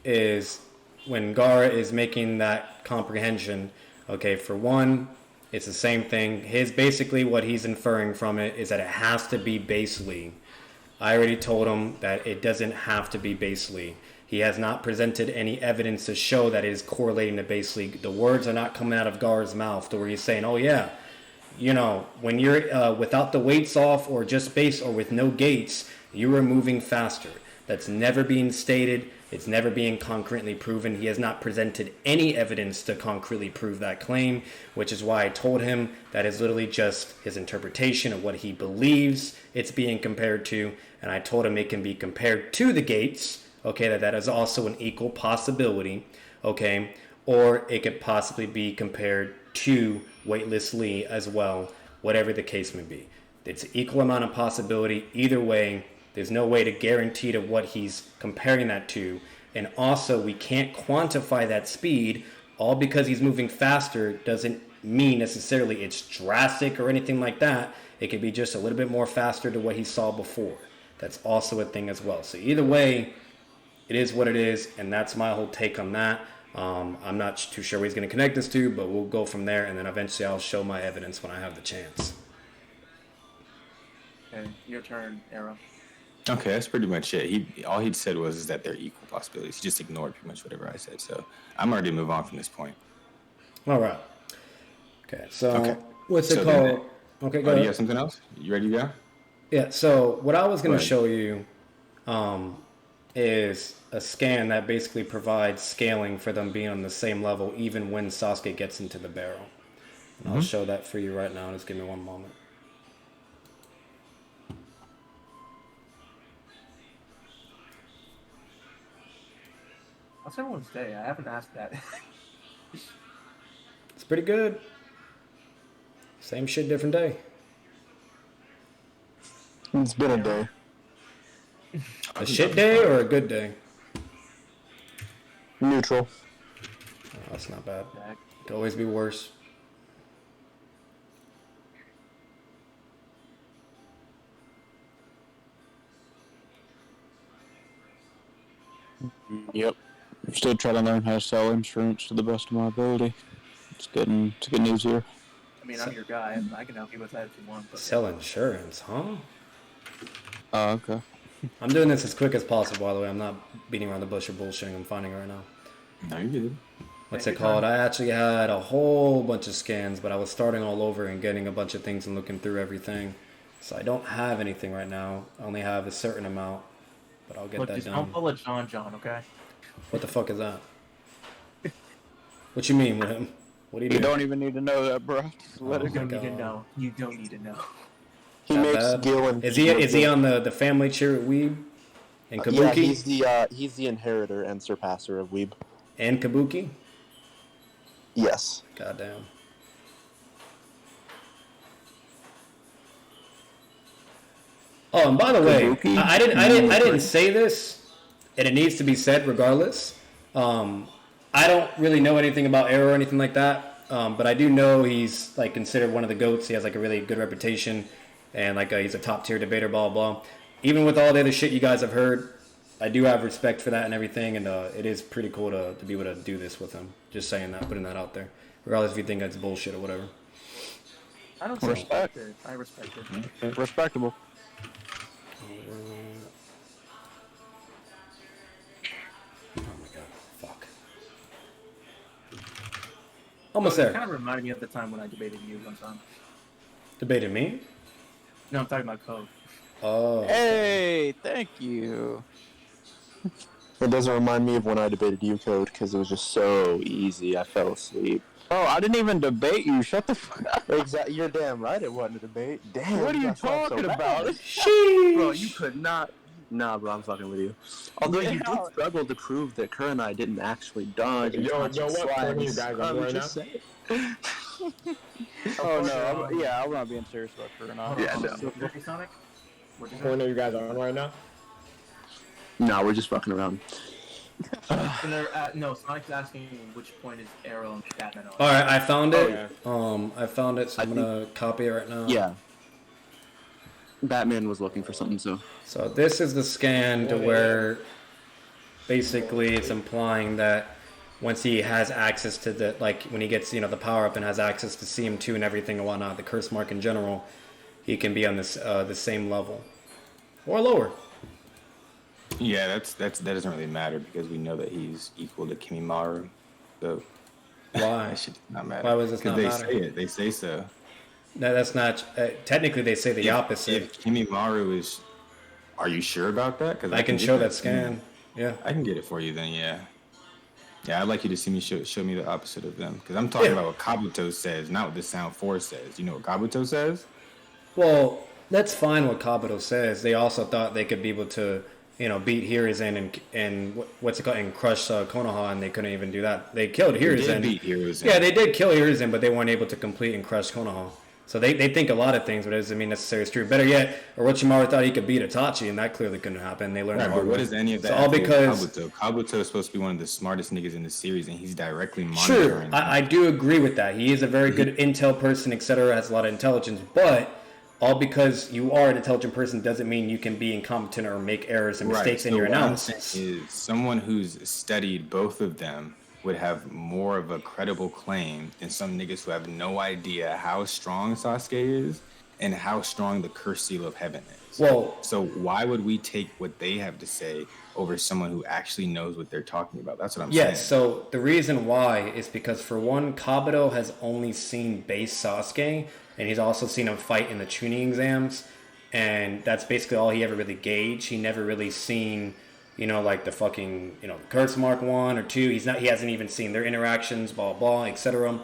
is when Gara is making that comprehension, okay, for one, it's the same thing. Basically what he's inferring from it is that it has to be base Lee. I already told him that it doesn't have to be base Lee. He has not presented any evidence to show that it is correlating to base Lee. The words are not coming out of Gara's mouth to where he's saying, oh yeah, you know, when you're without the weights off or just base or with no gates, you are moving faster. That's never being stated. It's never being concretely proven. He has not presented any evidence to concretely prove that claim, which is why I told him that is literally just his interpretation of what he believes it's being compared to. And I told him it can be compared to the gates, okay, that is also an equal possibility, okay, or it could possibly be compared to weightless Lee as well, whatever the case may be. It's an equal amount of possibility. Either way, there's no way to guarantee to what he's comparing that to. And also, we can't quantify that speed. All because he's moving faster doesn't mean necessarily it's drastic or anything like that. It could be just a little bit more faster to what he saw before. That's also a thing as well. So either way, it is what it is. And that's my whole take on that. I'm not too sure where he's going to connect this to, but we'll go from there. And then eventually I'll show my evidence when I have the chance. Okay, your turn, Arrow. Okay, that's pretty much it. All he'd said was that they're equal possibilities. He just ignored pretty much whatever I said. So I'm ready to move on from this point. All right. Okay. So Okay. what's So it then- called? Okay, go Do ahead. you have something else? You ready to go? Yeah, so what I was going Go to ahead. show you is a scan that basically provides scaling for them being on the same level even when Sasuke gets into the barrel. And I'll show that for you right now. Just give me one moment. How's everyone's day? I haven't asked that. It's pretty good. Same shit, different day. It's been a day. A shit day or a good day? Neutral. Oh, that's not bad. Could always be worse. Yep. I'm still trying to learn how to sell insurance to the best of my ability. It's getting easier. I mean, I'm your guy. I can help you with that if you want. But Sell insurance, huh? Oh, okay. I'm doing this as quick as possible, by the way. I'm not beating around the bush or bullshitting. I'm finding it right now. No, you're good. What's it called? I actually had a whole bunch of scans, but I was starting all over and getting a bunch of things and looking through everything. So I don't have anything right now. I only have a certain amount, but I'll get look, that just done. don't pull a John, okay? What the fuck is that? What you mean with him? What do you You do? don't even need to know that, bro. Just let Oh it You go. don't need to know. You don't need to know. He That makes bad? Gil and Is he on the family tree with Weeb? And Kabuki? Yeah, he's the inheritor and surpasser of Weeb. And Kabuki? Yes. Goddamn. Oh, and by the way, Kabuki? I didn't say this, and it needs to be said regardless. I don't really know anything about Arrow or anything like that, but I do know he's like considered one of the GOATs. He has like a really good reputation, and like he's a top tier debater. Blah blah blah. Even with all the other shit you guys have heard, I do have respect for that and everything, and it is pretty cool to be able to do this with him. Just saying that, putting that out there, regardless if you think that's bullshit or whatever. I don't Respect. it. I respect it. Respectable. Oh my god, fuck. Almost It there. kind of reminded me of the time when I debated you one time. Debated me? No, I'm talking about code. Oh. Hey, thank you. It doesn't remind me of when I debated you code because it was just so easy. I fell asleep. Oh, I didn't even debate you. Shut the fuck up. Exactly. You're damn right. It wasn't a debate. Damn. What are you that's not so talking bad. about? Sheesh. Bro, you could not. Nah, bro, I'm fucking with you. Although you did Yeah. struggle to prove that Kerr and I didn't actually dodge. and Yo, touch what? slides. One of you guys on right just now? saying. Oh no, I'm not being serious about her or not. Yeah, no. Okay, Sonic? What'd you say? One of you guys are on right now? No, we're just fucking around. And no, Sonic's asking which point is Arrow and Batman on. Alright, I found it. yeah. I found it, so I'm gonna copy it right now. Yeah. Batman was looking for something, so. So this is the scan to where basically it's implying that once he has access to the, like when he gets, the power up and has access to CM2 and everything and whatnot, the curse mark in general, he can be on this the same level. Or lower. Yeah, that doesn't really matter because we know that he's equal to Kimimaru. So Why? that shit does not matter. Why was this not they matter? say it. They say so. No, that's not. Technically, they say the opposite. If Kimimaru is, are you sure about that? Because I can show that scan. Yeah. I can get it for you then. Yeah. Yeah, I'd like you to see me show me the opposite of them because I'm talking about what Kabuto says, not what the Sound 4 says. You know what Kabuto says? Well, that's fine what Kabuto says. They also thought they could be able to, beat Hiruzen and what's it called, and crush Konoha, and they couldn't even do that. They killed Hiruzen. They did beat Hiruzen. Yeah, they did kill Hiruzen, but they weren't able to complete and crush Konoha. So they think a lot of things, but it doesn't mean necessarily it's true. Better yet, Orochimaru thought he could beat Itachi, and that clearly couldn't happen. They learned Right, the but hard what way. does any of that So all have to do with because Kabuto is supposed to be one of the smartest niggas in the series, and he's directly True, monitoring. I do agree with that. He is a very good intel person, etc. Has a lot of intelligence, but all because you are an intelligent person doesn't mean you can be incompetent or make errors and mistakes in your what I'm analysis. saying is someone who's studied both of them would have more of a credible claim than some niggas who have no idea how strong Sasuke is and how strong the Curse Seal of Heaven So why would we take what they have to say over someone who actually knows what they're talking about? That's what I'm saying. Yes, so the reason why is because, for one, Kabuto has only seen base Sasuke, and he's also seen him fight in the tuning exams, and that's basically all he ever really gauged. He never really seen, like the fucking, Kurtz Mark 1 or 2. He hasn't even seen their interactions, blah, blah, etc.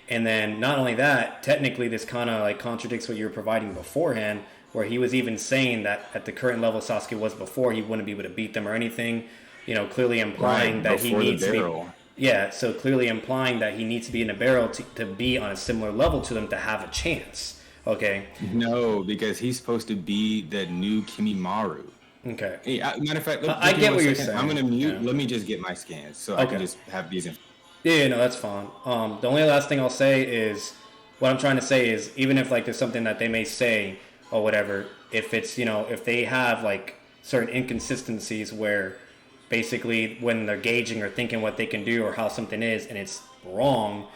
And then not only that, technically this kind of like contradicts what you were providing beforehand, where he was even saying that at the current level Sasuke was before, he wouldn't be able to beat them or anything, clearly implying that he needs to be... Yeah, so clearly implying that he needs to be in a barrel to be on a similar level to them to have a chance. Okay? No, because he's supposed to be the new Kimimaru. Okay. Hey, matter of fact, I get what you're saying. I'm going to mute. Yeah. Let me just get my scans so I can just have these... Yeah, no, that's fine. The only last thing I'll say is... What I'm trying to say is, even if like there's something that they may say... or whatever, if it's, if they have like certain inconsistencies where basically when they're gauging or thinking what they can do or how something is and it's wrong,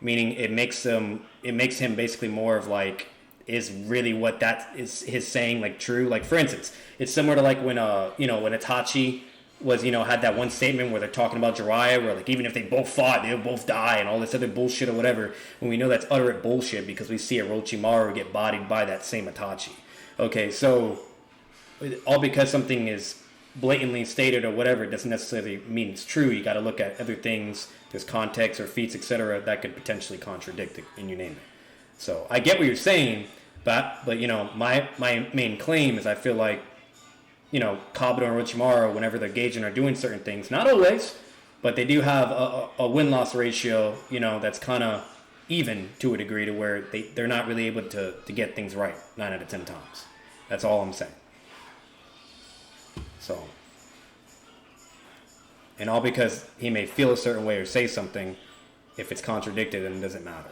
meaning it makes him basically more of like, is really what that is his saying like true? Like, for instance, it's similar to like when when Itachi was, had that one statement where they're talking about Jiraiya, where like even if they both fought, they'll both die and all this other bullshit or whatever, when we know that's utter bullshit because we see Orochimaru get bodied by that same Itachi. Okay, so all because something is blatantly stated or whatever doesn't necessarily mean it's true. You got to look at other things, there's context or feats, etc., that could potentially contradict it, and you name it. So I get what you're saying, but my main claim is I feel like Kabuto and Orochimaru, whenever they're gauging or doing certain things, not always, but they do have a win-loss ratio, that's kind of even to a degree to where they're not really able to get things right 9 out of 10 times. That's all I'm saying. So, and all because he may feel a certain way or say something, if it's contradicted, then it doesn't matter.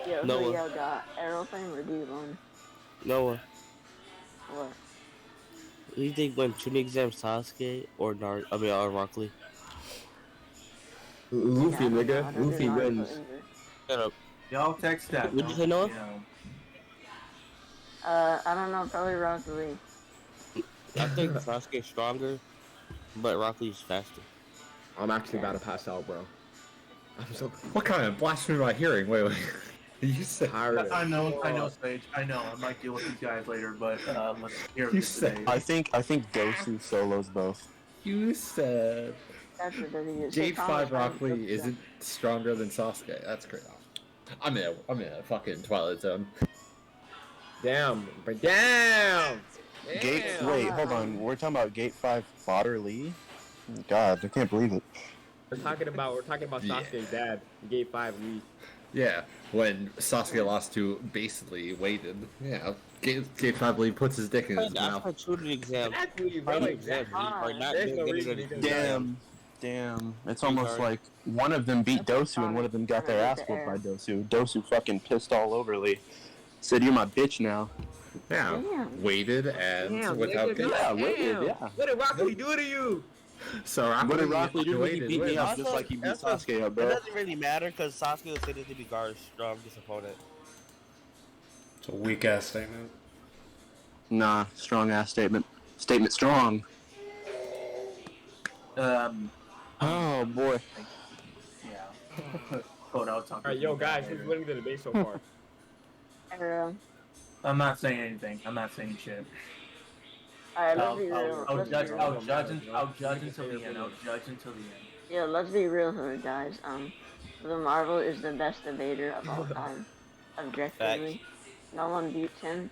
Yo, Noah. who y'all got? AeroFlame or D1? Noah. What? Do you think when tuning exam Sasuke or Rock Lee? Luffy, nigga. Luffy wins. Shut up. Y'all text that. What did you say, Noah? I don't know, probably Rock Lee. I think Sasuke's stronger, but Rock Lee's faster. I'm actually about to pass out, bro. What kind of blasphemy am I hearing? Wait. You said I know, Sage. I know. I might deal with these guys later, but let's hear You it said. today. I think Dosu solos both. You said That's what that is. Gate 5 Rock Lee isn't stronger than Sasuke. That's crazy. I'm in a fucking Twilight Zone. Damn. Wait, hold on. We're talking about Gate 5 Fodder Lee? God, I can't believe it. We're talking about Sasuke's dad, Gate 5 Lee. Yeah, when Sasuke lost to basically Waited. Yeah, Gate 5 Lee puts his dick in his mouth. That's a tuning exam. Damn. It's almost like one of them beat Dosu and one of them got their ass whooped by Dosu. Dosu fucking pissed all over Lee. Said, "You're my bitch now." Yeah, Waited and without the... Yeah, Waited, yeah. What did Rock Lee do to you? So what did Rock Lee do? He beat me up just like he beat Sasuke up, bro. It doesn't really matter because Sasuke was considered to be Gar's strongest opponent. It's a weak ass statement. Nah, strong ass statement. Statement strong. Oh boy. Yeah. Alright, yo guys, who's winning the debate so far? I'm not saying anything. I'm not saying shit. Alright, let's be real. I'll judge until the end. Yeah, let's be real here, guys. The Marvel is the best debater of all time. Objectively. No one beats him.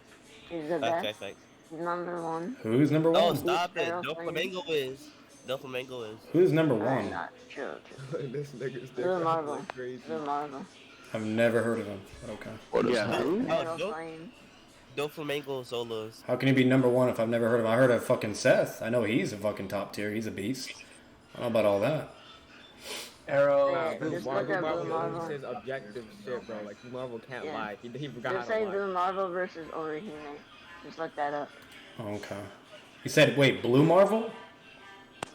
He's the best. He's number one. Who's number one? Oh, stop it. No Flamingo is. Doflamingo is. Who's number I'm one? not sure. This nigga's Blue Marvel. Blue Marvel. I've never heard of him. Okay. What is Yeah, that? who? AeroFlame. Doflamingo solos. How can he be number one if I've never heard of him? I heard of fucking Seth. I know he's a fucking top tier. He's a beast. I don't know about all that. Arrow. Yeah, just look at Blue Marvel. Says objective shit, bro. Like Blue Marvel can't Yeah. lie. He forgot Just how to say lie. Blue Marvel versus Orihime. Just look that up. Okay. He said, wait, Blue Marvel?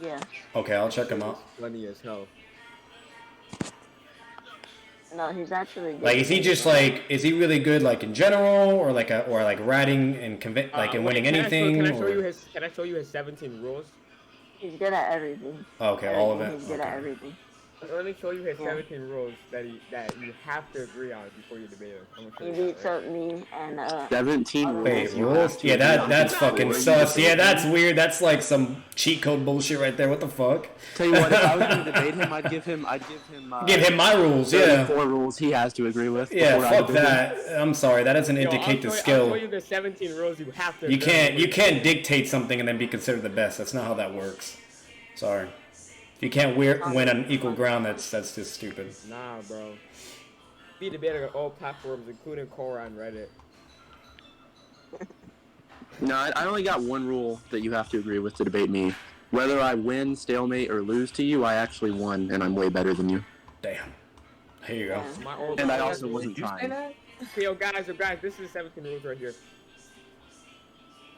Yeah. Okay, I'll check him out. Funny as hell. No, he's actually good. Like, is he just like, is he really good like in general, or like ratting and like in winning anything? Can I show you his 17 rules? He's good at everything. Okay, all of it. He's good at everything. Let me show you his 17 rules that you have to agree on before you debate him. I'm gonna show He you beats up me and 17 rules. Wait, rules? Yeah, that's fucking sus. Yeah, that's weird. That's like some cheat code bullshit right there. What the fuck? Tell you what, if I was going to debate him, I'd give him give him my rules. Yeah. 4 rules he has to agree with. Yeah, before I fuck debate that. him. I'm sorry. That doesn't indicate the skill. I'll show you the 17 rules you have to. You can't dictate something and then be considered the best. That's not how that works. Sorry. You can't win on equal ground. That's just stupid. Nah, bro. Be debated on all platforms, including Quora and Reddit. No, I only got one rule that you have to agree with to debate me. Whether I win, stalemate, or lose to you, I actually won, and I'm way better than you. Damn. Here you go. And I also wasn't trying. Okay, yo, guys, this is 17 rules right here.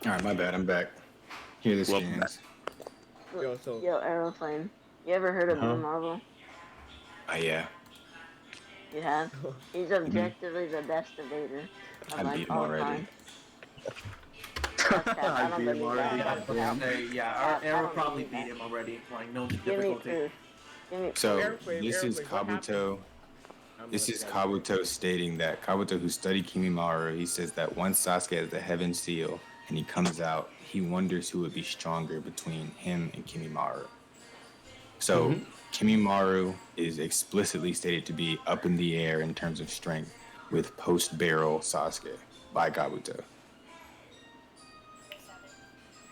All right, my bad. I'm back. Here this is. Yo, AeroFlame. You ever heard of Blue Marvel? Yeah. You have? He's objectively the best debater of I like beat him all already. time. I don't believe that. Yeah, Arrow probably beat him already. Like, no difficulty. So this is Kabuto. This is Kabuto stating that Kabuto, who studied Kimimaru, he says that once Sasuke has the Heaven Seal and he comes out, he wonders who would be stronger between him and Kimimaru. So Kimimaru is explicitly stated to be up in the air in terms of strength with post-barrel Sasuke by Kabuto.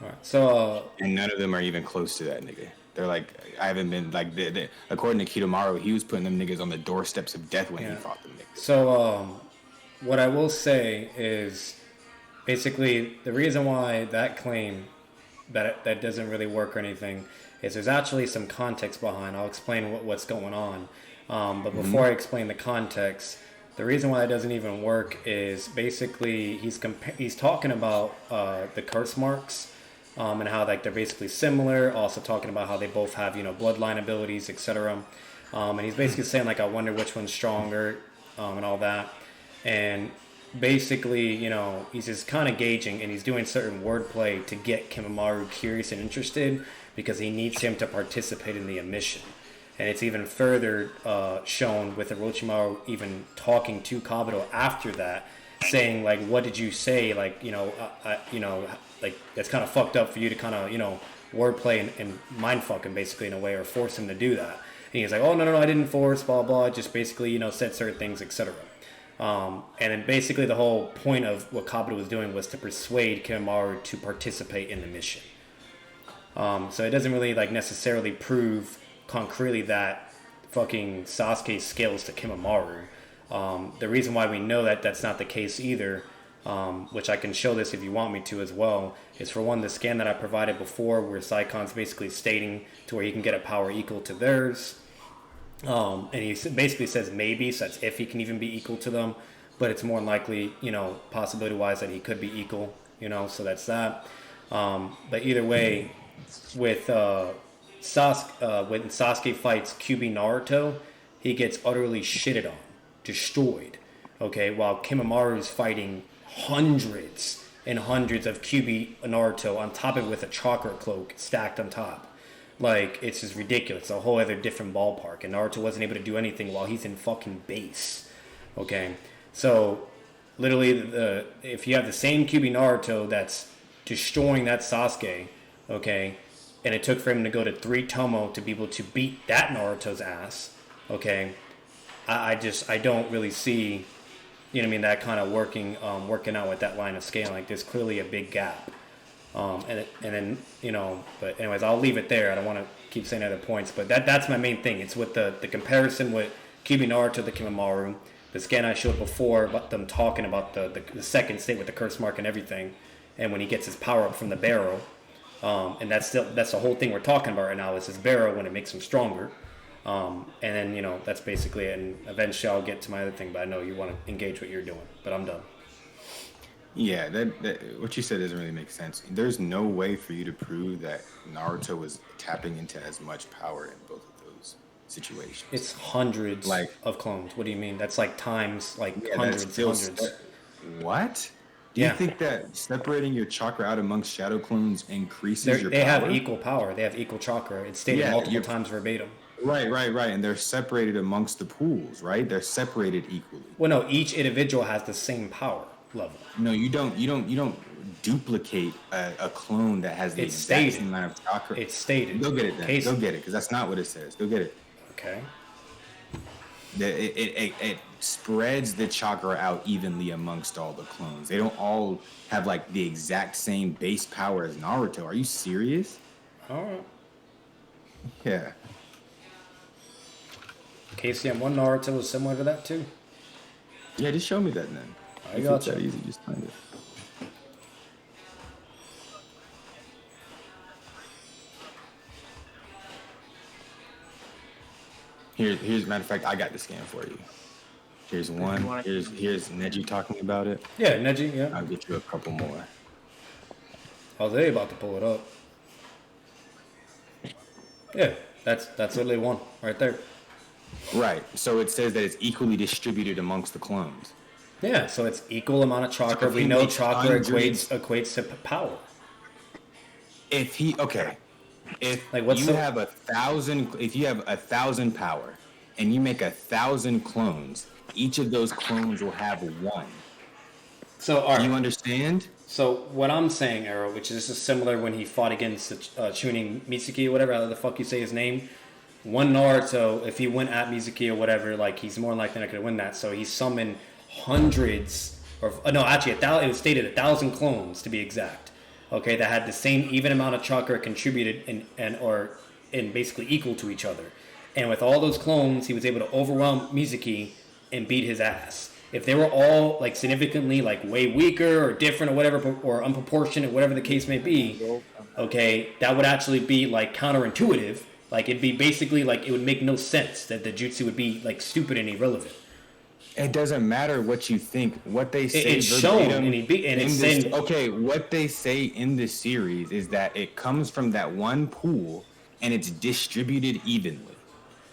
Alright, so and none of them are even close to that nigga. They're like, I haven't been like, according to Kidomaru, he was putting them niggas on the doorsteps of death when he fought them niggas. So, what I will say is, basically, the reason why that claim that doesn't really work or anything is there's actually some context behind. I'll explain what's going on. But before I explain the context, the reason why it doesn't even work is basically he's talking about the curse marks and how like they're basically similar. Also talking about how they both have bloodline abilities, etc. And he's basically saying like I wonder which one's stronger and all that. And basically, he's just kind of gauging and he's doing certain wordplay to get Kimimaru curious and interested because he needs him to participate in the mission. And it's even further shown with Orochimaru even talking to Kabuto after that, saying like, "What did you say?" Like, like that's kind of fucked up for you to kind of wordplay and mind fuck him basically in a way, or force him to do that. And he's like, "Oh no, I didn't force, blah blah. Just basically said certain things, etc." And then basically the whole point of what Kabuto was doing was to persuade Kimimaru to participate in the mission. So it doesn't really like necessarily prove concretely that fucking Sasuke scales to Kimimaru. The reason why we know that that's not the case either, which I can show this if you want me to as well, is for one, the scan that I provided before where Saikon's basically stating to where he can get a power equal to theirs. And he basically says maybe, so that's if he can even be equal to them, but it's more likely, possibility wise that he could be equal, so that's that. But either way, with when Sasuke fights QB Naruto, he gets utterly shitted on, destroyed, okay, while Kimimaru is fighting hundreds and hundreds of QB Naruto on top of it with a chakra cloak stacked on top. Like, it's just ridiculous. A whole other different ballpark. And Naruto wasn't able to do anything while he's in fucking base. Okay? So, literally, if you have the same QB Naruto that's destroying that Sasuke, okay, and it took for him to go to 3 Tomo to be able to beat that Naruto's ass, okay, I don't really see, that kind of working out with that line of scale. Like, there's clearly a big gap. And then but anyways, I'll leave it there. I don't want to keep saying other points, but that's my main thing. It's with the comparison with Kyuubi Naruto, the Kimamaru, the scan I showed before about them talking about the second state with the curse mark and everything, and when he gets his power up from the barrel, and that's the whole thing we're talking about right now is his barrel when it makes him stronger, and then that's basically it. And eventually I'll get to my other thing, but I know you want to engage what you're doing, but I'm done. Yeah, that what you said doesn't really make sense. There's no way for you to prove that Naruto was tapping into as much power in both of those situations. It's hundreds of clones. What do you mean? That's like times hundreds. What? Do you think that separating your chakra out amongst shadow clones increases your power? They have equal power. They have equal chakra. It's stated multiple times verbatim. Right. And they're separated amongst the pools, right? They're separated equally. Well, no, each individual has the same power level. No, you don't duplicate a clone that has the exact same amount of chakra. It's stated. Go get it then. Go get it, because that's not what it says. Go get it. Okay. It spreads the chakra out evenly amongst all the clones. They don't all have like the exact same base power as Naruto. Are you serious? All right. Yeah. KCM1 Naruto is similar to that too. Yeah, just show me that then. I got you. That easy, just find it. Here's matter of fact, I got the scan for you. Here's one. Here's Neji talking about it. Yeah, Neji. Yeah. I'll get you a couple more. Jose about to pull it up. Yeah, that's literally one right there. Right. So it says that it's equally distributed amongst the clones. Yeah, so it's equal amount of chakra. We know chakra equates to power. If you have 1,000 power, and you make 1,000 clones, each of those clones will have one. So, all right. Do you understand? So what I'm saying, Arrow, which is just similar when he fought against the Chunin Mitsuki or whatever, how the fuck you say his name. One Naruto, if he went at Mitsuki or whatever, like he's more likely not going to win that. So he summoned hundreds, it was stated 1,000 clones to be exact. Okay, that had the same even amount of chakra contributed and basically equal to each other. And with all those clones, he was able to overwhelm Mitsuki and beat his ass. If they were all like significantly like way weaker or different or whatever, or unproportionate, whatever the case may be, okay, that would actually be like counterintuitive. Like it'd be basically like it would make no sense that the jutsu would be like stupid and irrelevant. It doesn't matter what you think. What they say it's shown what they say in the series is that it comes from that one pool and it's distributed evenly.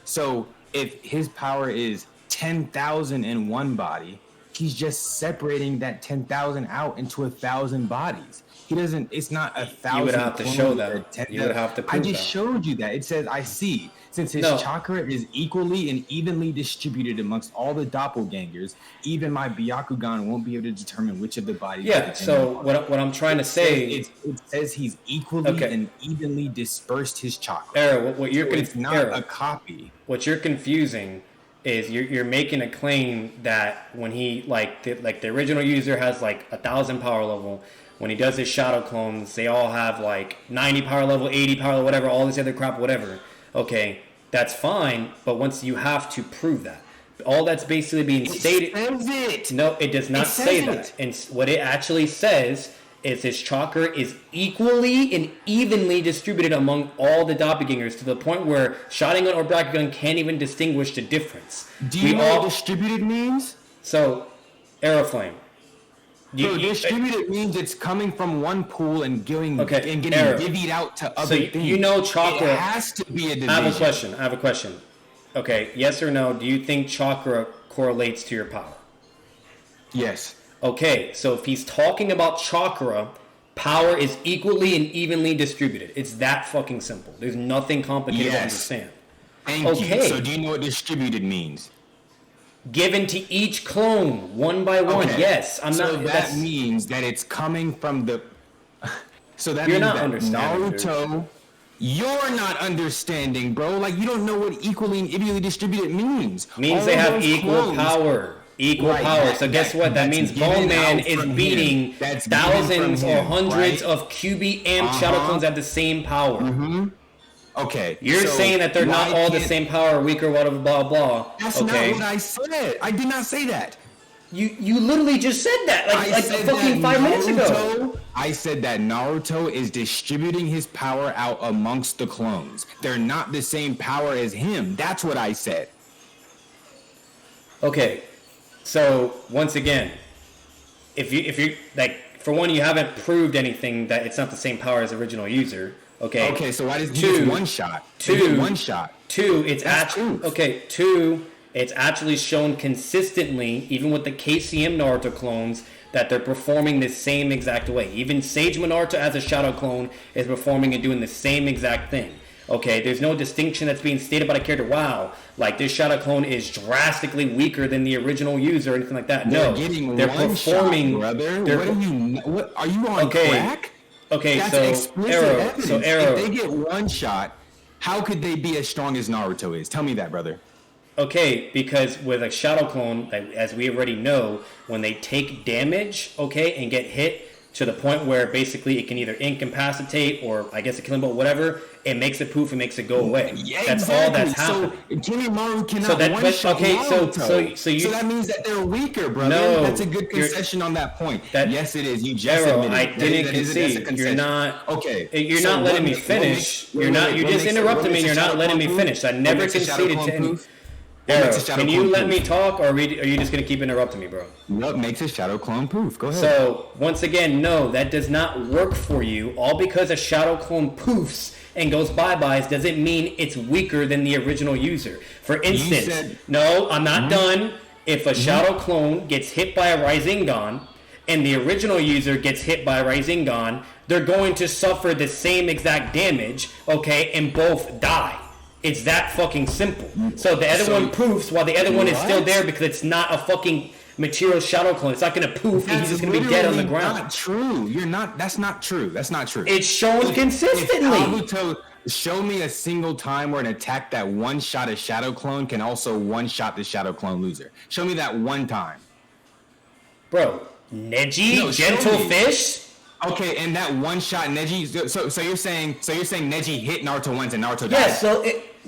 So if his power is 10,000 in one body, he's just separating that 10,000 out into 1,000 bodies. He doesn't. It's not 1,000. You would have to show that. You would have to prove that. I just showed you that. It says, I see. Since his chakra is equally and evenly distributed amongst all the doppelgangers, even my Byakugan won't be able to determine which of the bodies. Yeah. So what I'm trying to say, it says he's equally and evenly dispersed his chakra. Error. It's not a copy. What you're confusing is you're making a claim that when he the original user has like 1,000 power level. When he does his shadow clones, they all have like 90 power level, 80 power level, whatever, all this other crap, whatever. Okay, that's fine, but once you have to prove that. All that's basically being stated. It says it. No, it does not say that. And what it actually says is his chakra is equally and evenly distributed among all the doppelgangers to the point where Sharingan or Byakugan can't even distinguish the difference. Do you know what distributed means? So, AeroFlame. Distributed means it's coming from one pool and getting divvied out to other things. You know chakra. It has to be a division. I have a question. Okay, yes or no, do you think chakra correlates to your power? Yes. Okay, so if he's talking about chakra, power is equally and evenly distributed. It's that fucking simple. There's nothing complicated to understand. Thank you. So do you know what distributed means? Given to each clone, one by one. Okay. Yes, that means that it's coming from the. So that you're means not that understanding, Naruto. Dude. You're not understanding, bro. Like you don't know what equally and evenly distributed means. Means they have equal power. Equal power. So guess what? That means Bone Man is beating thousands or hundreds of QB and Shadow Clones at the same power. Okay. You're saying that they're not all the same power, weaker, whatever, blah, blah. That's not what I said. I did not say that. You literally just said that like fucking 5 minutes ago. I said that Naruto is distributing his power out amongst the clones. They're not the same power as him. That's what I said. Okay. So once again, if you like, for one, you haven't proved anything that it's not the same power as original user. Okay. Okay. So why does he get one shot? One shot. Two. It's actually okay. Two. It's actually shown consistently, even with the KCM Naruto clones, that they're performing the same exact way. Even Sage Naruto as a Shadow clone is performing and doing the same exact thing. Okay, there's no distinction that's being stated by the character. Wow, like this Shadow clone is drastically weaker than the original user or anything like that. No, they're performing. Shot, brother. What are you on crack? Okay, that's so explicit Arrow. Evidence. So Arrow. If they get one shot, how could they be as strong as Naruto is? Tell me that, brother. Okay, because with a Shadow clone, as we already know, when they take damage, okay, and get hit to the point where basically it can either incapacitate or I guess it kill him, but whatever, it makes it poof and makes it go away. Yeah, that's exactly. all that's happening. So Kimimaro cannot one-shot Naruto. So that means that they're weaker, brother. No, that's a good concession on that point. Yes, it is. You just admitted I didn't concede. You're not. Okay. You're not letting me finish. You're not. You just interrupted me. and You're not letting me finish. I never conceded to any. Arrow, can you let me talk, or are you just going to keep interrupting me, bro? What makes a Shadow Clone poof? Go ahead. So, once again, no, that does not work for you. All because a Shadow Clone poofs and goes bye-byes doesn't mean it's weaker than the original user. For instance, no, I'm not done. If a Shadow Clone gets hit by a Rasengan, and the original user gets hit by a Rasengan, they're going to suffer the same exact damage, okay, and both die. It's that fucking simple. So the other one poofs while the other one is still there because it's not a fucking material Shadow Clone. It's not going to poof and he's just going to be dead on the ground. That's not true. That's not true. That's not true. It's shown consistently. Naruto, show me a single time where an attack that one shot a Shadow Clone can also one shot the Shadow Clone loser. Show me that one time. Bro, Neji, Gentle Fish? Okay, and that one shot Neji. So you're saying Neji hit Naruto once and Naruto died? Yes. So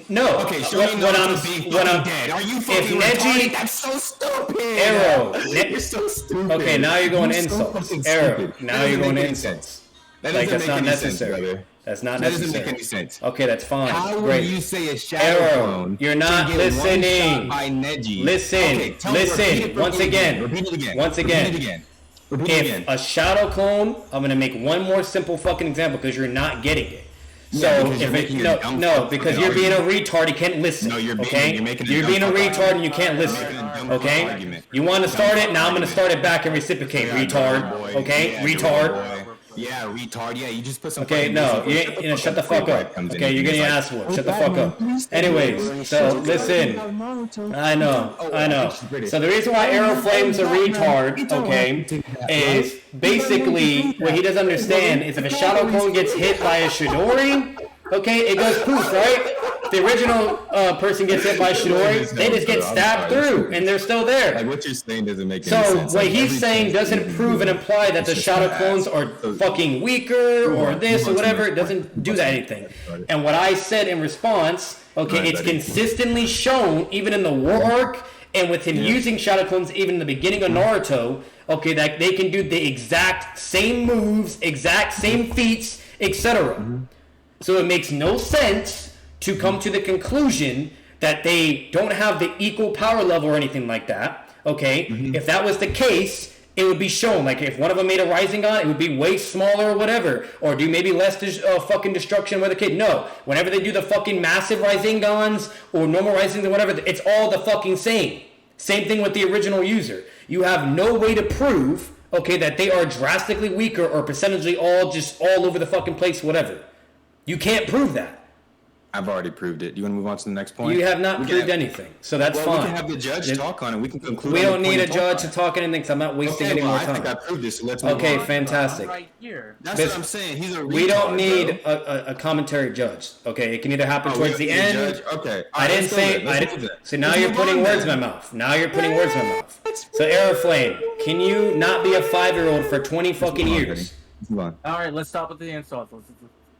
no. Okay, show me Naruto being fucking dead. Are you fucking retarded? That's so stupid. Arrow. You're so stupid. Okay, now you're going insults. Arrow. Now you're going insults. That's not necessary. That's not necessary. That doesn't make any sense. Okay, that's fine. How would you say a Shadow Clone? You're not listening. By Neji. Listen. Once again. Repeat it again. Once again. If a Shadow Clone, I'm gonna make one more simple fucking example because you're not getting it. So because you're being a retard, you can't listen. No, you're being a retard and you can't listen. Okay? You want to start it? Now I'm gonna start it back and reciprocate, retard. Okay, retard. Yeah, retard. Yeah, you just put some. Okay, no, you shut the fuck up. Okay, you're getting your ass whooped. Shut the fuck up. Anyways, so listen. I know. So the reason why AeroFlame's a retard, okay, is basically what he doesn't understand is if a Shadow Clone gets hit by a Chidori, okay, it goes poof, right? The original person gets hit by Chidori, they just get stabbed through, and they're still there. Like what you're saying doesn't make any sense. So what he's saying doesn't prove and imply that the Shadow Clones are fucking weaker or this or whatever. It doesn't do that anything. And what I said in response, okay, it's consistently shown, even in the War Arc, and with him using Shadow Clones even in the beginning of Naruto, okay, that they can do the exact same moves, exact same feats, etc. So it makes no sense to come to the conclusion that they don't have the equal power level or anything like that, okay? If that was the case, it would be shown. Like, if one of them made a Rasengan, it would be way smaller or whatever. Or do maybe less fucking destruction with a kid. No. Whenever they do the fucking massive Rasengans or normal Rasengans or whatever, it's all the fucking same. Same thing with the original user. You have no way to prove, okay, that they are drastically weaker or percentage all over the fucking place, whatever. You can't prove that. I've already proved it. Do you want to move on to the next point? You have not proved anything, so that's fine. We can have the judge talk on it. We can conclude. We don't need a judge to talk anything because I'm not wasting any more time. I think I proved this. So let's move okay, on. fantastic. Right here. That's what I'm saying. He's a retard, we don't need bro. a commentary judge. Okay, it can either happen towards the end. Okay. I didn't say. I didn't. So now you're putting words in my mouth. Now you're putting words in my mouth. So AeroFlame, can you not be a 5-year-old for 20 fucking years? Move on. All right, let's stop with the insults.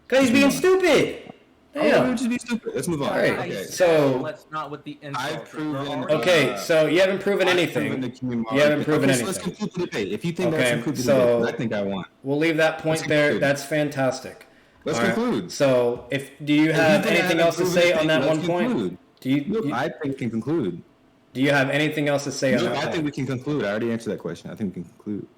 Cause he's being stupid. Yeah. Just be stupid. Let's move on. All right. Okay. So let's not with the insults. I've proven. Okay, so you haven't proven anything. You haven't proven anything. Let's conclude the debate. If you think that's concluded the debate, I think I won. We'll leave that point there. That's fantastic. Let's conclude. So, do you have anything else to say on that one point? I think we can conclude. Do you have anything else to say on that? I think we can conclude. I already answered that question. I think we can conclude.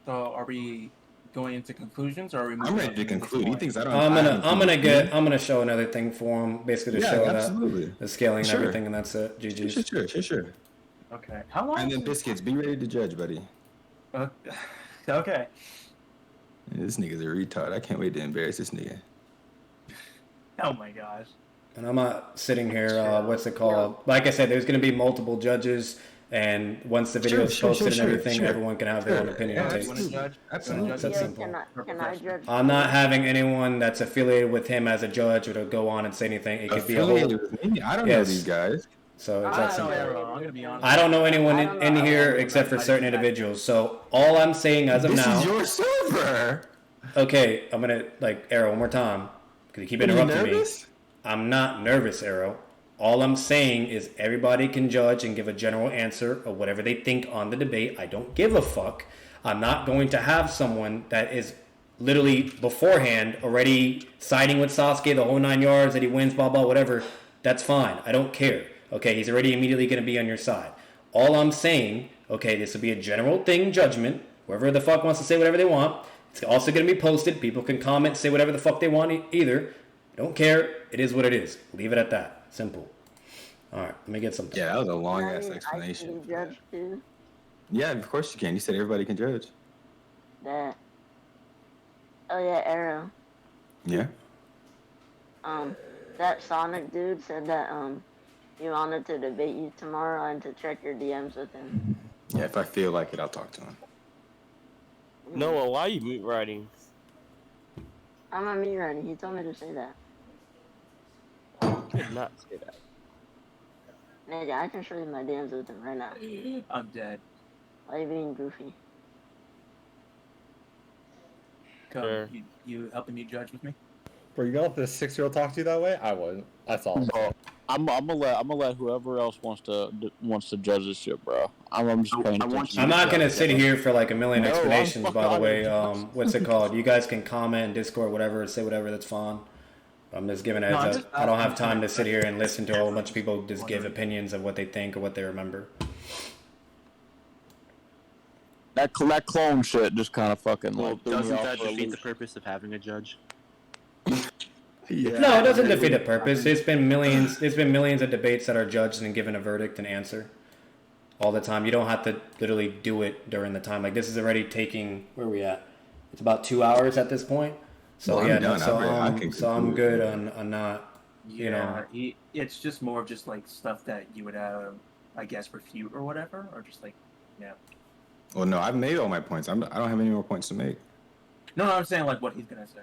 So, are we going into conclusions, or are we? I'm ready to conclude. He thinks I don't. I'm gonna show another thing for him, basically to show that the scaling and everything, and that's it. GG's. Sure. Okay. How long? And then Biscuits, be ready to judge, buddy. Okay. This nigga's a retard. I can't wait to embarrass this nigga. Oh my gosh. And I'm not sitting here. What's it called? Like I said, there's gonna be multiple judges. And once the video is posted and everything, everyone can have their own opinion. Absolutely. That's simple. Can I judge? I'm not having anyone that's affiliated with him as a judge or to go on and say anything. It could be a whole. With me? I don't know these guys. So it's that simple. I don't know anyone in here except for certain individuals. So all I'm saying as of now. This is your server. Okay, I'm gonna Arrow one more time because you keep interrupting me. I'm not nervous, Arrow. All I'm saying is everybody can judge and give a general answer of whatever they think on the debate. I don't give a fuck. I'm not going to have someone that is literally beforehand already siding with Sasuke the whole 9 yards that he wins, blah, blah, whatever. That's fine. I don't care. Okay, he's already immediately going to be on your side. All I'm saying, okay, this will be a general thing, judgment. Whoever the fuck wants to say whatever they want. It's also going to be posted. People can comment, say whatever the fuck they want either. Don't care. It is what it is. Leave it at that. Simple. All right, let me get something. Yeah, that was a long ass explanation. I can judge too. Yeah, of course you can. You said everybody can judge. That. Oh yeah, Arrow. Yeah. That Sonic dude said that he wanted to debate you tomorrow and to check your DMs with him. Yeah, if I feel like it, I'll talk to him. Noah, why are you mute writing? I'm not me writing. He told me to say that. I did not say that. Nigga, I can show you my DMs with him right now. I'm dead. Why are you being goofy? Come, Sure. you helping me judge with me? Bro, you gonna let this 6-year-old talk to you that way? I wouldn't. That's all. Bro, I'm gonna let whoever else wants to judge this shit, bro. I'm just paying attention. I'm not gonna sit here for like a million explanations. By the way, what's it called? You guys can comment in Discord, whatever, say whatever. That's fine. I'm just giving a heads up. I don't have time to sit here and listen to a whole bunch of people just give opinions of what they think or what they remember. That clone shit just kind of fucking like. Doesn't that defeat the purpose of having a judge? Yeah. No, it doesn't defeat the purpose. There's been millions of debates that are judged and given a verdict and answer all the time. You don't have to literally do it during the time. Like this is already taking where are we at? It's about 2 hours at this point. So well, yeah, I'm good on not. You know, it's just more of just like stuff that you would have, I guess, refute or whatever, or just like, yeah. Well, no, I've made all my points. I don't have any more points to make. No, I'm saying like what he's gonna say.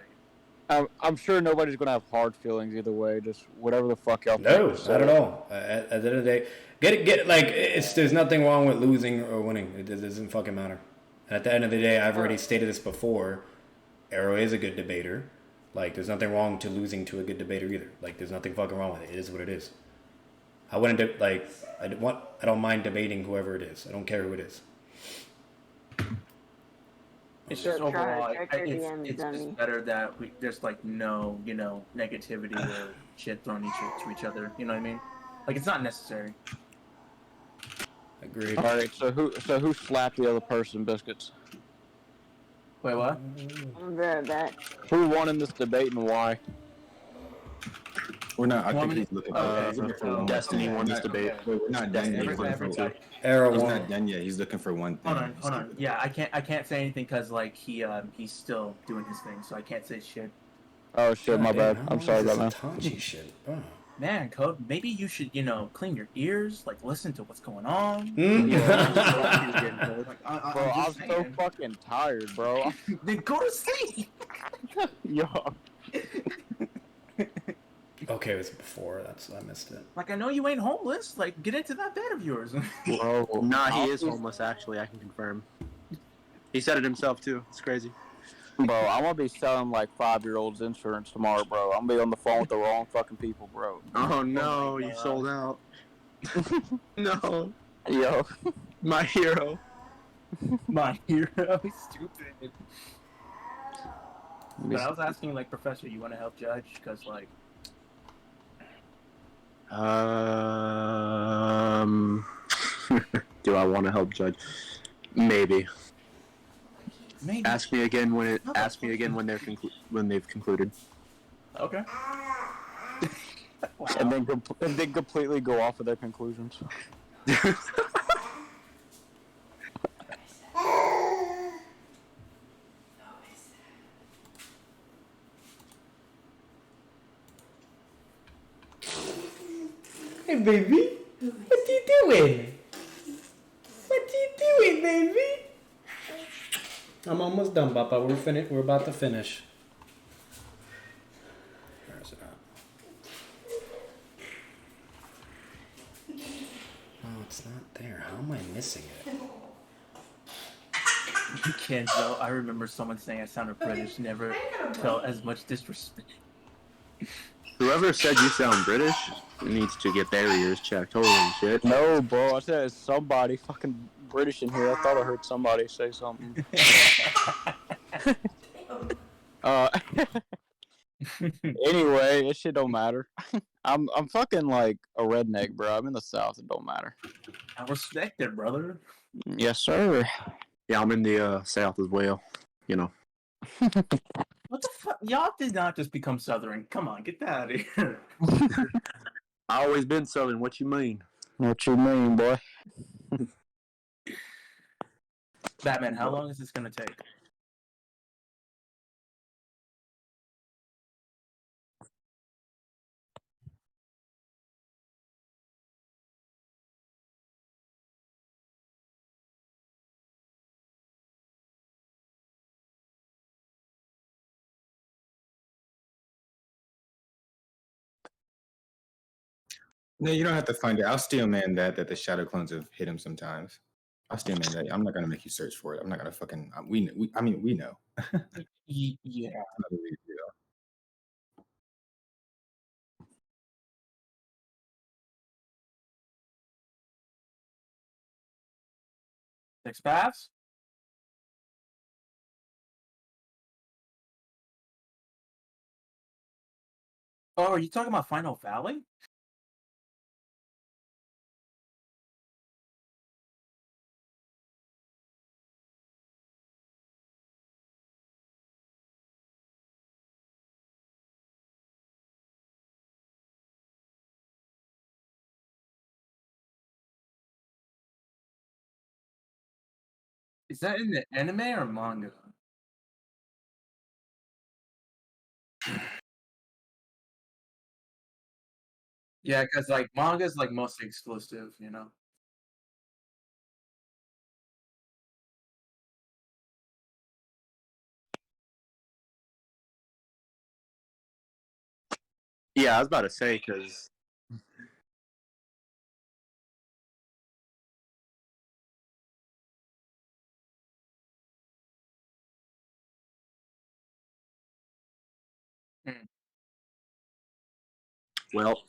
I'm sure nobody's gonna have hard feelings either way. Just whatever the fuck y'all. No, not at all. At the end of the day, get like there's nothing wrong with losing or winning. It doesn't fucking matter. And at the end of the day, I've already stated this before. Arrow is a good debater. Like, there's nothing wrong to losing to a good debater either. Like, there's nothing fucking wrong with it. It is what it is. I wouldn't I don't mind debating whoever it is. I don't care who it is. It's just overall, it's just better that there's like no, negativity or shit thrown to each other. You know what I mean? Like it's not necessary. Agreed. All right, so who slapped the other person, Biscuits? Wait, what? I'm right back. Who won in this debate and why? We're not. I Want think me he's to- looking okay, for one. Destiny won this Not- debate. Wait, we're not done yet. He's looking for- Arrow He's won. not done yet. He's looking for one thing. Hold on. Yeah, I can't say anything because like he's still doing his thing, so I can't say shit. Oh shit, my bad. I'm sorry about that. Tachi shit. Oh. Man, Code, maybe you should, clean your ears, like listen to what's going on. Bro, I'm so fucking tired, bro. Then go to sleep. Yo. Okay, it was before. I missed it. Like I know you ain't homeless. Like get into that bed of yours. Bro, nah, he is homeless. Actually, I can confirm. He said it himself too. It's crazy. Bro, I'm gonna be selling like 5-year-olds insurance tomorrow, bro. I'm gonna be on the phone with the wrong fucking people, bro. Oh no, you sold out. No. Yo. My hero. My hero. Stupid. But I was asking, like, Professor, you want to help Judge? Because, like... Do I want to help Judge? Maybe. Maybe. Ask me again when they've concluded. Okay. Wow. And then completely go off of their conclusions. Hey, baby. What you doing? What you doing, baby? I'm almost done, Papa. We're about to finish. Where is it at? Oh, it's not there. How am I missing it? Kenzo, I remember someone saying I sounded British. Never felt as much disrespect. Whoever said you sound British needs to get their ears checked. Holy shit. No, bro, I said somebody fucking British in here. I thought I heard somebody say something. Anyway, this shit don't matter. I'm fucking like a redneck, bro. I'm in the South. It don't matter. I respect it, brother. Yes, sir. Yeah, I'm in the South as well. You know. What the fuck? Y'all did not just become Southern. Come on, get that out of here. I always been Southern. What you mean? What you mean, boy? Batman, how long is this gonna take? No, you don't have to find it. I'll steel man that the shadow clones have hit him sometimes. I'll steel man that. I'm not gonna make you search for it. I'm not gonna fucking. We know. Yeah. Not a big deal. 6 paths? Oh, are you talking about Final Valley? Is that in the anime or manga? Yeah, because like manga's like mostly exclusive, you know. Yeah, I was about to say because. Well,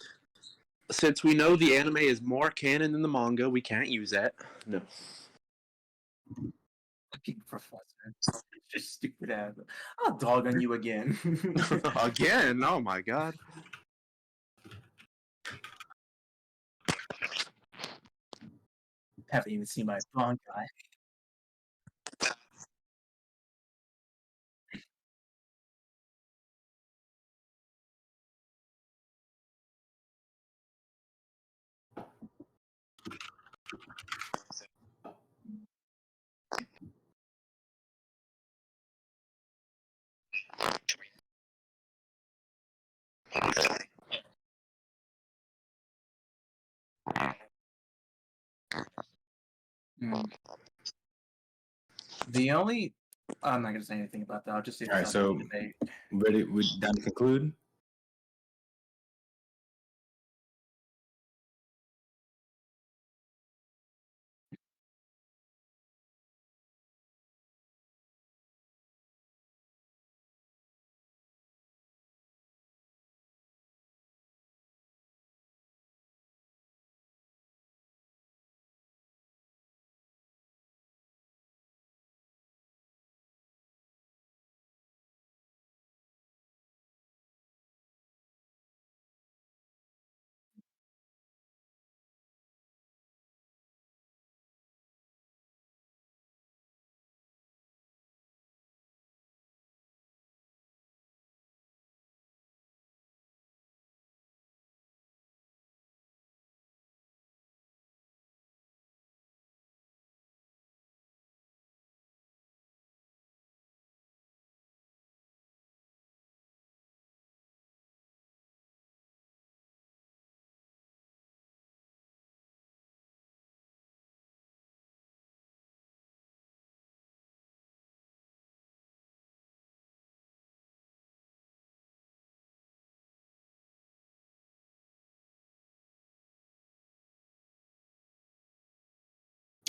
since we know the anime is more canon than the manga, we can't use that. No. Professor, just stupid ass. I'll dog on you again. Again? Oh my god. Haven't even seen my Bond guy. The only I'm not gonna say anything about that. I'll just say All right, so debate. ready? We down to conclude.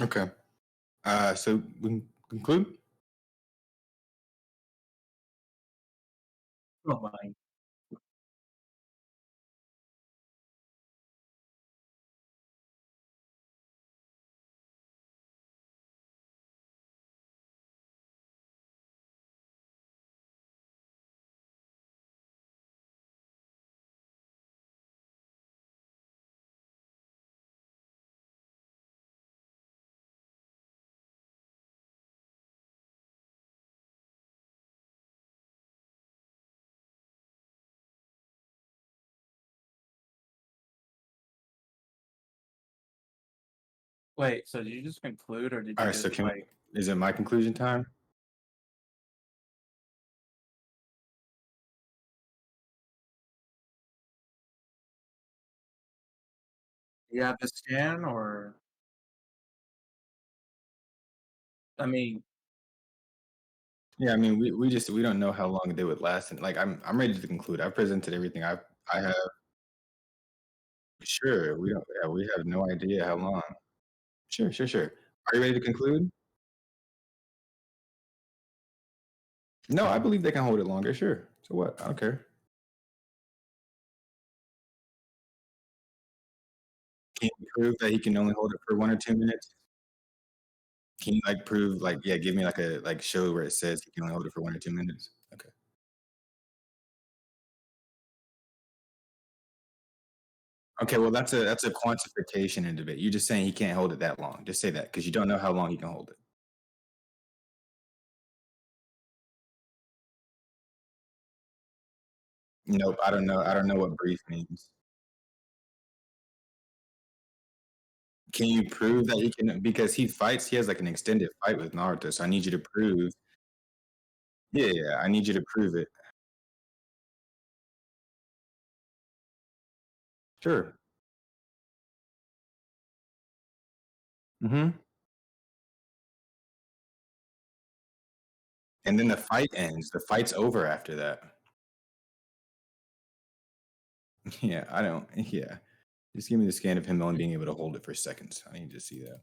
Okay. So we can conclude. Oh my. Wait, so did you just conclude, or did All you right. So just can is it my conclusion time? you have the scan, or I mean, Yeah, I mean, we don't know how long they would last, and like I'm ready to conclude. I've presented everything I have. Sure, we don't. Yeah, we have no idea how long. Sure, sure, sure. Are you ready to conclude? No, I believe they can hold it longer. Sure. So what? I don't care. Can you prove that he can only hold it for 1 or 2 minutes? Can you like prove like yeah? Give me like a like show where it says he can only hold it for 1 or 2 minutes. Okay. Okay. Well, that's a quantification in debate. You're just saying he can't hold it that long. Just say that because you don't know how long he can hold it. Nope. I don't know. I don't know what brief means. Can you prove that he can? Because he fights. He has like an extended fight with Naruto. So I need you to prove. Yeah, yeah. I need you to prove it. Sure. Mm-hmm. And then the fight ends. The fight's over after that. Yeah, I don't. Yeah, just give me the scan of him only being able to hold it for seconds. I need to see that.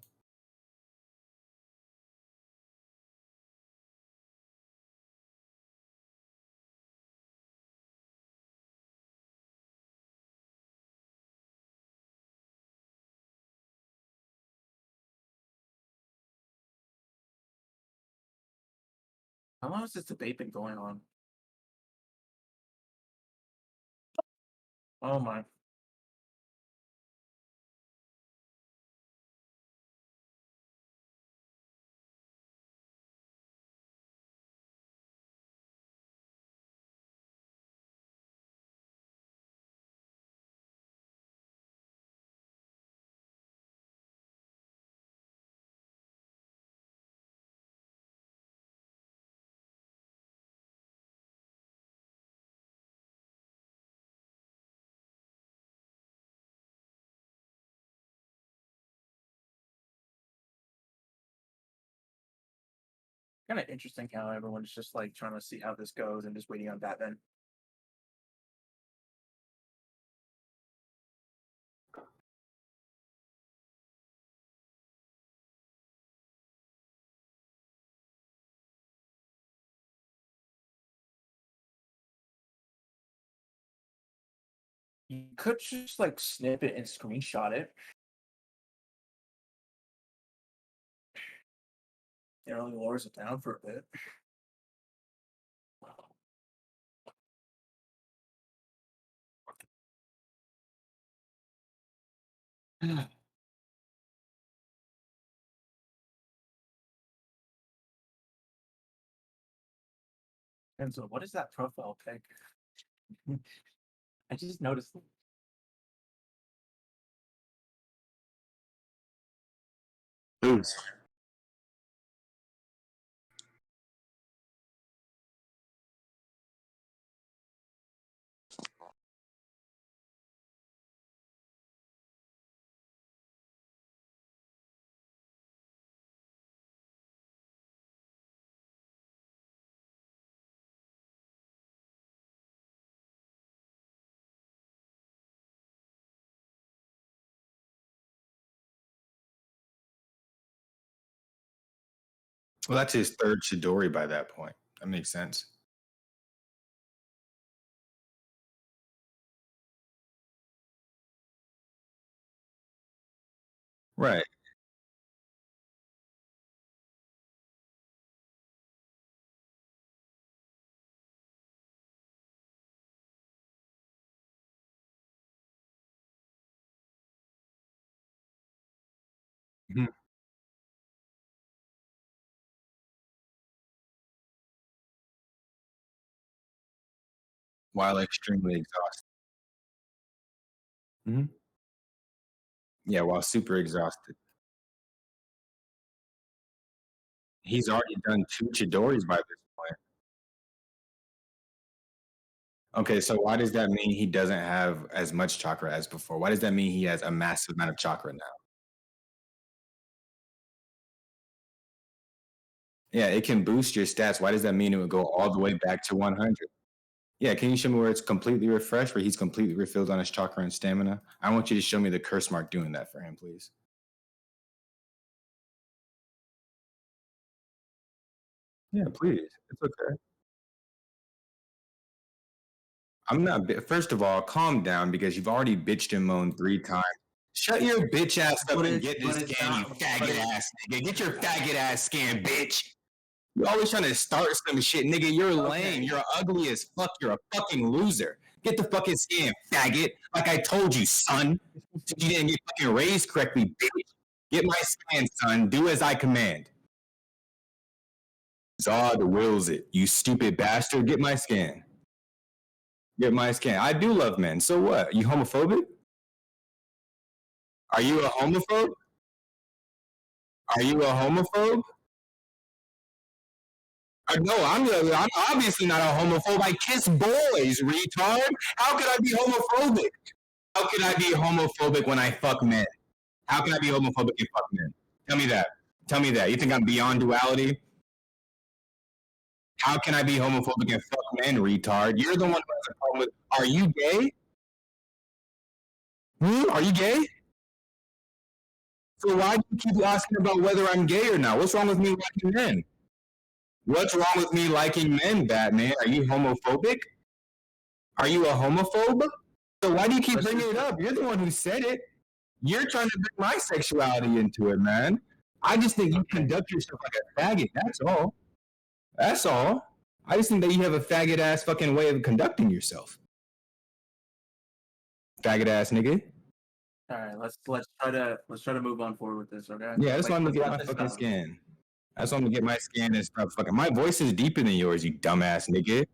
how long has this debate been going on? Oh my. Kind of interesting how everyone's just like trying to see how this goes and just waiting on Batman. You could just like snip it and screenshot it. It only lowers it down for a bit. And so, what is that profile pic? I just noticed. Oops. Well, that's his third Chidori by that point. That makes sense. Right. Mhm. While extremely exhausted. Mhm. Yeah, while super exhausted. He's already done 2 Chidoris by this point. Okay, so why does that mean he doesn't have as much chakra as before? Why does that mean he has a massive amount of chakra now? Yeah, it can boost your stats. Why does that mean it would go all the way back to 100? Yeah, can you show me where it's completely refreshed, where he's completely refilled on his chakra and stamina? I want you to show me the curse mark doing that for him, please. Yeah, please. It's okay. I'm not. First of all, calm down because you've already bitched and moaned 3 times. Shut your bitch ass up and get this scan, you faggot ass nigga. Get your faggot ass scan, bitch. You're always trying to start some shit, nigga. You're lame. You're ugly as fuck. You're a fucking loser. Get the fucking scan, faggot. Like I told you, son. You didn't get fucking raised correctly, bitch. Get my scan, son. Do as I command. Zod wills it. You stupid bastard. Get my scan. Get my scan. I do love men. So what? You homophobic? Are you a homophobe? Are you a homophobe? No, I'm obviously not a homophobe. I kiss boys, retard. How could I be homophobic? How could I be homophobic when I fuck men? How can I be homophobic and fuck men? Tell me that. Tell me that. You think I'm beyond duality? How can I be homophobic and fuck men, retard? You're the one who has a problem with. Are you gay? Are you gay? So why do you keep asking about whether I'm gay or not? What's wrong with me liking men? What's wrong with me liking men, Batman? Are you homophobic? Are you a homophobe? So why do you keep bringing it up? You're the one who said it. You're trying to bring my sexuality into it, man. I just think you conduct yourself like a faggot. That's all. That's all. I just think that you have a faggot ass fucking way of conducting yourself. Faggot ass nigga. All right, let's try to move on forward with this, okay? Yeah, that's why I'm gonna get my fucking scan. That's why I'm gonna get my scan and stuff. Fucking, my voice is deeper than yours, you dumbass nigga.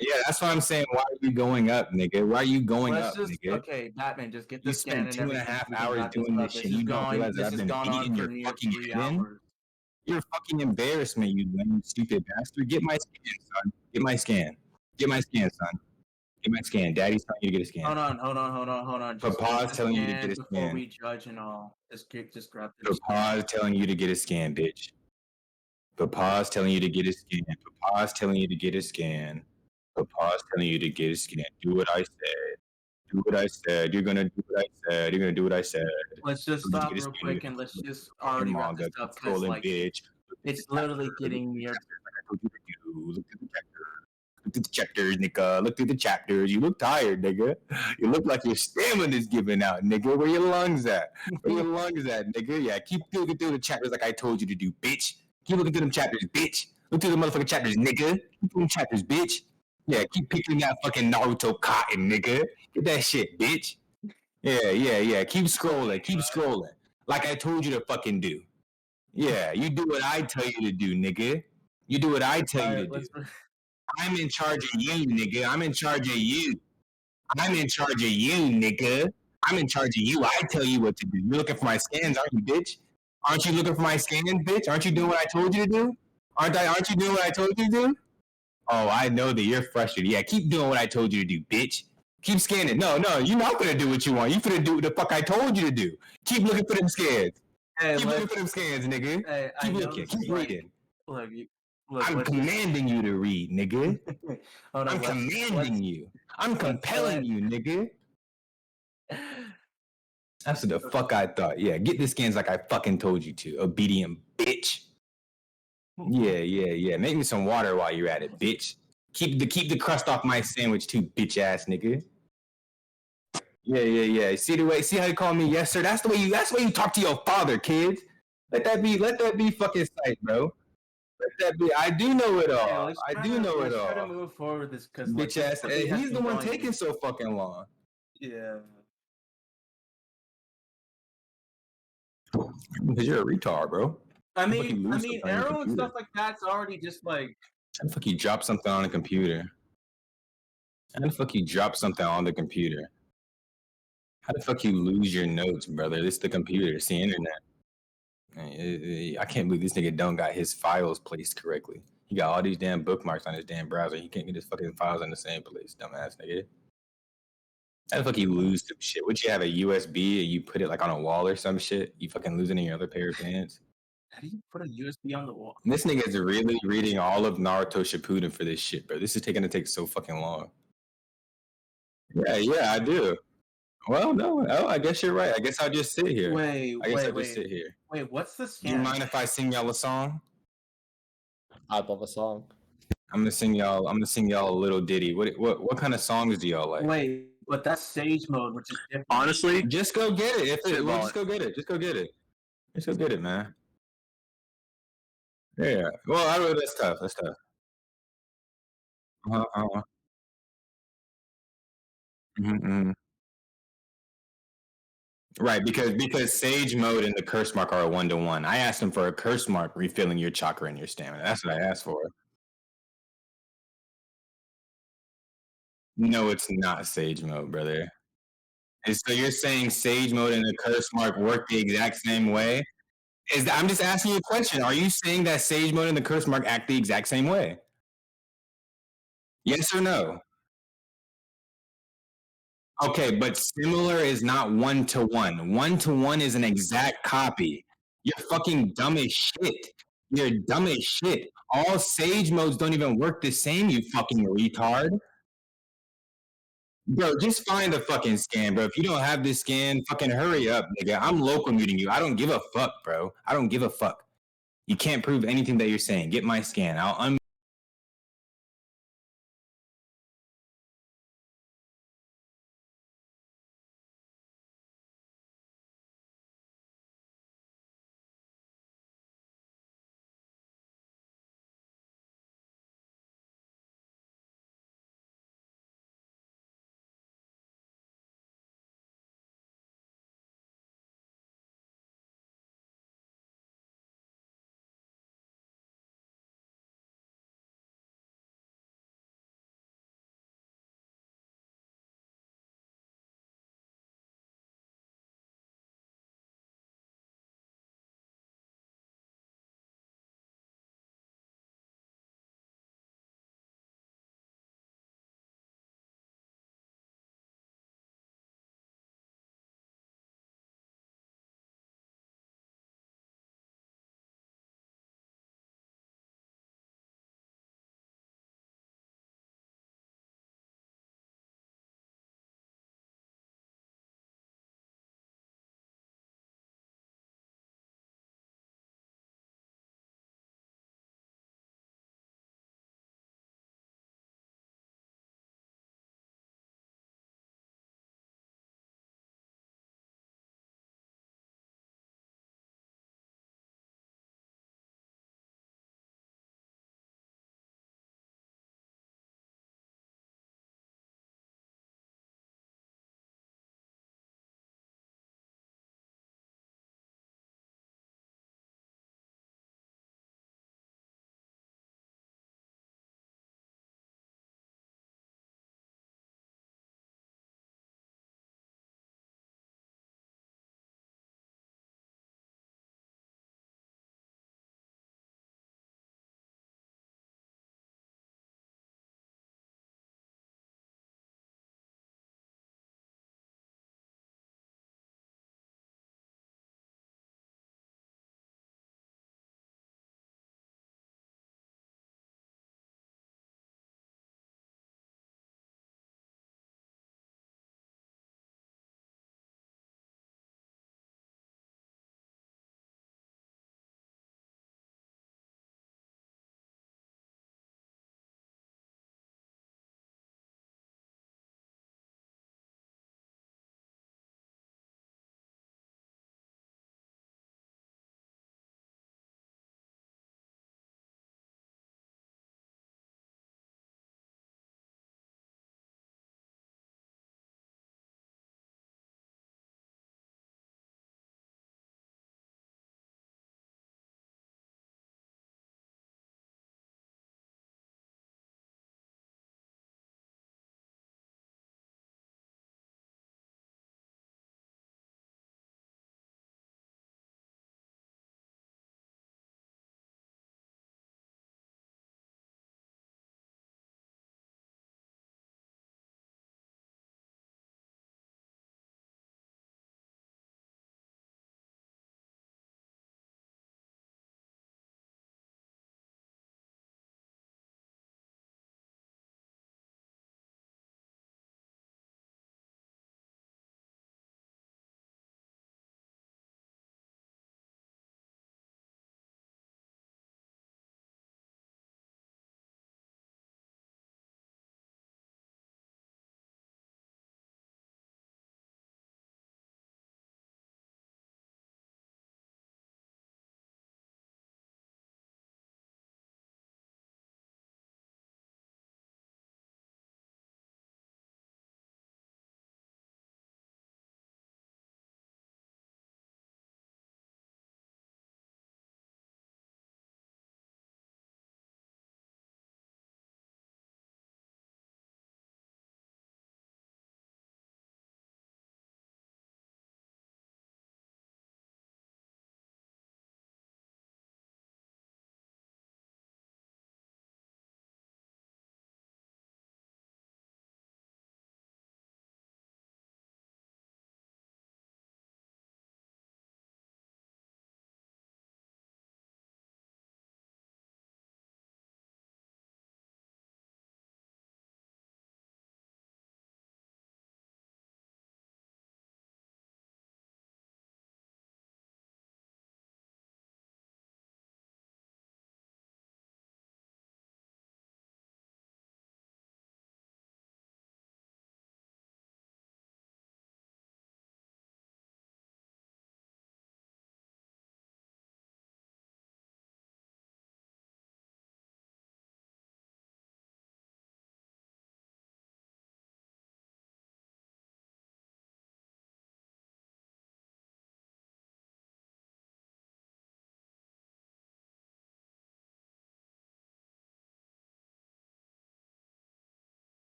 Yeah, that's why I'm saying. Why are you going up, nigga? Why are you going up, nigga? Okay, Batman, just get You this scan. spent 2.5 hours doing this shit. You don't realize that I've been beating your fucking head in? You're a fucking embarrassment, you lame, stupid bastard. Get my scan, son. Get my scan. Get my scan, son. Get my scan. Daddy's telling you to get a scan. Hold on. Papa's telling you to get a scan. Before we judge and all, just grab this. Papa's telling you to get a scan, bitch. Papa's telling you to get a scan. Papa's telling you to get a scan. Papa's telling you to get a scan. Do what I said. Do what I said. You're gonna do what I said. You're gonna do what I said. Let's just Go get stop a real scan. quick and let's just Your already wrap manga. this Keep up because scrolling, like bitch. it's literally getting near. Like I told you to do. Look through the chapters. Look through the chapters, nigga. Look through the chapters. You look tired, nigga. You look like your stamina's giving out, nigga. Where your lungs at? Where your lungs at, nigga? Yeah, keep looking through the chapters like I told you to do, bitch. Keep looking through them chapters, bitch. Look through the motherfucking chapters, nigga. Keep through them chapters, bitch. Yeah, keep picking that fucking Naruto cotton, nigga. Get that shit, bitch. Yeah. Keep scrolling. Keep scrolling. Like I told you to fucking do. Yeah, you do what I tell you to do, nigga. You do what I tell you to do. I'm in charge of you, nigga. I'm in charge of you. I'm in charge of you, nigga. I'm in charge of you. I tell you what to do. You're looking for my scans, aren't you, bitch? Aren't you looking for my scans, bitch? Aren't you doing what I told you to do? Aren't you doing what I told you to do? Oh, I know that you're frustrated. Yeah, keep doing what I told you to do, bitch. Keep scanning. No, you're not gonna do what you want. You're gonna do what the fuck I told you to do. Keep looking for them scans. Keep looking for them scans, nigga. Hey, Keep looking. Keep reading. Look, I'm commanding you to read, nigga. I'm commanding you. I'm compelling you, nigga. That's what the fuck I thought. Yeah, get the scans like I fucking told you to. Obedient bitch. Yeah. Make me some water while you're at it, bitch. Keep the crust off my sandwich too, bitch ass nigga. Yeah. See how you call me yes sir? That's the way you talk to your father, kids. Let that be fucking sight, bro. Let that be. I do know it all. I do know it Let's try to all. move forward this because Bitch ass. He's the one taking so fucking long. Yeah. Because you're a retard, bro. I How the fuck you mean, lose something on your Arrow and computer? stuff like that's already just like. How the fuck you drop something on a computer? How the fuck you drop something on the computer? How the fuck you lose your notes, brother? It's the computer. It's the internet. I can't believe this nigga don't got his files placed correctly. He got all these damn bookmarks on his damn browser. He can't get his fucking files in the same place, dumbass nigga. How the fuck you lose some shit? Would you have a USB and you put it like on a wall or some shit? You fucking lose it in your other pair of pants? How do you put a USB on the wall? This nigga is really reading all of Naruto Shippuden for this shit, bro. This is gonna take so fucking long. Yeah, I do. Well, no, I guess you're right. I guess I'll just sit here. I guess I'll just sit here. Wait, what's the Do scan? you mind if I sing y'all a song? I'd love a song. I'm gonna sing y'all a little ditty. What kind of songs do y'all like? Wait, but that's Sage mode, which is different. Honestly, just go get it. Just go get it. Just go get it. Just go get it, man. Yeah. Well, I really that's tough. That's tough. Mm-hmm. Right, because Sage Mode and the Curse Mark are a 1-to-1. I asked him for a Curse Mark refilling your chakra and your stamina. That's what I asked for. No, it's not Sage Mode, brother. And so you're saying Sage Mode and the Curse Mark work the exact same way? I'm just asking you a question. Are you saying that Sage Mode and the Curse Mark act the exact same way? Yes or no? Okay, but similar is not 1-to-1. 1-to-1 is an exact copy. You're fucking dumb as shit. You're dumb as shit. All Sage modes don't even work the same, you fucking retard. Bro, just find a fucking scan, bro. If you don't have this scan, fucking hurry up, nigga. I'm local muting you. I don't give a fuck, bro. I don't give a fuck. You can't prove anything that you're saying. Get my scan. I'll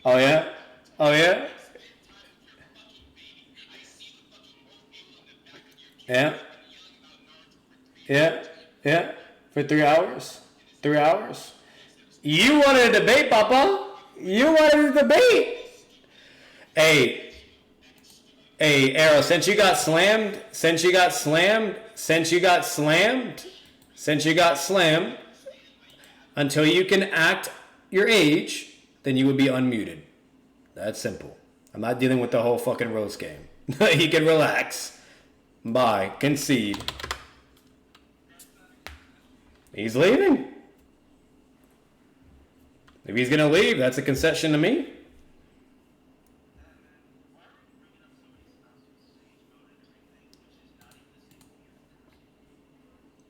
Oh yeah? Oh yeah? Yeah. Yeah. Yeah. For 3 hours. 3 hours. You wanted a debate, Papa. You wanted a debate. Hey, Arrow, since you got slammed, until you can act your age, then you would be unmuted. That's simple. I'm not dealing with the whole fucking roast game. He can relax. Bye. Concede. He's leaving. If he's gonna leave, that's a concession to me.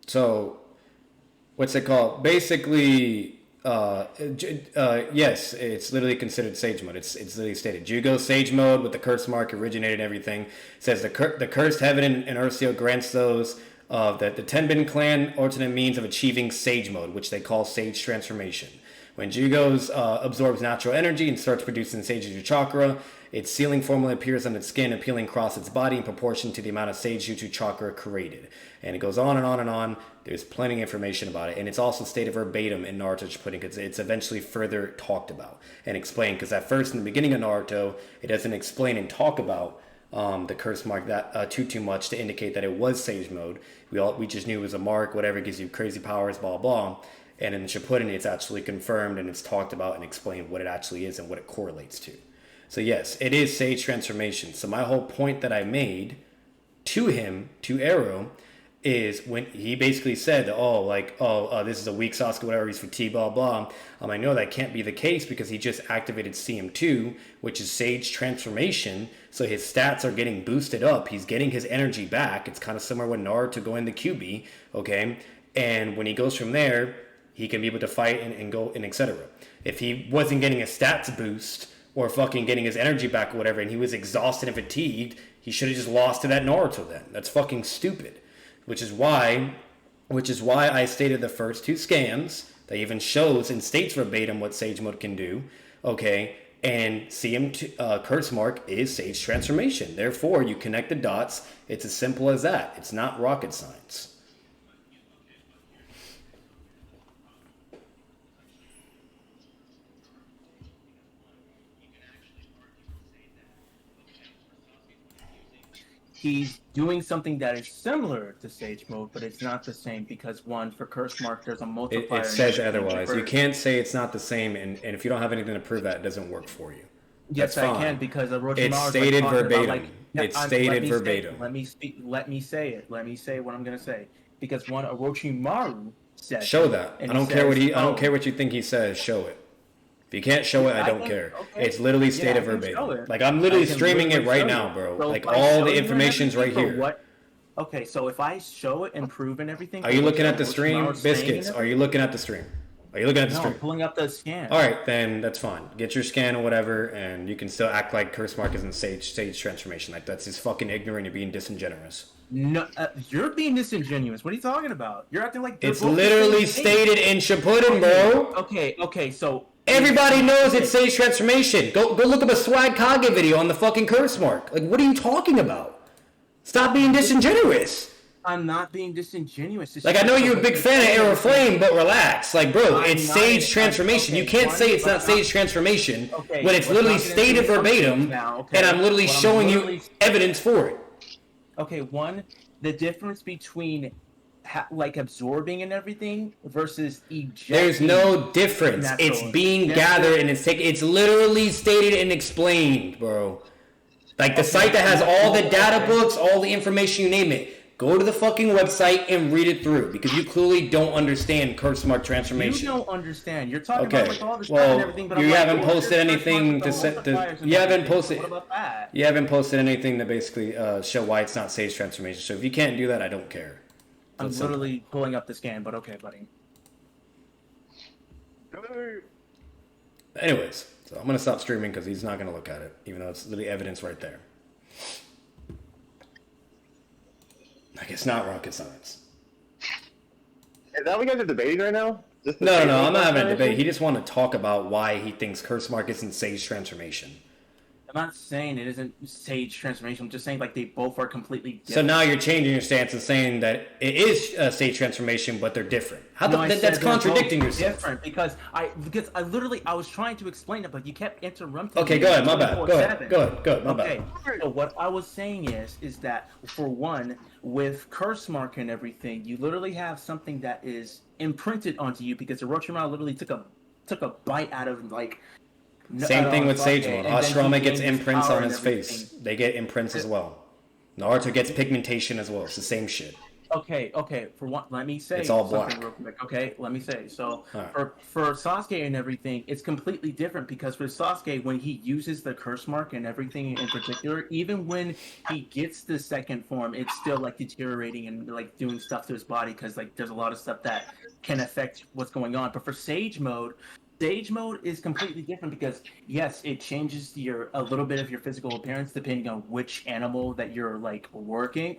So, what's it called? Basically, yes, it's literally considered sage mode. It's literally stated. Jugo's sage mode with the curse mark originated everything. It says the cursed heaven in Ursio grants those of the Tenbin clan alternate means of achieving sage mode, which they call sage transformation. When Jugo's absorbs natural energy and starts producing Sage Jutsu chakra, its sealing formula appears on its skin, appealing across its body in proportion to the amount of Sage Jutsu chakra created. And it goes on and on and on. There's plenty of information about it. And it's also stated verbatim in Naruto's pudding because it's eventually further talked about and explained. Because at first, in the beginning of Naruto, it doesn't explain and talk about the curse mark that too much to indicate that it was Sage mode. We just knew it was a mark, whatever, gives you crazy powers, blah, blah. And in Shippuden, it's actually confirmed and it's talked about and explained what it actually is and what it correlates to. So yes, it is Sage transformation. So my whole point that I made to him, to Arrow, is when he basically said, this is a weak Sasuke, whatever, he's fatigued, blah, blah. I know that can't be the case because he just activated CM2, which is Sage transformation. So his stats are getting boosted up. He's getting his energy back. It's kind of similar with Naruto going to QB, okay? And when he goes from there, he can be able to fight and go and etc. If he wasn't getting a stats boost or fucking getting his energy back or whatever, and he was exhausted and fatigued, he should have just lost to that Naruto then. That's fucking stupid. Which is why I stated the first two scans that even shows and states verbatim what Sage Mode can do. Okay, and CM2 curse mark is Sage transformation. Therefore, you connect the dots. It's as simple as that. It's not rocket science. He's doing something that is similar to Sage Mode, but it's not the same because one, for curse mark, there's a multiplier. It says otherwise. You can't say it's not the same, and if you don't have anything to prove that, it doesn't work for you. Yes, I can because Orochimaru. It's stated verbatim. It's stated verbatim. Let me speak. Let me say it. Let me say what I'm gonna say because one, Orochimaru said. Show that. I don't care what I don't care what you think he says. Show it. If you can't show it, I don't care. Okay. It's literally stated verbatim. Like I'm literally streaming it right now, bro. So like all the information's right here. What? Okay, so if I show it and prove and everything. Are you looking at the stream, Biscuits? Are you looking at the stream? Are you looking at the stream? I'm pulling up the scan. All right, then that's fine. Get your scan or whatever, and you can still act like curse mark isn't Sage transformation. Like that's just fucking ignorant. You're being disingenuous. No, you're being disingenuous. What are you talking about? You're acting like it's literally stated in Shippuden, bro. Okay, so. Everybody knows it's Sage transformation. Go look up a Swag Kage video on the fucking curse mark. Like, what are you talking about? Stop being disingenuous. I'm not being disingenuous. Like, I know you're a big fan of AeroFlame, but relax. Like, bro, it's Sage transformation. You can't say it's not Sage transformation when it's literally stated verbatim, and I'm literally showing you evidence for it. Okay, one, the difference between like absorbing and everything versus ejecting. There's no difference. It's being gathered and it's taken. It's literally stated and explained, bro. Like the site that has all the data books, all the information, you name it. Go to the fucking website and read it through because you clearly don't understand curse mark transformation. You don't understand. You're talking about like all this stuff and everything, but you haven't posted anything to set. You haven't posted. What about that? You haven't posted anything to basically show why it's not Sage transformation. So if you can't do that, I don't care. I'm literally pulling up the scan, but okay, buddy. Anyways, so I'm going to stop streaming because he's not going to look at it, even though it's literally evidence right there. Like, it's not rocket science. Is that what you guys are debating right now? No, I'm not having a debate. He just wanted to talk about why he thinks Curse Mark isn't Sage Transformation. I'm not saying it isn't Sage Transformation. I'm just saying like they both are completely different. So now you're changing your stance and saying that it is Sage Transformation, but they're different. That's contradicting yourself. Different because I was trying to explain it, but you kept interrupting. Okay, go ahead. My bad. Go ahead. My bad. So what I was saying is that for one, with Curse Mark and everything, you literally have something that is imprinted onto you because Orochimaru literally took a bite out of like. Same thing with Sage Mode. Hashirama gets imprints on his face. They get imprints as well. Naruto gets pigmentation as well. It's the same shit. Okay. For one, let me say it's all something black. real quick. Okay, let me say. So right. for Sasuke and everything, it's completely different because for Sasuke, when he uses the curse mark and everything in particular, even when he gets the second form, it's still like deteriorating and like doing stuff to his body because like there's a lot of stuff that can affect what's going on. But for Sage Mode is completely different because yes, it changes a little bit of your physical appearance depending on which animal that you're like working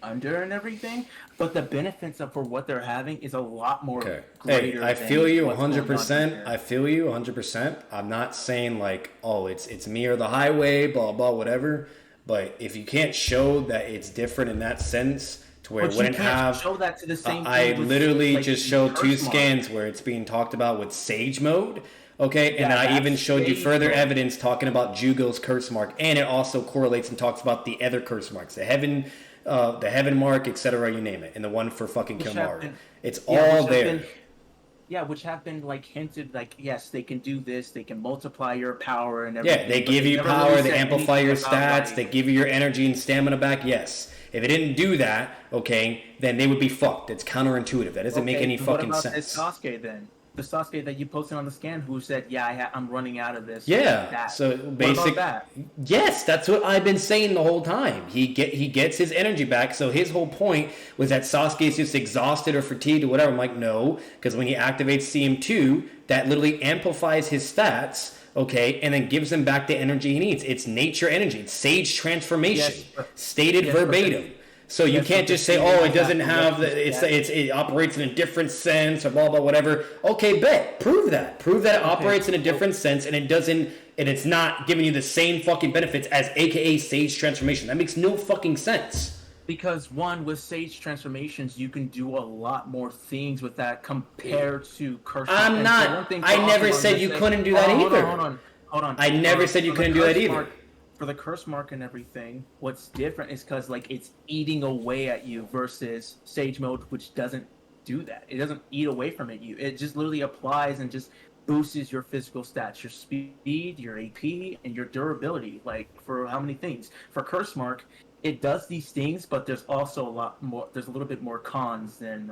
under and everything. But the benefits for what they're having is a lot more greater. Hey, I feel you 100%. I feel you 100%. I'm not saying like, oh, it's me or the highway, blah blah whatever. But if you can't show that it's different in that sense. Where it wouldn't have. Show that to the same I literally just showed two scans where it's being talked about with Sage Mode, okay, and then I even showed you further evidence talking about Jugo's curse mark, and it also correlates and talks about the other curse marks, the heaven mark, etc. You name it, and the one for fucking Kilmaru. It's all there. Which have been like hinted, like yes, they can do this, they can multiply your power and everything. Yeah, they give you power, they amplify your stats, they give you your energy and stamina back. Yes. If it didn't do that, okay, then they would be fucked. It's counterintuitive. That doesn't make any fucking sense. What about this Sasuke then? The Sasuke that you posted on the scan who said, I'm running out of this. Yeah, so basic. Yes, that's what I've been saying the whole time. He gets his energy back. So his whole point was that Sasuke is just exhausted or fatigued or whatever. I'm like, no, because when he activates CM2, that literally amplifies his stats. Okay, and then gives him back the energy he needs. It's nature energy. It's Sage Transformation, stated verbatim. So you can't just say, "Oh, it doesn't have the." It operates in a different sense, or blah blah whatever. Okay, bet. Prove that. Prove that it operates in a different sense, and it doesn't. And it's not giving you the same fucking benefits as AKA Sage Transformation. That makes no fucking sense. Because one, with Sage Transformations, you can do a lot more things with that compared to Curse. I'm not. I never said you couldn't do that either. Hold on. I never said you couldn't do that either. For the curse mark and everything, what's different is because like it's eating away at you versus Sage Mode, which doesn't do that. It doesn't eat away from it. It just literally applies and just boosts your physical stats, your speed, your AP, and your durability. Like for how many things? For curse mark, it does these things, but there's also a lot more. There's a little bit more cons than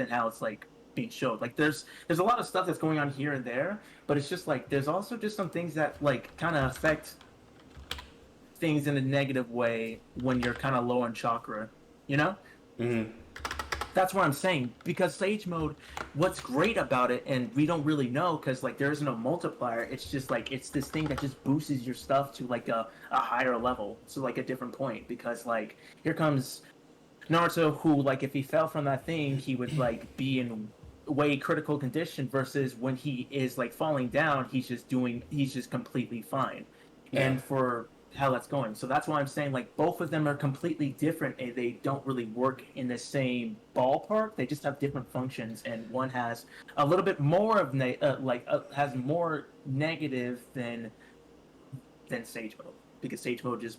how it's like being showed. Like there's a lot of stuff that's going on here and there, but it's just like there's also just some things that like kind of affect things in a negative way when you're kind of low on chakra, you know? Mm-hmm. That's what I'm saying. Because Sage Mode, what's great about it, and we don't really know because like there isn't a multiplier. It's just like it's this thing that just boosts your stuff to like a higher level, to like a different point. Because like here comes Naruto, who like if he fell from that thing, he would like be in way critical condition. Versus when he is like falling down, he's just completely fine. Yeah. And for how that's going. So that's why I'm saying like both of them are completely different and they don't really work in the same ballpark. They just have different functions, and one has a little bit more of has more negative than Sage Mode, because Sage Mode just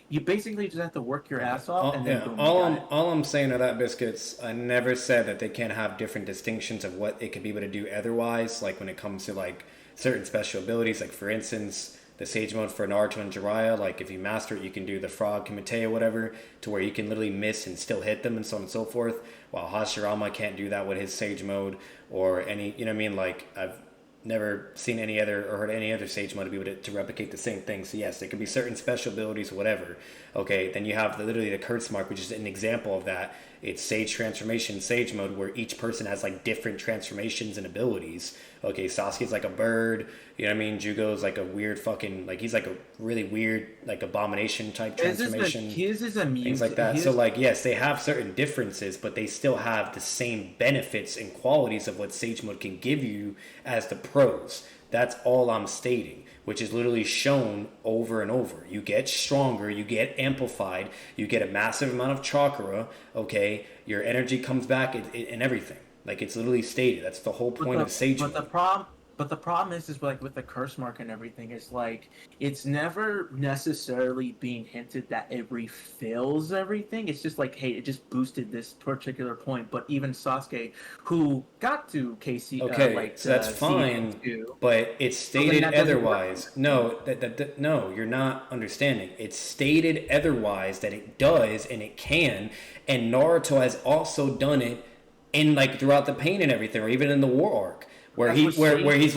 you basically just have to work your ass off. And then all I'm saying to that, Biscuits, I never said that they can't have different distinctions of what it could be able to do otherwise. Like when it comes to like certain special abilities, like for instance, the Sage Mode for Naruto and Jiraiya, like if you master it, you can do the Frog Kumite or whatever, to where you can literally miss and still hit them and so on and so forth, while Hashirama can't do that with his Sage Mode, or any, you know what I mean, like I've never seen any other or heard any other Sage Mode to be able to replicate the same thing. So yes, there could be certain special abilities or whatever. Okay, then you have literally the curse mark, which is an example of that, It's Sage Transformation, Sage Mode, where each person has like different transformations and abilities. Okay, Sasuke's like a bird, you know what I mean? Jugo's like a weird fucking, like he's like a really weird, like abomination type transformation. His is a mute. Things like that. So like, yes, they have certain differences, but they still have the same benefits and qualities of what Sage Mode can give you as the pros. That's all I'm stating, which is literally shown over and over. You get stronger, you get amplified, you get a massive amount of chakra, okay? Your energy comes back and everything. Like, it's literally stated. That's the whole point of Sage Mode. But the problem is like with the curse mark and everything, is like it's never necessarily being hinted that it refills everything. It's just like, hey, it just boosted this particular point. But even Sasuke, who got to KC, okay, so that's fine, but it's stated otherwise. No, no, you're not understanding. It's stated otherwise that it does and it can, and Naruto has also done it in like throughout the pain and everything, or even in the war arc. Where he's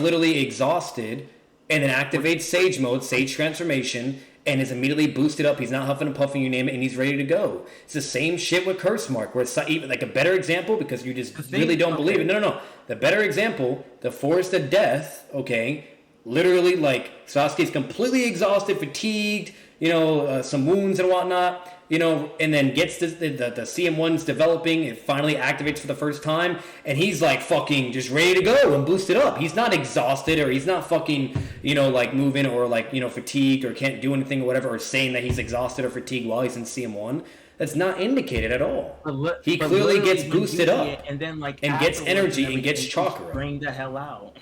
literally exhausted and then activates Sage Mode, Sage Transformation, and is immediately boosted up. He's not huffing and puffing, you name it, and he's ready to go. It's the same shit with Curse Mark, where it's even like a better example, because you just really don't believe it. No. The better example, the Forest of Death, okay, literally like Sasuke's completely exhausted, fatigued, you know, some wounds and whatnot, you know, and then gets the CM1's developing, it finally activates for the first time, and he's like fucking just ready to go and boosted up. He's not exhausted, or he's not fucking, you know, like moving, or like, you know, fatigued, or can't do anything or whatever, or saying that he's exhausted or fatigued while he's in CM1. That's not indicated at all. He clearly gets boosted up and then like and gets energy and gets chakra. Bring the hell out.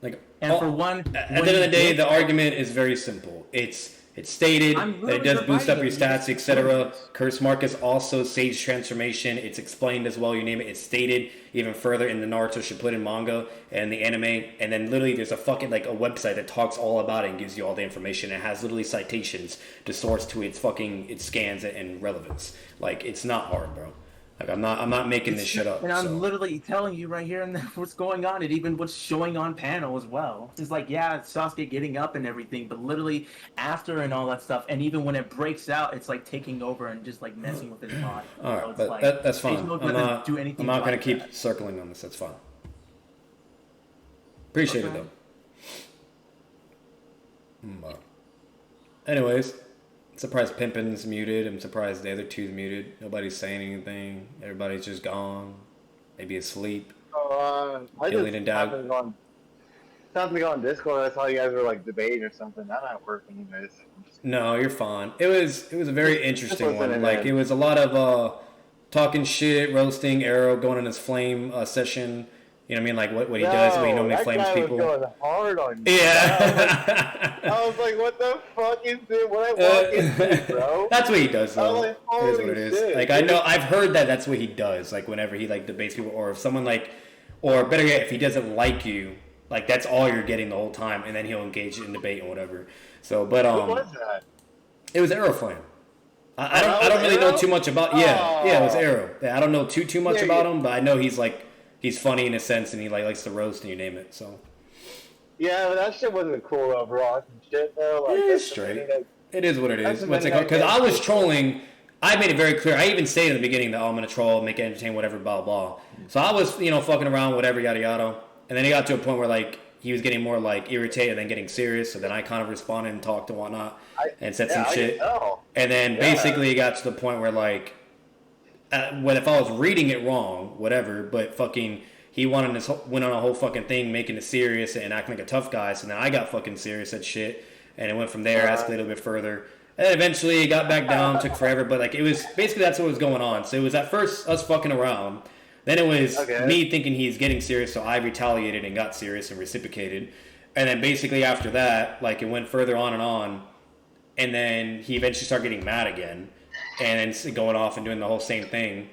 Like, and for one, at the end of the day, the argument is very simple. It's stated that it does boost up your stats, etc. Curse Mark is also Sage Transformation. It's explained as well, you name it. It's stated even further in the Naruto Shippuden manga and the anime. And then literally there's a fucking like a website that talks all about it and gives you all the information. It has literally citations to source to its scans and relevance. Like, it's not hard, bro. Like, I'm not making this shit up. And I'm literally telling you right here and what's going on, and even what's showing on panel as well. It's like, yeah, it's Sasuke getting up and everything, but literally after and all that stuff, and even when it breaks out, it's like taking over and just like messing with his body. All right, so but like, that's fine. I'm not going to keep circling on this. That's fine. Appreciate it, though. Anyways. Surprised Pimpin's muted. I'm surprised the other two's muted. Nobody's saying anything. Everybody's just gone. Maybe asleep. I just happened to go on Discord. I saw you guys were like debating or something. I'm not working, you guys. No, you're fine. It was a very interesting one. Like, it was a lot of talking shit, roasting, Arrow going on his flame session. You know what I mean? Like what he does when he normally flames people. Was going hard on you. Yeah. I was like, what the fuck is this? What I walk into, bro? That's what he does, though. Like, it is what it is. Like, I know, I've heard that's what he does. Like, whenever he like debates people, or if someone like, or better yet, if he doesn't like you, like that's all you're getting the whole time, and then he'll engage in debate or whatever. So, but Who was that? It was AeroFlame. I don't really know too much about. Yeah, it was Arrow. I don't know too much about him, but I know he's like. He's funny in a sense, and he like likes to roast, and you name it. So yeah, but that shit wasn't cool overall. Shit though, like it's straight. It is what it is. What's it called? Because I was trolling. I made it very clear. I even stated in the beginning that I'm gonna troll, make it entertain, whatever, blah blah. So I was, fucking around, whatever, yada yada. And then it got to a point where like he was getting more like irritated, and then getting serious. So then I kind of responded and talked and whatnot, and said some shit. And then basically it got to the point where like. If I was reading it wrong, whatever, but fucking he went on a whole fucking thing making it serious and acting like a tough guy, so then I got fucking serious at shit, and it went from there, escalated a bit further, and eventually it got back down, took forever, but like it was, basically that's what was going on. So it was at first us fucking around, then it was me thinking he's getting serious, so I retaliated and got serious and reciprocated, and then basically after that, like it went further on, and then he eventually started getting mad again, and then going off and doing the whole same thing.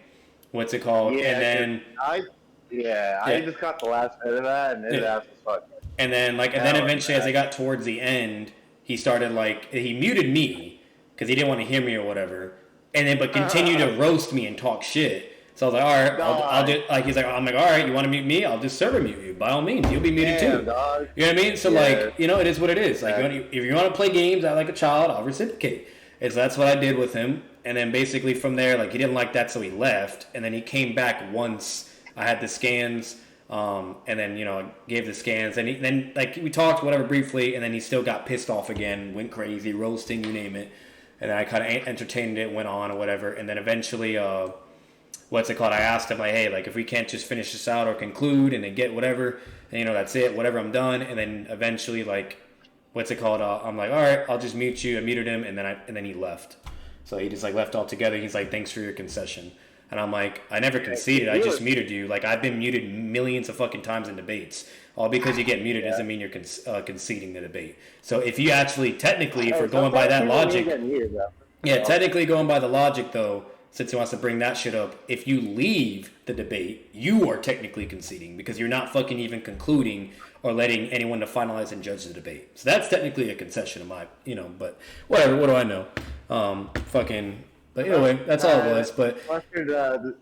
What's it called? Yeah, and then I just got the last bit of that, and it was fucking. And then eventually, as I got towards the end, he started like he muted me because he didn't want to hear me or whatever, and then but continued to roast me and talk shit. So I was like, all right, I'll do. Like he's like, I'm like, all right, you want to mute me? I'll just server mute you. By all means, you'll be muted too. Dog. You know what I mean? So like, it is what it is. Like if you want to play games, I like a child, I'll reciprocate. And so that's what I did with him. And then basically from there, like he didn't like that, so he left. And then he came back once I had the scans, and then gave the scans. And then like we talked whatever briefly, and then he still got pissed off again, went crazy, roasting, you name it. And then I kind of entertained it, went on or whatever. And then eventually, what's it called? I asked him like, hey, like if we can't just finish this out or conclude and then get whatever, and that's it, whatever, I'm done. And then eventually, like, what's it called? I'm like, all right, I'll just mute you. I muted him, and then he left. So he just like left altogether. He's like, thanks for your concession. And I'm like, I never conceded. I just muted you. Like I've been muted millions of fucking times in debates. All because you get muted doesn't mean you're conceding the debate. So if you actually technically, if we're going by that logic, technically going by the logic though, since he wants to bring that shit up, if you leave the debate, you are technically conceding because you're not fucking even concluding or letting anyone to finalize and judge the debate. So that's technically a concession in my, but whatever, what do I know? But either way, that's all it was. But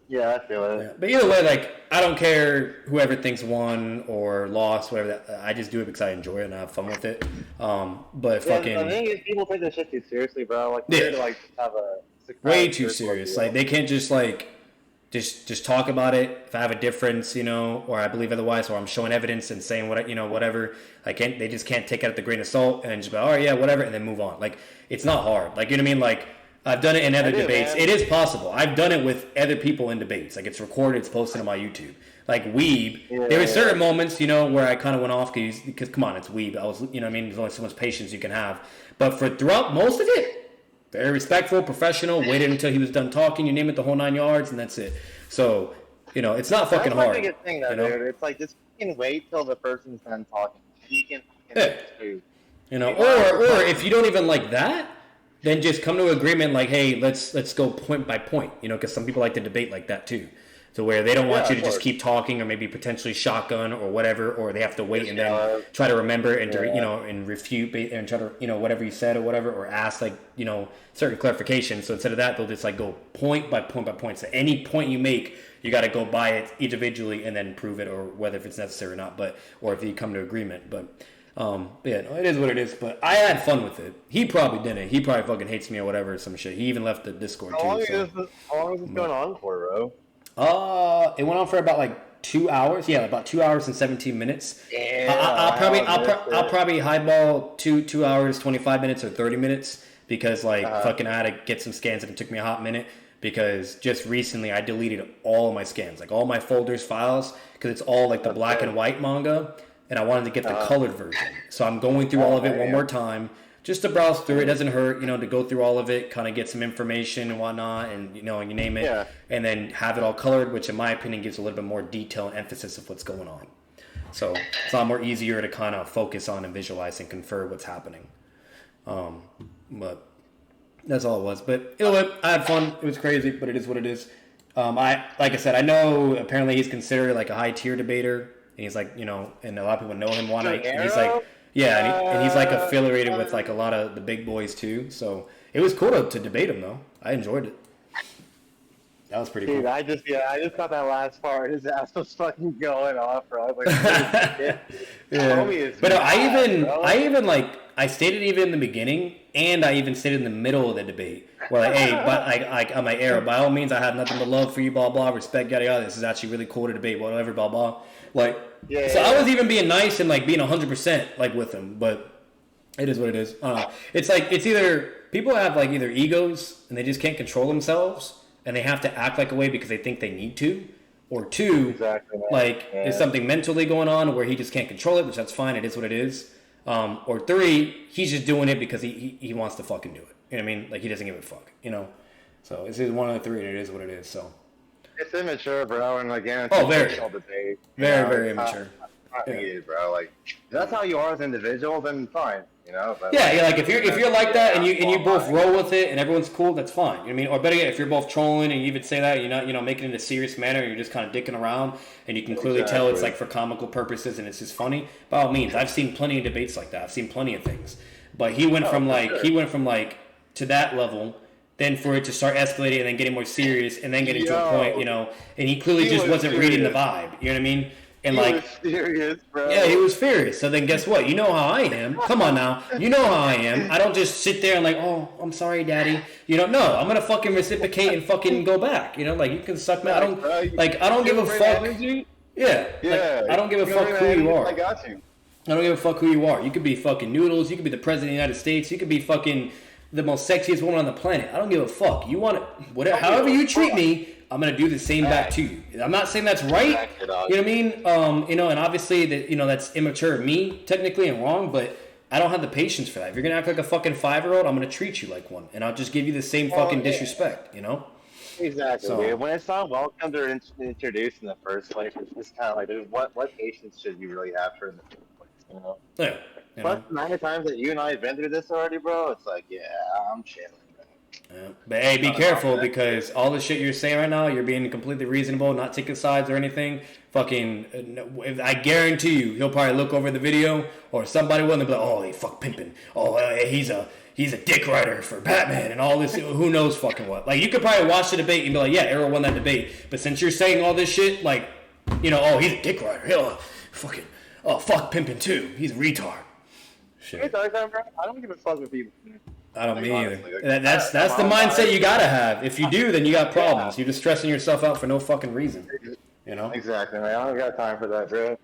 yeah, I feel it. Yeah. But either way, like I don't care whoever thinks won or lost, whatever. I just do it because I enjoy it and I have fun with it. But fucking. The thing is, people take this shit too seriously, bro. Like they're like have a way too serious. Like they can't just like just talk about it. If I have a difference, or I believe otherwise, or I'm showing evidence and saying whatever. They just can't take it at the grain of salt and just be, all right, yeah, whatever, and then move on. Like it's not hard. Like you know what I mean? Like. I've done it in other debates. Man. It is possible. I've done it with other people in debates. Like, it's recorded. It's posted on my YouTube. Like, Weeb, there were certain moments, where I kind of went off because, come on, it's Weeb. I was, there's only so much patience you can have. But for throughout most of it, very respectful, professional, waited until he was done talking, you name it, the whole 9 yards, and that's it. So, it's not fucking hard. That's my biggest thing, though, dude. It's like, just fucking wait till the person's done talking. And you can fucking or if you don't even like that, then just come to an agreement like, hey, let's go point by point, because some people like to debate like that too. So where they don't want you to just keep talking or maybe potentially shotgun or whatever, or they have to wait and then try to remember and and refute and try to whatever you said or whatever, or ask like certain clarifications. So instead of that, they'll just like go point by point by point. So any point you make, you got to go by it individually and then prove it, or whether if it's necessary or not, or if you come to agreement. But it is what it is. But I had fun with it. He probably didn't. He probably fucking hates me or whatever, some shit. He even left the Discord too. How long is this going on for, bro? It went on for about like 2 hours. Yeah, about 2 hours and 17 minutes. Yeah, I'll probably highball 2 hours, 25 minutes, or 30 minutes because fucking I had to get some scans and it took me a hot minute. Because just recently I deleted all of my scans, like all my folders, files, because it's all like the black and white manga. And I wanted to get the colored version. So I'm going through all of it one more time, just to browse through it. It doesn't hurt, to go through all of it, kind of get some information and whatnot, and, and you name it. And then have it all colored, which in my opinion gives a little bit more detail and emphasis of what's going on. So it's a lot more easier to kind of focus on and visualize and confer what's happening. But that's all it was. But I had fun. It was crazy, but it is what it is. Like I said, I know apparently he's considered like a high tier debater. And he's like, and a lot of people know him. And he's like, and he's like affiliated with like a lot of the big boys too. So it was cool to debate him though. I enjoyed it. That was pretty cool. I just got that last part. His ass was fucking going off, bro. I was like, But I even like I stated even in the beginning, and I even stated in the middle of the debate, where like, hey, but I'm like, Arrow, by all means, I have nothing but love for you, blah blah, respect, yada yada. This is actually really cool to debate, whatever, blah blah. Like, I was even being nice and like being 100% like with him, but it is what it is. It's like it's either people have like either egos and they just can't control themselves and they have to act like a way because they think they need to, or two, there's something mentally going on where he just can't control it, which that's fine. It is what it is. Or three, he's just doing it because he wants to fucking do it. You know what I mean? Like he doesn't give a fuck. So it's either one of the three, and it is what it is. So. It's immature, bro, and again, very debate. Very immature. Not needed, bro. Like, if that's how you are as an individual, then fine, But, like if you're like that and you both roll with it and everyone's cool, that's fine. You know what I mean? Or better yet, if you're both trolling and you even say that, you're not making it in a serious manner, and you're just kind of dicking around, and you can clearly tell it's like for comical purposes and it's just funny. By all means, I've seen plenty of debates like that. I've seen plenty of things, but he went from to that level. Then for it to start escalating and then getting more serious and then getting to a point, and he cally just wasn't reading the vibe. You know what I mean? And He like, was furious, bro. yeah, he was furious. So then guess what? You know how I am. Come on now. You know how I am. I don't just sit there and like, oh, I'm sorry, daddy. You know, no, I'm gonna fucking reciprocate and fucking go back. You know, like you can suck me. I don't give a fuck. Yeah. Like, I don't give a fuck who you are. I got you. I don't give a fuck who you are. You could be fucking Noodles. You could be the president of the United States. You could be fucking the most sexiest woman on the planet. I don't give a fuck. You want it, whatever. However you treat me, I'm gonna do the same back to you. I'm not saying that's right. You know what I mean? You know, and obviously that that's immature of me technically and wrong, but I don't have the patience for that. If you're gonna act like a fucking 5-year-old, I'm gonna treat you like one, and I'll just give you the same fucking disrespect. You know? Exactly. So, Dude. When it's not welcomed or introduced in the first place, it's just kind of like, dude, what patience should you really have for in the first place? You know? Yeah. But 9 times that you and I have been through this already, bro, it's like, yeah, I'm chilling. Yeah. But hey, be careful because all the shit you're saying right now, you're being completely reasonable, not taking sides or anything. Fucking, I guarantee you, he'll probably look over the video or somebody will and be like, oh, he fuck pimping. Oh, he's a dick rider for Batman and all this. Who knows fucking what? Like, you could probably watch the debate and be like, yeah, Arrow won that debate. But since you're saying all this shit, like, you know, oh, he's a dick rider. He'll fucking, oh, fuck pimping too. He's a retard. Shit. I don't give a fuck with people. I don't mean either. That's the mindset you gotta have. If you do, then you got problems. You're just stressing yourself out for no fucking reason. You know? Exactly, man. I don't got time for that, bro.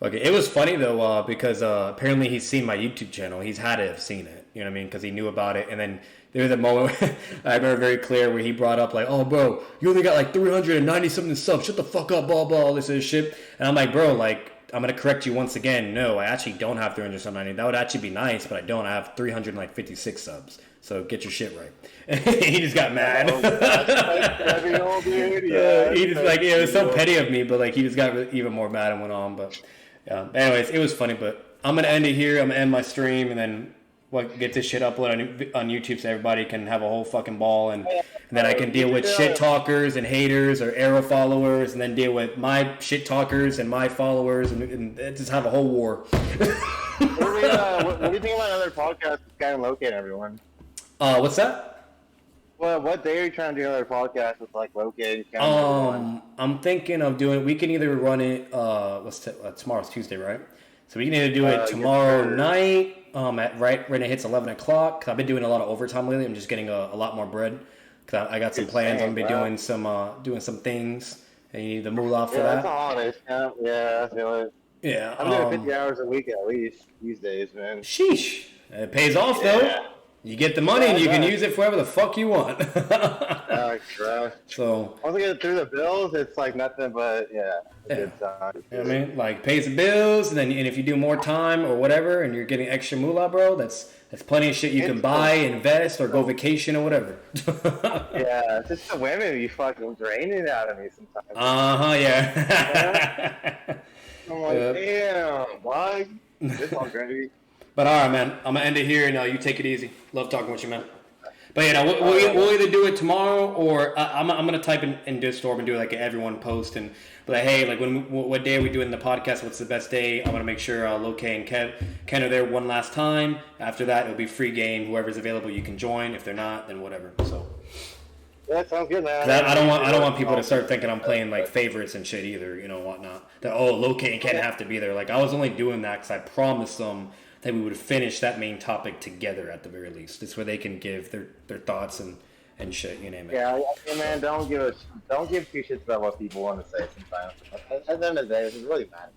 Okay, it was funny though because apparently he's seen my YouTube channel. He's had to have seen it. You know what I mean? Because he knew about it. And then there was a moment I remember very clear where he brought up like, "Oh, bro, you only got like 390 something subs. Shut the fuck up, blah blah, all this shit." And I'm like, "Bro, like." I'm going to correct you once again. No, I actually don't have 390. That would actually be nice, but I don't. I have 356 subs. So get your shit right. He just got mad. He just like, it was so petty of me, but like he just got even more mad and went on. But anyways, it was funny. But I'm going to end it here. I'm going to end my stream and then get this shit uploaded on YouTube so everybody can have a whole fucking ball. And then I can deal with shit talkers and haters or Arrow followers and then deal with my shit talkers and my followers and just have a whole war. What do you think about another podcast with Sky and Locate everyone? What's that? Well, what day are you trying to do another podcast with like Locate? I'm thinking of doing. We can either run it. Tomorrow's Tuesday, right? So we can either do it tomorrow night. At right when it hits 11 o'clock. Cause I've been doing a lot of overtime lately. I'm just getting a lot more bread. Cause I got some plans. I'm gonna be doing some things, and you need the moolah for that. That's a holiday. Yeah, I feel it. Yeah, I'm doing 50 hours a week at least these days, man. Sheesh. It pays off though. You get the money and you can use it for whatever the fuck you want. So once I get through the bills, it's like nothing but good time. You know what I mean? Like pays the bills, and if you do more time or whatever, and you're getting extra moolah, bro, that's plenty of shit you can buy, invest, or go vacation or whatever. Yeah, it's just the women be fucking draining out of me sometimes. Yeah. I'm like, damn, why? This one's gravy. But all right, man, I'm gonna end it here. And you take it easy. Love talking with you, man. But we'll either do it tomorrow or I'm gonna type in Discord and do like an everyone post and be like, hey, like what day are we doing the podcast? What's the best day? I'm gonna make sure Loke and Ken are there one last time. After that, it'll be free game. Whoever's available, you can join. If they're not, then whatever. So. Yeah, that sounds good, man. I don't want people to start thinking I'm playing like favorites and shit either. You know, whatnot. That Loke and Ken have to be there. like I was only doing that because I promised them that we would finish that main topic together at the very least. It's where they can give their thoughts and shit, you name it. Yeah, man, don't give two shits about what people want to say sometimes. At the end of the day, it really matters.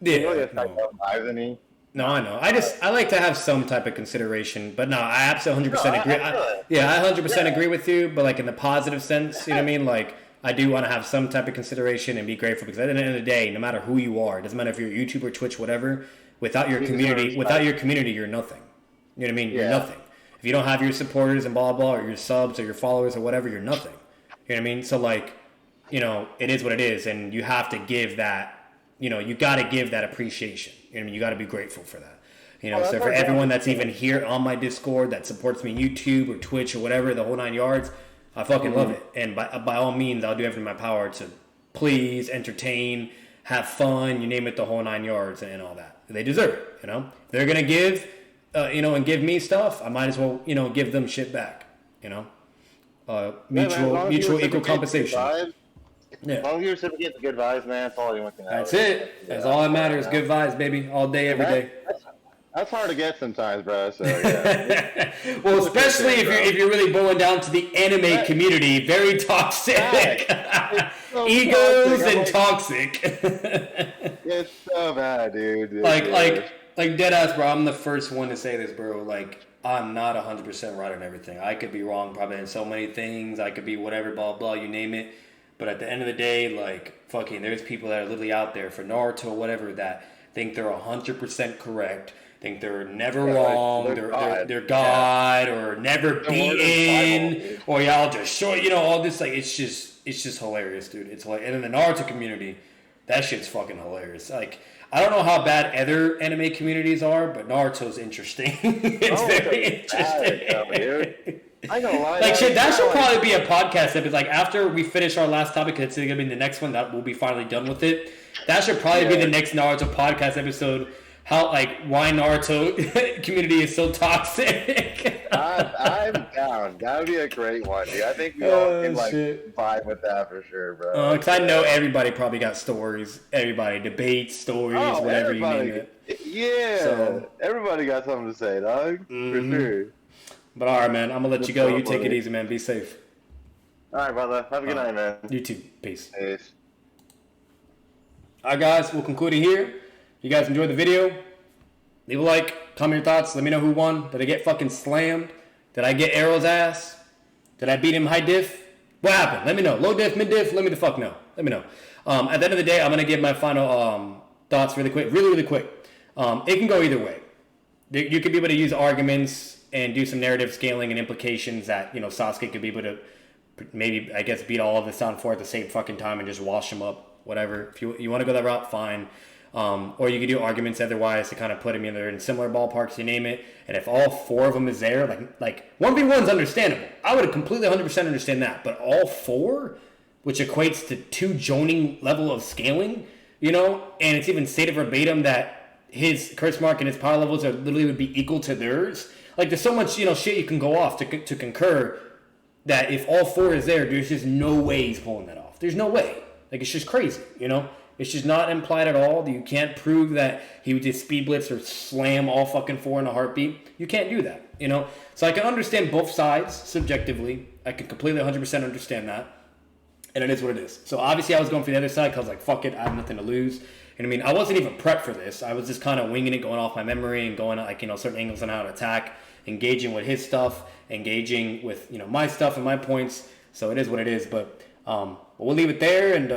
It really affects our lives, I mean. No, I know. I like to have some type of consideration, but no, I absolutely 100% agree. I 100% agree with you, but like in the positive sense, you know what I mean? Like, I do want to have some type of consideration and be grateful because at the end of the day, no matter who you are, it doesn't matter if you're a YouTuber, Twitch, whatever, without your community, you're nothing. You know what I mean? You're nothing. If you don't have your supporters and blah, blah, or your subs or your followers or whatever, you're nothing. You know what I mean? So like, it is what it is. And you have to give that, you got to give that appreciation. You know what I mean? You got to be grateful for that. So for everyone that's even here on my Discord that supports me on YouTube or Twitch or whatever, the whole 9 yards, I fucking love it. And by all means, I'll do everything in my power to please, entertain, have fun, you name it, the whole 9 yards and all that. They deserve it, If they're going to give, and give me stuff, I might as well, give them shit back, mutual equal compensation. Yeah. As long as you reciprocate the good vibes, man, that's all you want to have. That's it. That's all that matters. Good vibes, baby. All day, every day. That's hard to get sometimes, bro. So yeah. Well, especially if you're really boiling down to the anime community, very toxic. So Egos and toxic. It's so bad, dude. Like deadass, bro. I'm the first one to say this, bro. Like, I'm not 100% right on everything. I could be wrong probably in so many things. I could be whatever, blah blah. You name it. But at the end of the day, like, fucking, there's people that are literally out there for Naruto or whatever that think they're 100% correct. Think they're never wrong, they're God, or never beaten, or y'all just short, all this, like, it's just hilarious, dude. It's like, and in the Naruto community, that shit's fucking hilarious. Like, I don't know how bad other anime communities are, but Naruto's interesting. It's very interesting. I ain't gonna lie. Like, shit, that should probably be a podcast episode. Like, after we finish our last topic, because it's gonna be the next one, that we'll be finally done with it. That should probably be the next Naruto podcast episode. How, like, why Naruto community is so toxic. I'm down. That would be a great one, dude. I think we all can vibe with that for sure, bro. Because I know everybody probably got stories. Everybody debates stories, whatever you name it. Yeah. So, everybody got something to say, dog. For sure. But all right, man. I'm gonna let you go. You take it easy, man. Be safe. All right, brother. Have a good night, man. You too. Peace. Peace. All right, guys. We'll conclude it here. If you guys enjoyed the video, leave a like, comment your thoughts, let me know who won. Did I get fucking slammed? Did I get Arrow's ass? Did I beat him high diff? What happened? Let me know. Low diff, mid diff, let me the fuck know. Let me know. At the end of the day, I'm going to give my final thoughts really quick. Really quick. It can go either way. You could be able to use arguments and do some narrative scaling and implications that, Sasuke could be able to maybe, I guess, beat all of this on 4 at the same fucking time and just wash him up, whatever. If you want to go that route, fine. Or you could do arguments otherwise to kind of put them either in similar ballparks, you name it. And if all 4 of them is there, like 1v1's understandable. I would completely 100% understand that. But all 4, which equates to 2 joining level of scaling, and it's even stated verbatim that his curse mark and his power levels are literally would be equal to theirs. Like, there's so much, shit you can go off to concur that if all 4 is there, there's just no way he's pulling that off. There's no way. Like, it's just crazy, It's just not implied at all. You can't prove that he would just speed blitz or slam all fucking 4 in a heartbeat. You can't do that, So I can understand both sides subjectively. I can completely 100% understand that. And it is what it is. So obviously I was going for the other side because I was like, fuck it, I have nothing to lose. And I wasn't even prepped for this. I was just kind of winging it, going off my memory and going certain angles on how to attack, engaging with his stuff, engaging with, my stuff and my points. So it is what it is. But we'll leave it there, and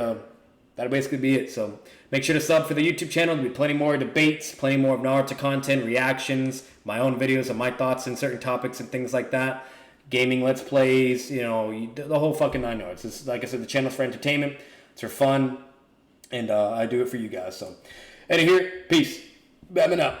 that'll basically be it. So make sure to sub for the YouTube channel. There'll be plenty more debates, plenty more of Naruto content, reactions, my own videos of my thoughts on certain topics and things like that. Gaming Let's Plays, the whole fucking 9 yards. It's, like I said, the channel's for entertainment. It's for fun. And I do it for you guys. So, Eddie here. Peace. Batman out.